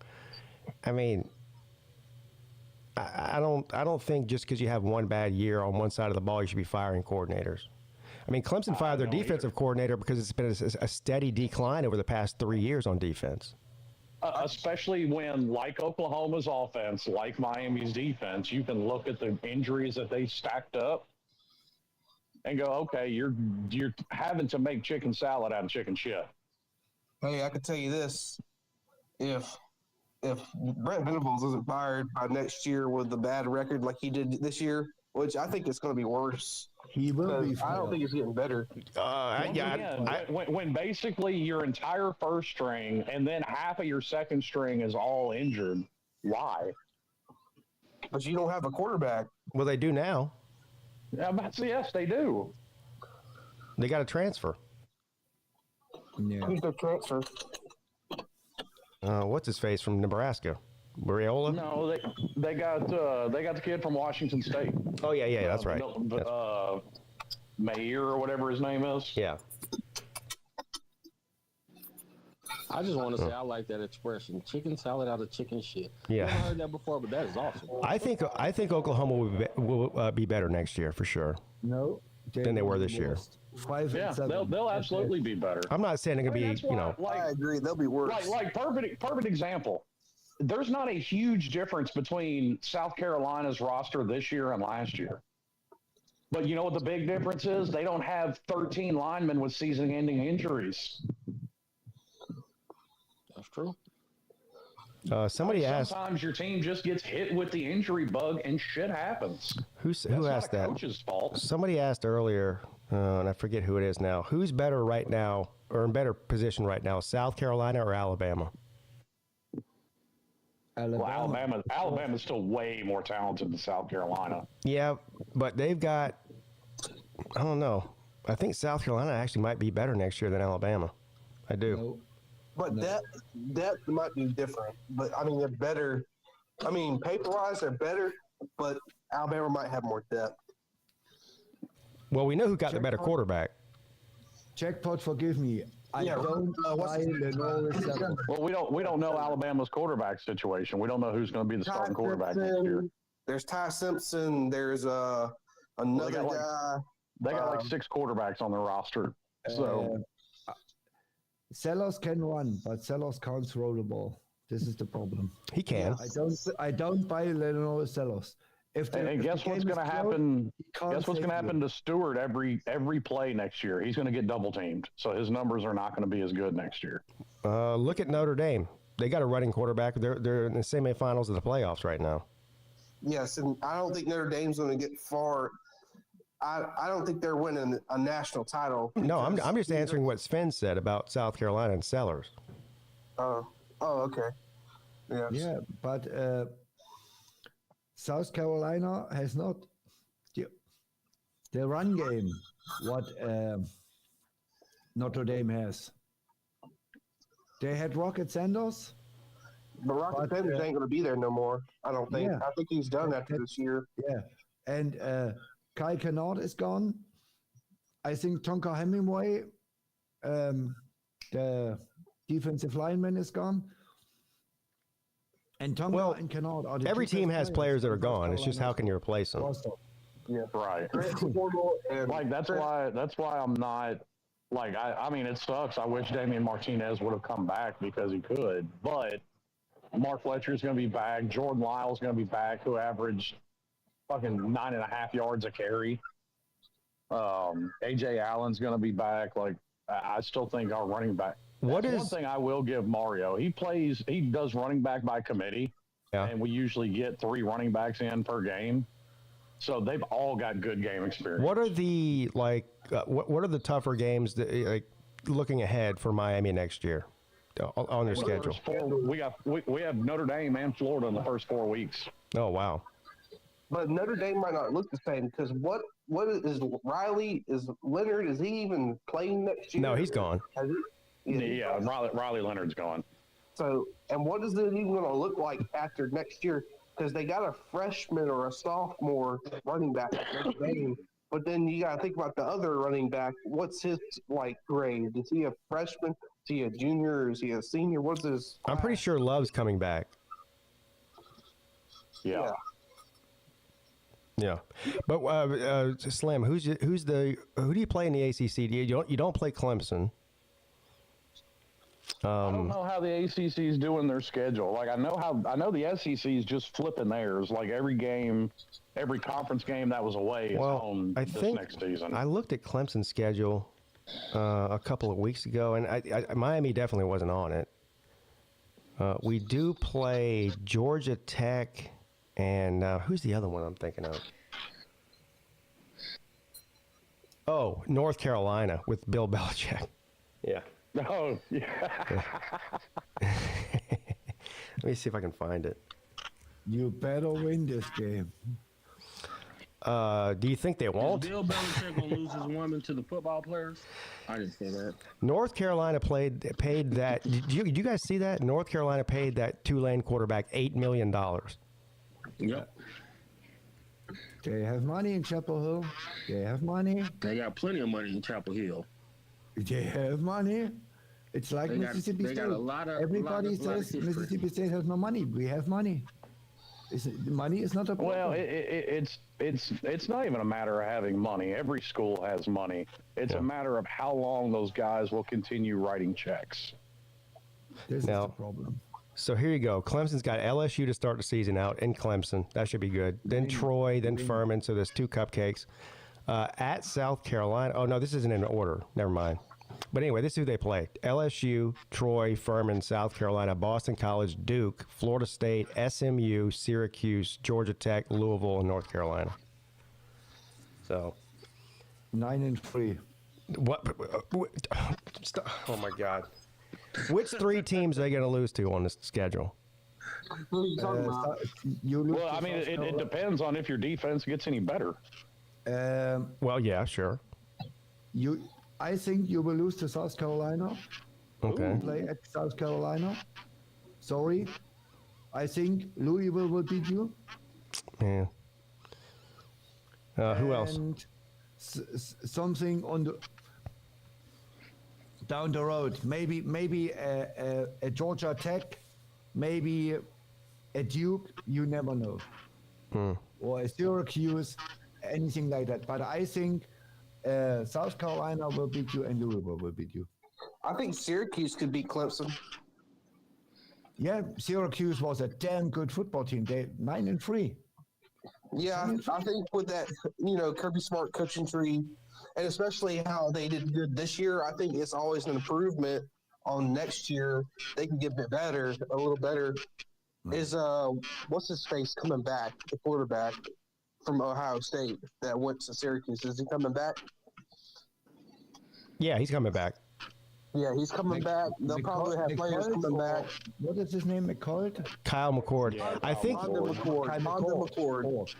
I mean, I don't think just because you have one bad year on one side of the ball, you should be firing coordinators. I mean, Clemson fired their defensive coordinator because it's been a steady decline over the past 3 years on defense. Especially when, like Oklahoma's offense, like Miami's defense, you can look at the injuries that they stacked up and go, okay, you're having to make chicken salad out of chicken shit. Hey, I can tell you this. if Brent Venables isn't fired by next year with the bad record like he did this year, which I think it's going to be worse. He will be fired. I don't think it's getting better. When basically your entire first string and then half of your second string is all injured, why? But you don't have a quarterback. Well, they do now. Yeah, yes, they do. They got a transfer. Yeah. Who's their transfer? What's his face from Nebraska? Bariola? No, they got the kid from Washington State. Oh yeah, that's right. Mayer or whatever his name is. Yeah. I just want to say I like that expression: chicken salad out of chicken shit. Yeah. I've never heard that before, but that is awesome. I think Oklahoma will be better next year for sure. No. Than they were this year. 5 and 7. They'll absolutely be better. I'm not saying they're going to be, I agree. They'll be worse. Like perfect example. There's not a huge difference between South Carolina's roster this year and last year. But you know what the big difference is? They don't have 13 linemen with season-ending injuries. That's true. Somebody asked. Sometimes your team just gets hit with the injury bug and shit happens. Who asked that? Coach's fault. Somebody asked earlier, and I forget who it is now. Who's better right now, or in better position right now, South Carolina or Alabama? Well, Alabama's still way more talented than South Carolina. Yeah, but they've got, I don't know. I think South Carolina actually might be better next year than Alabama. I do. No. But depth might be different. But, I mean, they're better. I mean, paper-wise, they're better, but Alabama might have more depth. Well, we know who got the better quarterback. Jackpot, forgive me. I don't buy the Well, we don't know Alabama's quarterback situation. We don't know who's going to be the starting quarterback next year. There's Ty Simpson. There's another guy. They got like 6 quarterbacks on their roster. So Sellers can run, but Sellers can't throw the ball. This is the problem. He can. I don't buy Lenore Sellers. And guess what's going to happen? Guess what's going to happen to Stewart every play next year? He's going to get double teamed, so his numbers are not going to be as good next year. Look at Notre Dame. They got a running quarterback. They're in the semifinals of the playoffs right now. Yes, and I don't think Notre Dame's going to get far. I don't think they're winning a national title. No, I'm just answering what Sven said about South Carolina and Sellers. Oh, okay. Yes. Yeah, but South Carolina has not the run game what Notre Dame has. They had Rocket Sanders. But Rocket Sanders ain't going to be there no more, I don't think. Yeah. I think he's done after this year. Yeah, and Kyle Kennard is gone. I think Tonka Hemingway, the defensive lineman, is gone. And Tonga and Kennard are the every team has players that are gone. It's just how can you replace them? Yeah, right. Like that's why I'm not like I mean it sucks. I wish Damian Martinez would have come back because he could, but Mark Fletcher's going to be back. Jordan Lyle's going to be back, who averaged fucking 9.5 yards a carry. AJ Allen's going to be back. Like I still think our running back. One thing I will give Mario? He does running back by committee, and we usually get 3 running backs in per game. So they've all got good game experience. What are the what are the tougher games that, looking ahead for Miami next year on their schedule? We have Notre Dame and Florida in the first 4 weeks. Oh wow! But Notre Dame might not look the same because what is Riley? Is Leonard? Is he even playing next year? No, he's gone. Yeah, Riley Leonard's gone. So, and what is it even going to look like after next year? Because they got a freshman or a sophomore running back at Notre Dame, but then you got to think about the other running back. What's his grade? Is he a freshman? Is he a junior? Or is he a senior? What's his? I'm pretty sure Love's coming back. Yeah. Yeah, but Slim, who do you play in the ACC? You don't play Clemson. I don't know how the ACC is doing their schedule. Like I know the SEC is just flipping theirs. Like every conference game that was away is home next season. I looked at Clemson's schedule a couple of weeks ago, and Miami definitely wasn't on it. We do play Georgia Tech, and who's the other one I'm thinking of? Oh, North Carolina with Bill Belichick. Yeah. Oh, yeah. Let me see if I can find it. You better win this game. Do you think they won't? Is Bill Belichick gonna lose his woman to the football players? I didn't say that. North Carolina paid that. Did you guys see that? North Carolina paid that Tulane quarterback $8 million. Yep. They have money in Chapel Hill. They have money. They got plenty of money in Chapel Hill. They have money. It's like Mississippi State. Everybody says Mississippi State has no money. We have money. Money is not a problem. Well, it's not even a matter of having money. Every school has money. It's a matter of how long those guys will continue writing checks. This is the problem. So here you go. Clemson's got LSU to start the season out in Clemson. That should be good. Then Troy, then Furman. So there's 2 cupcakes. At South Carolina. Oh, no, this isn't in order. Never mind. But anyway, this is who they play. LSU, Troy, Furman, South Carolina, Boston College, Duke, Florida State, SMU, Syracuse, Georgia Tech, Louisville, and North Carolina. So 9-3. What? Oh, my God. Which 3 teams are they going to lose to on this schedule? Who are you talking about? Well, I mean, it depends on if your defense gets any better. Well, yeah, sure. I think you will lose to South Carolina. Okay. Play at South Carolina. Sorry. I think Louisville will beat you. Yeah. Who else? Something on the down the road. Maybe a Georgia Tech. Maybe a Duke. You never know. Or a Syracuse. Anything like that. But I think South Carolina will beat you and Louisville will beat you. I think Syracuse could beat Clemson. Yeah, Syracuse was a damn good football team. They 9-3. Yeah, I think with that, Kirby Smart coaching tree, and especially how they did good this year, I think it's always an improvement on next year. They can get a little better. Is what's his face coming back? The quarterback from Ohio State that went to Syracuse. Is he coming back? Yeah, he's coming back. Yeah, he's coming back. They'll probably have players coming back. What is his name? McCord? Kyle McCord. Yeah, I think. McCord.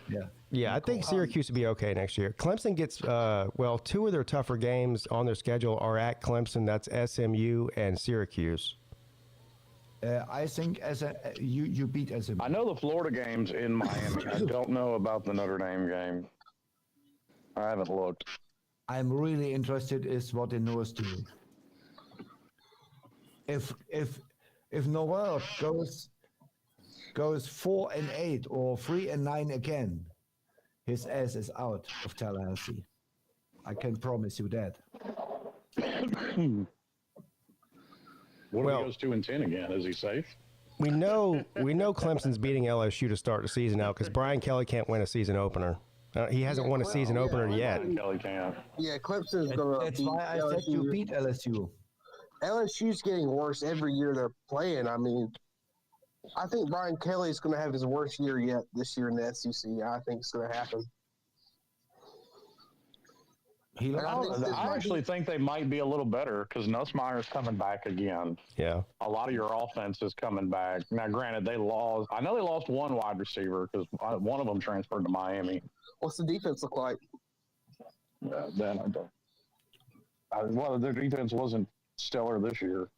Yeah, I think Syracuse will be okay next year. Clemson gets 2 of their tougher games on their schedule are at Clemson. That's SMU and Syracuse. I think you beat SMU. I know the Florida game's in Miami. I don't know about the Notre Dame game. I haven't looked. I'm really interested is what the North do. If Noel goes 4-8 or 3-9 again, his ass is out of Tallahassee. I can promise you that. What if he goes 2-10 again? Is he safe? We know Clemson's beating LSU to start the season out because Brian Kelly can't win a season opener. He hasn't won a season opener yet. Kelly can't. Yeah, Clemson's going to That's why I said you beat LSU. LSU's getting worse every year they're playing. I mean, I think Brian Kelly's going to have his worst year yet this year in the SEC. I think it's going to happen. I actually think they might be a little better because Nussmeier's coming back again. Yeah. A lot of your offense is coming back. Now, granted, I know they lost one wide receiver because one of them transferred to Miami. What's the defense look like? Then I don't. Well, their defense wasn't stellar this year.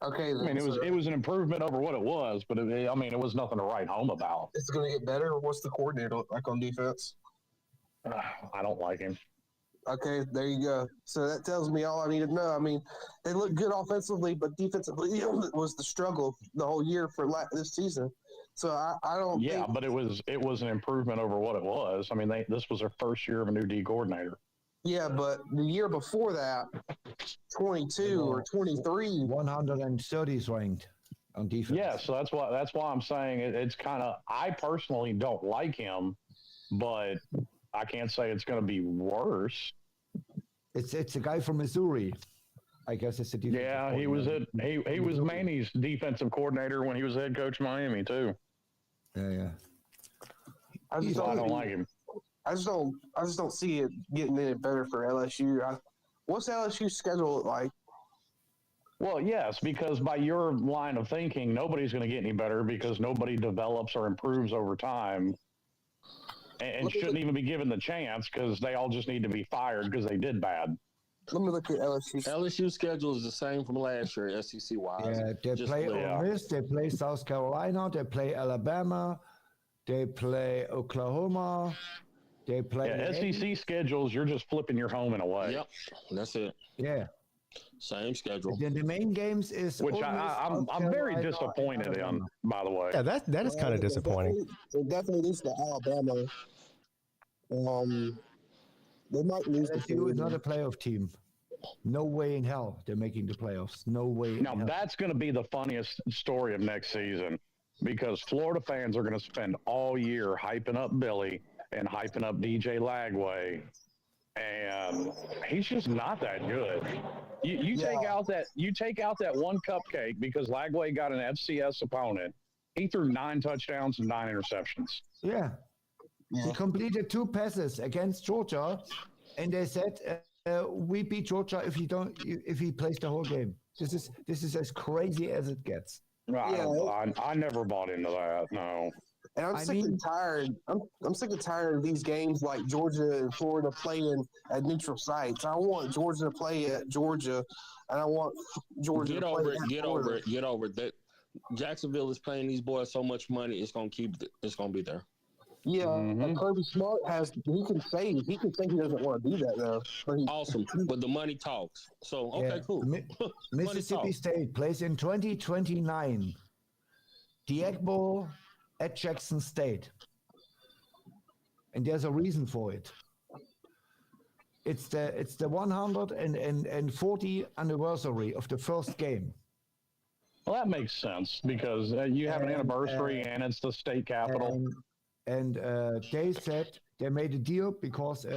Okay. I mean, it was an improvement over what it was, but it was nothing to write home about. Is it going to get better? What's the coordinator look like on defense? I don't like him. Okay, there you go. So that tells me all I need to know. I mean, they look good offensively, but defensively was the struggle the whole year for this season. So I don't. Yeah, but it was an improvement over what it was. I mean, this was their first year of a new D coordinator. Yeah, but the year before that, 22 or 23, 130s ranked on defense. Yeah, so that's why I'm saying it's kind of. I personally don't like him, but I can't say it's going to be worse. It's a guy from Missouri. I guess it's a defensive. Yeah, he was Manny's defensive coordinator when he was head coach of Miami too. Yeah. I don't like him. I just don't see it getting any better for LSU. What's LSU's schedule look like? Well, yes, because by your line of thinking, nobody's going to get any better because nobody develops or improves over time, and shouldn't even be given the chance because they all just need to be fired because they did bad. Let me look at LSU. LSU schedule is the same from last year, SEC wise. Yeah, they play Ole Miss, they play South Carolina, they play Alabama, they play Oklahoma, they play. SEC schedules, you're just flipping your home and away. Yep, that's it. Yeah. Same schedule. Then the main games is which I'm very disappointed in, by the way. Yeah, that is kind of disappointing. It definitely lose to Alabama. They might lose to LSU is not a playoff team. No way in hell they're making the playoffs. No way. Now that's going to be the funniest story of next season because Florida fans are going to spend all year hyping up Billy and hyping up DJ Lagway, and he's just not that good. You take out that one cupcake because Lagway got an FCS opponent. He threw 9 touchdowns and 9 interceptions. Yeah. He completed 2 passes against Georgia, and they said we beat Georgia if he plays the whole game. This is as crazy as it gets. I never bought into that. No. And I'm sick and tired. I'm sick and tired of these games like Georgia and Florida playing at neutral sites. I want Georgia to play at Georgia, and I want Georgia to play at Florida. Get over it. That Jacksonville is paying these boys so much money. It's gonna be there. Yeah, and Kirby Smart he can say he doesn't want to do that though. Awesome, but the money talks. So okay, cool. Mississippi State plays in 2029. The Egg Bowl at Jackson State, and there's a reason for it. It's the 140th anniversary of the first game. Well, that makes sense because you have an anniversary and it's the state capital. And they said they made a deal because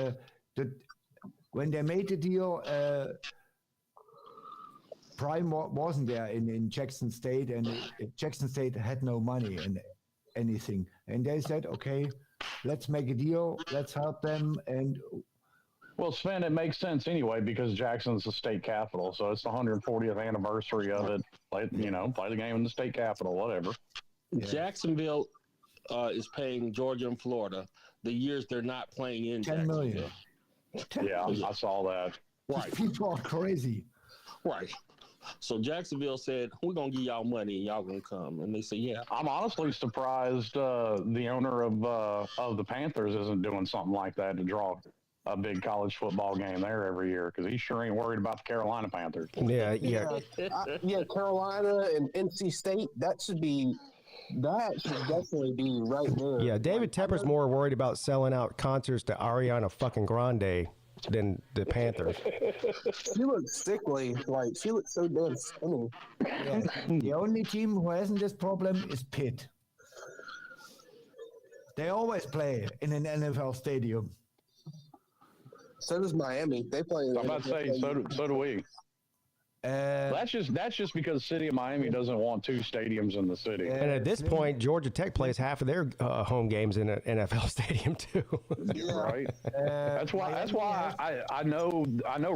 when they made the deal, Prime wasn't there in Jackson State, and Jackson State had no money and anything. And they said, okay, let's make a deal. Let's help them. And well, Sven, it makes sense anyway because Jackson's the state capital, so it's the 140th anniversary of it. Play the game in the state capital, whatever. Yeah. Jacksonville is paying Georgia and Florida the years they're not playing in $10 million. Yeah, I saw that. Right. People are crazy. Right. So Jacksonville said, we're going to give y'all money and y'all going to come. And they said, yeah. I'm honestly surprised the owner of the Panthers isn't doing something like that to draw a big college football game there every year because he sure ain't worried about the Carolina Panthers. Yeah. Carolina and NC State, that should definitely be right there. Yeah, David Tepper's more worried about selling out concerts to Ariana fucking Grande than the Panthers. She looks sickly. Like, she looks so damn skinny. Yeah. The only team who hasn't this problem is Pitt. They always play in an NFL stadium. So does Miami. They play. I'm about to say, so do we. That's just because the city of Miami doesn't want 2 stadiums in the city. And at this point, Georgia Tech plays half of their home games in an NFL stadium too. Right. That's why I know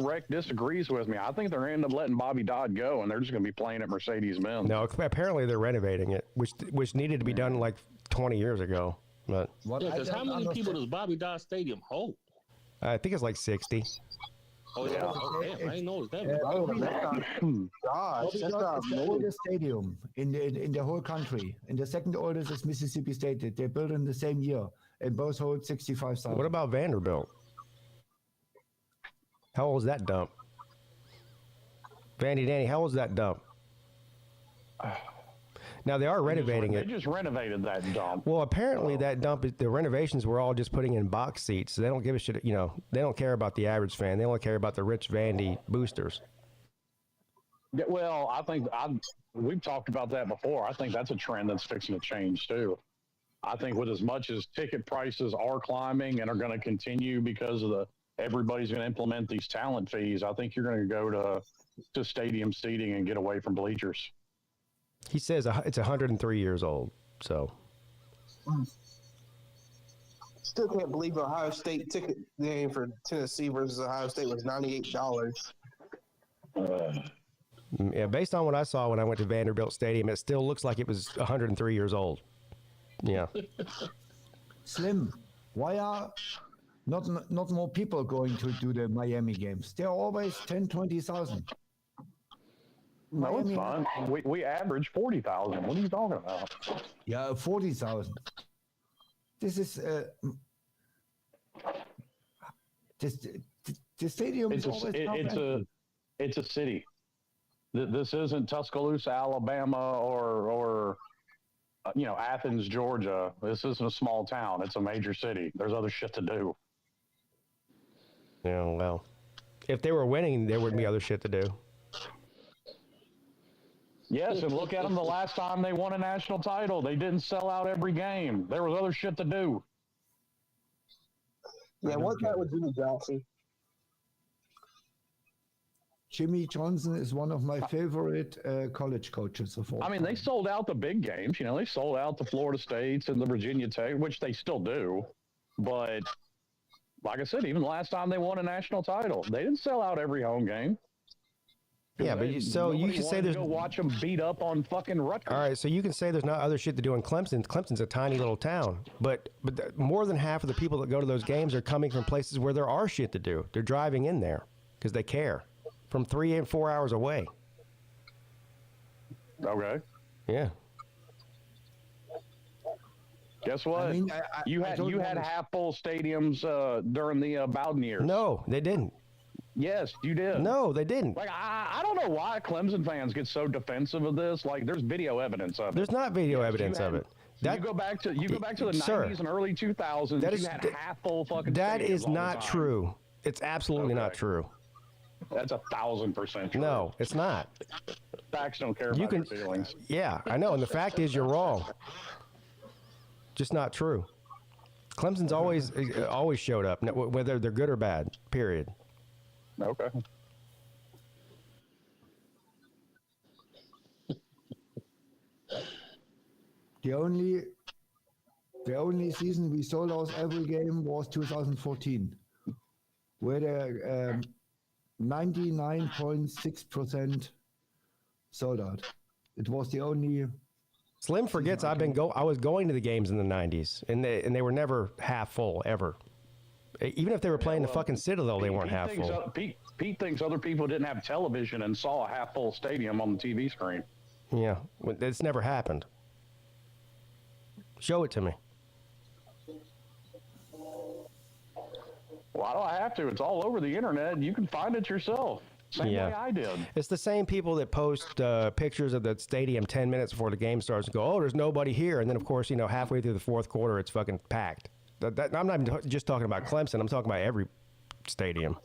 Rec disagrees with me. I think they're going to end up letting Bobby Dodd go, and they're just going to be playing at Mercedes-Benz. No, apparently they're renovating it, which needed to be done like 20 years ago. But because how many people does Bobby Dodd Stadium hold? I think it's like 60. Oh, yeah. Damn, I didn't know it was that. Gosh, that's the oldest stadium in the whole country. And the second oldest is Mississippi State. They built in the same year, and both hold 65,000. What about Vanderbilt? How old is that dump? Vandy Danny, how old is that dump? Now they are renovating it. They just renovated that dump. Well, apparently that dump, the renovations were all just putting in box seats. So they don't give a shit. They don't care about the average fan. They only care about the rich Vandy boosters. Yeah, well, I think we've talked about that before. I think that's a trend that's fixing to change too. I think with as much as ticket prices are climbing and are going to continue because of everybody's going to implement these talent fees, I think you're going to go to stadium seating and get away from bleachers. He says it's 103 years old, so. Still can't believe Ohio State ticket game for Tennessee versus Ohio State was $98. Yeah, based on what I saw when I went to Vanderbilt Stadium, it still looks like it was 103 years old. Yeah. Slim, why are not more people going to do the Miami games? They're always 10, 20,000. No, it's fine. We average 40,000. What are you talking about? Yeah, 40,000. This is the stadium is always it's a city. This isn't Tuscaloosa, Alabama, or Athens, Georgia. This isn't a small town. It's a major city. There's other shit to do. Yeah, well, if they were winning, there would be other shit to do. Yes, and look at them the last time they won a national title. They didn't sell out every game. There was other shit to do. Yeah, what's that with Jimmy Johnson? Jimmy Johnson is one of my favorite college coaches of all time. They sold out the big games. They sold out the Florida States and the Virginia Tech, which they still do. But like I said, even the last time they won a national title, they didn't sell out every home game. Yeah, but you can say there's go watch them beat up on fucking Rutgers. All right, so you can say there's not other shit to do in Clemson. Clemson's a tiny little town, but more than half of the people that go to those games are coming from places where there are shit to do. They're driving in there because they care, from 3 and 4 hours away. Okay. Yeah. Guess what? You had half full stadiums during the Bowden years. No, they didn't. Yes, you did. No, they didn't. I don't know why Clemson fans get so defensive of this. There's video evidence of it. There's not video evidence of it. You go back to the 90s and early 2000s. You had half full fucking. That is not true. It's absolutely not true. That's 1,000% true. No, it's not. Facts don't care about your feelings. Yeah, I know, and the fact is you're wrong. Just not true. Clemson's always showed up, whether they're good or bad. Period. Okay. The only season we sold out every game was 2014, where the 99.6% sold out. It was the only. Slim forgets I was going to the games in the 90s, and they were never half full ever. Even if they were playing the fucking Citadel, they weren't half full. Pete thinks other people didn't have television and saw a half full stadium on the TV screen. Yeah, it's never happened. Show it to me. Why do I have to? It's all over the internet. You can find it yourself. Same way I did. It's the same people that post pictures of the stadium 10 minutes before the game starts and go, oh, there's nobody here. And then, of course, halfway through the fourth quarter, it's fucking packed. I'm not even just talking about Clemson. I'm talking about every stadium.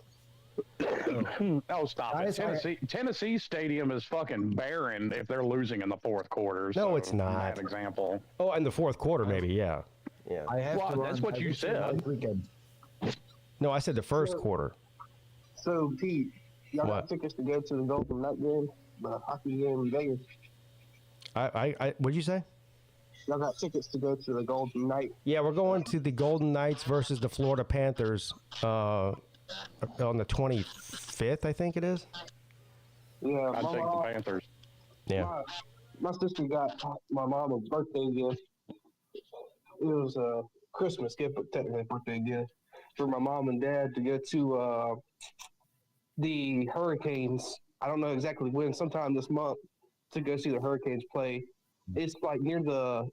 Oh, stop it. Tennessee Stadium is fucking barren if they're losing in the fourth quarter. No, it's not. That example. Oh, in the fourth quarter, maybe, yeah. That's what you said. No, I said the first quarter. So, Pete, y'all got tickets to go to the Golden Knight game, the hockey game in Vegas? What'd you say? Y'all got tickets to go to the Golden Knight. Yeah, we're going to the Golden Knights versus the Florida Panthers on the 25th, I think it is. Yeah, I'd take the Panthers. Yeah. My sister got my mom a birthday gift. It was a Christmas gift, but technically a birthday gift for my mom and dad to go to the Hurricanes. I don't know exactly when, sometime this month, to go see the Hurricanes play. It's near the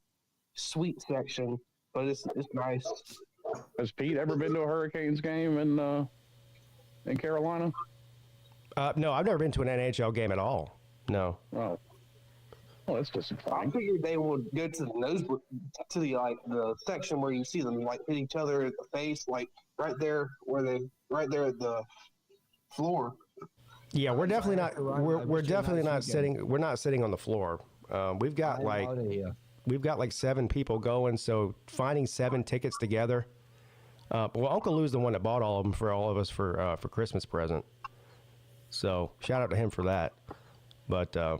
suite section, but it's nice. Has Pete ever been to a Hurricanes game in Carolina? No, I've never been to an NHL game at all. No. Oh. Well, that's just fine. I figured they would go to the the section where you see them hit each other in the face, right there at the floor. Yeah, we're definitely not. We're definitely not sitting. We're not sitting on the floor. We've got like 7 people going, so finding 7 tickets together, Well, Uncle Lou's the one that bought all of them for all of us for Christmas present. So shout out to him for that. But I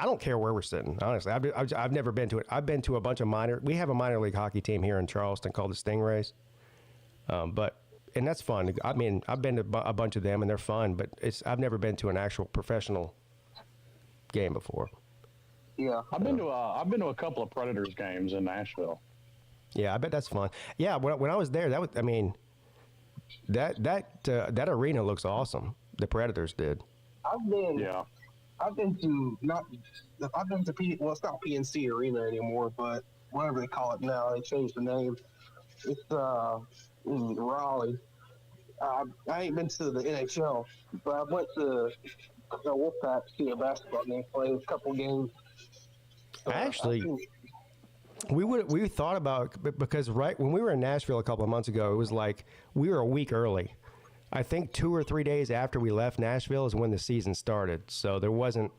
don't care where we're sitting. Honestly, I've never been to it. I've been to a bunch of we have a minor league hockey team here in Charleston called the Stingrays. And that's fun. I mean, I've been to a bunch of them and they're fun, but I've never been to an actual professional game before. Yeah, I've been to a couple of Predators games in Nashville. Yeah, I bet that's fun. Yeah, when I was there, that arena looks awesome. The Predators did. I've been to P. Well, it's not PNC Arena anymore, but whatever they call it now, they changed the name. It's in Raleigh. I ain't been to the NHL, but I went to the Wolfpack to see a basketball game, played a couple games. Actually, we thought about, because right when we were in Nashville a couple of months ago, it was like we were a week early. I think 2 or 3 days after we left Nashville is when the season started. So there wasn't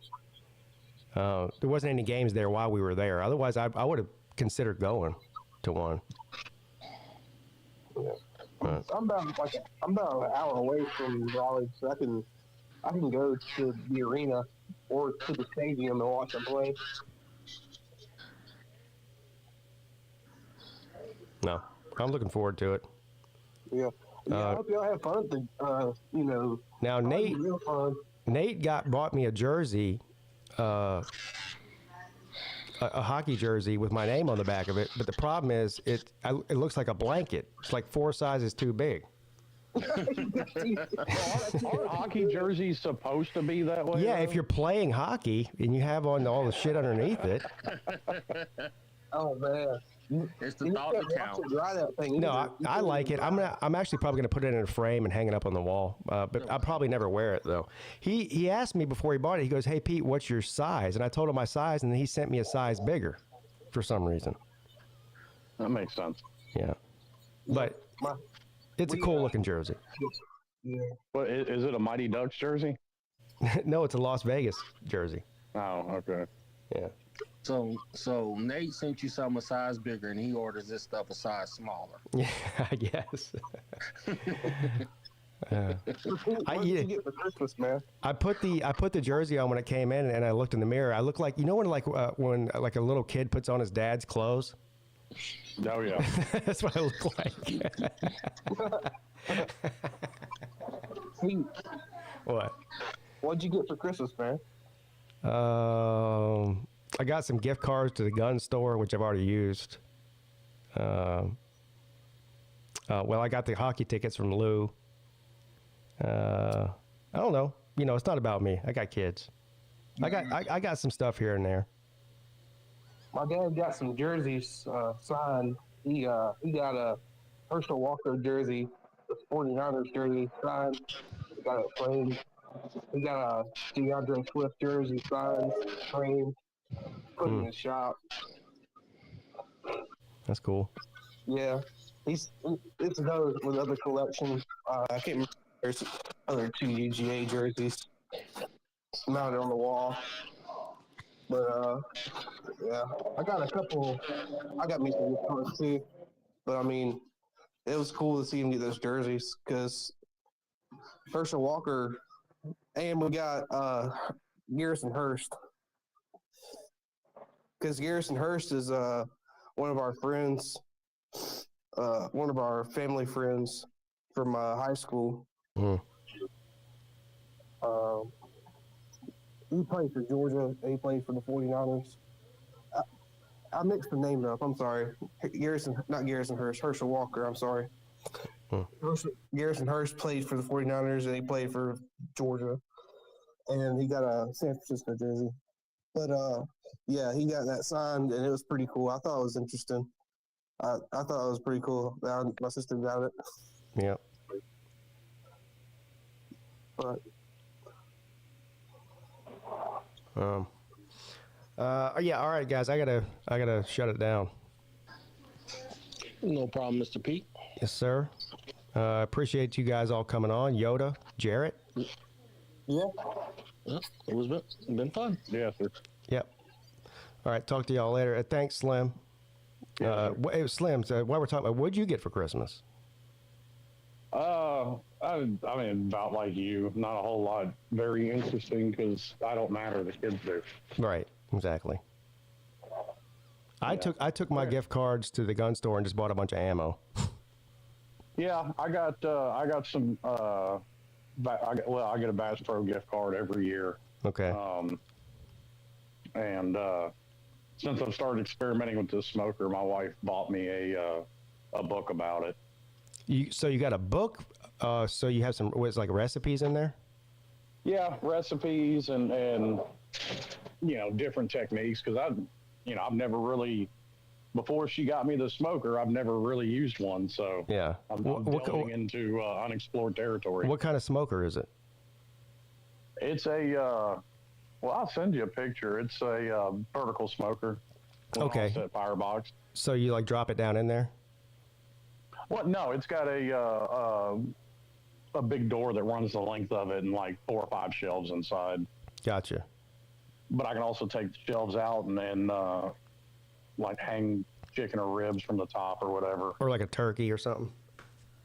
any games there while we were there. Otherwise, I would have considered going to one. Yeah. I'm about an hour away from Raleigh, so I can go to the arena or to the stadium and watch them play. No, I'm looking forward to it. Yeah. I hope y'all have fun. Now Nate bought me a jersey, a hockey jersey with my name on the back of it. But the problem is, it looks like a blanket. It's like 4 sizes too big. Aren't hockey jerseys supposed to be that way? Yeah, though? if you're playing hockey and you have on all the shit underneath it. Oh man. It's the thought that counts. No, I like it. I'm actually probably gonna put it in a frame and hang it up on the wall. But I'll probably never wear it though. He asked me before he bought it. He goes, "Hey Pete, what's your size?" And I told him my size, and then he sent me a size bigger, for some reason. That makes sense. Yeah, but it's a cool looking jersey. Yeah. But is it a Mighty Ducks jersey? No, it's a Las Vegas jersey. Oh, okay. Yeah. So Nate sent you something a size bigger, and he orders this stuff a size smaller. Yeah, I guess. What did you get for Christmas, man? I put the jersey on when it came in, and I looked in the mirror. I looked like, when a little kid puts on his dad's clothes. Oh yeah. That's what I look like. What? What'd you get for Christmas, man? I got some gift cards to the gun store, which I've already used. Well, I got the hockey tickets from Lou. I don't know. It's not about me. I got kids. I got some stuff here and there. My dad got some jerseys signed. He got a Herschel Walker jersey, the 49ers jersey signed. He got it framed. He got a DeAndre Swift jersey signed, framed, put in his shop. That's cool. Yeah, it's another with other collections. I can't remember. There's other 2 UGA jerseys mounted on the wall. But yeah, I got me some gift cards too. But I mean, it was cool to see him get those jerseys because Herschel Walker, and we got Garrison Hurst. Because Garrison Hurst is one of our friends, one of our family friends from high school. Mm. He played for Georgia, and he played for the 49ers. I mixed the name up. I'm sorry. Herschel Walker. I'm sorry. Garrison Hurst played for the 49ers, and he played for Georgia. And he got a San Francisco jersey. But, yeah, he got that signed, and it was pretty cool. I thought it was interesting. I thought it was pretty cool. My sister got it. Yeah. But yeah, all right, guys. I gotta shut it down. No problem, Mr. Pete. Yes, sir. Appreciate you guys all coming on. Yoda, Jarrett. Yeah. It was been fun. Yeah, sir. Yep. All right. Talk to y'all later. Thanks, Slim. Slim. So while we're talking about, what'd you get for Christmas? I mean, about like you, not a whole lot very interesting because I don't matter. The kids do. Right. Exactly. I took my gift cards to the gun store and just bought a bunch of ammo. Yeah, I got some. I get a Bass Pro gift card every year. Okay. And since I've started experimenting with this smoker, my wife bought me a book about it. So you got a book? So you have some like recipes in there? Yeah, recipes and different techniques because I've never really. Before she got me the smoker, I've never really used one, so yeah, I'm delving into unexplored territory. What kind of smoker is it? It's a I'll send you a picture. It's a vertical smoker. Okay. Offset firebox. So you like drop it down in there? Well, no, it's got a big door that runs the length of it and like 4 or 5 shelves inside. Gotcha. But I can also take the shelves out and then like hang chicken or ribs from the top or whatever. Or like a turkey or something.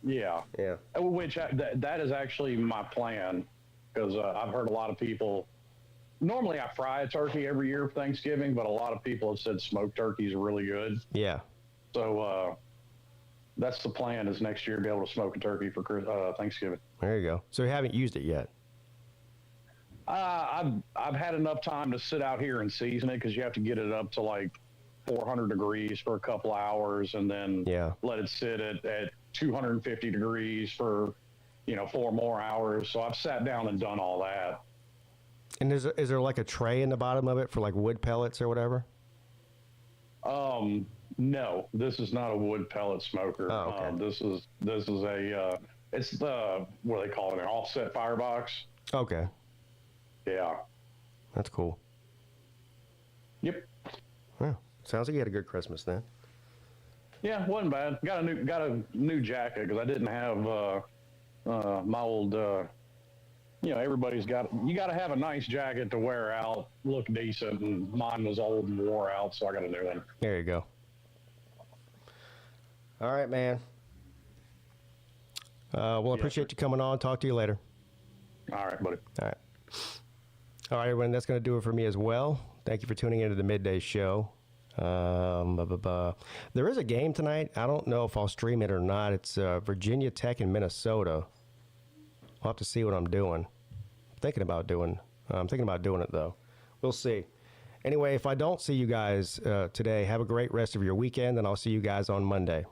Yeah. Yeah. Which that is actually my plan because I've heard a lot of people. Normally I fry a turkey every year for Thanksgiving, but a lot of people have said smoked turkeys are really good. Yeah. So that's the plan is next year to be able to smoke a turkey for Thanksgiving. There you go. So you haven't used it yet? I've had enough time to sit out here and season it because you have to get it up to like 400 degrees for a couple hours and then let it sit at 250 degrees for 4 more hours. So I've sat down and done all that. And is there like a tray in the bottom of it for like wood pellets or whatever? No, this is not a wood pellet smoker. Oh, okay. This is a it's the what do they call it, an offset firebox. Okay. Yeah. That's cool. Yep. Yeah. Sounds like you had a good Christmas then. Yeah, wasn't bad. Got a new jacket because I didn't have my old. Everybody's got. You got to have a nice jacket to wear out, look decent, and mine was old and wore out, so I got a new one. There you go. All right, man. I appreciate you coming on. Talk to you later. All right, buddy. All right. All right, everyone. That's going to do it for me as well. Thank you for tuning into the Midday Show. There is a game tonight. I don't know if I'll stream it or not. It's Virginia Tech and Minnesota. I'll have to see what I'm doing. I'm thinking about doing it, though. We'll see. Anyway, if I don't see you guys today, have a great rest of your weekend, and I'll see you guys on Monday.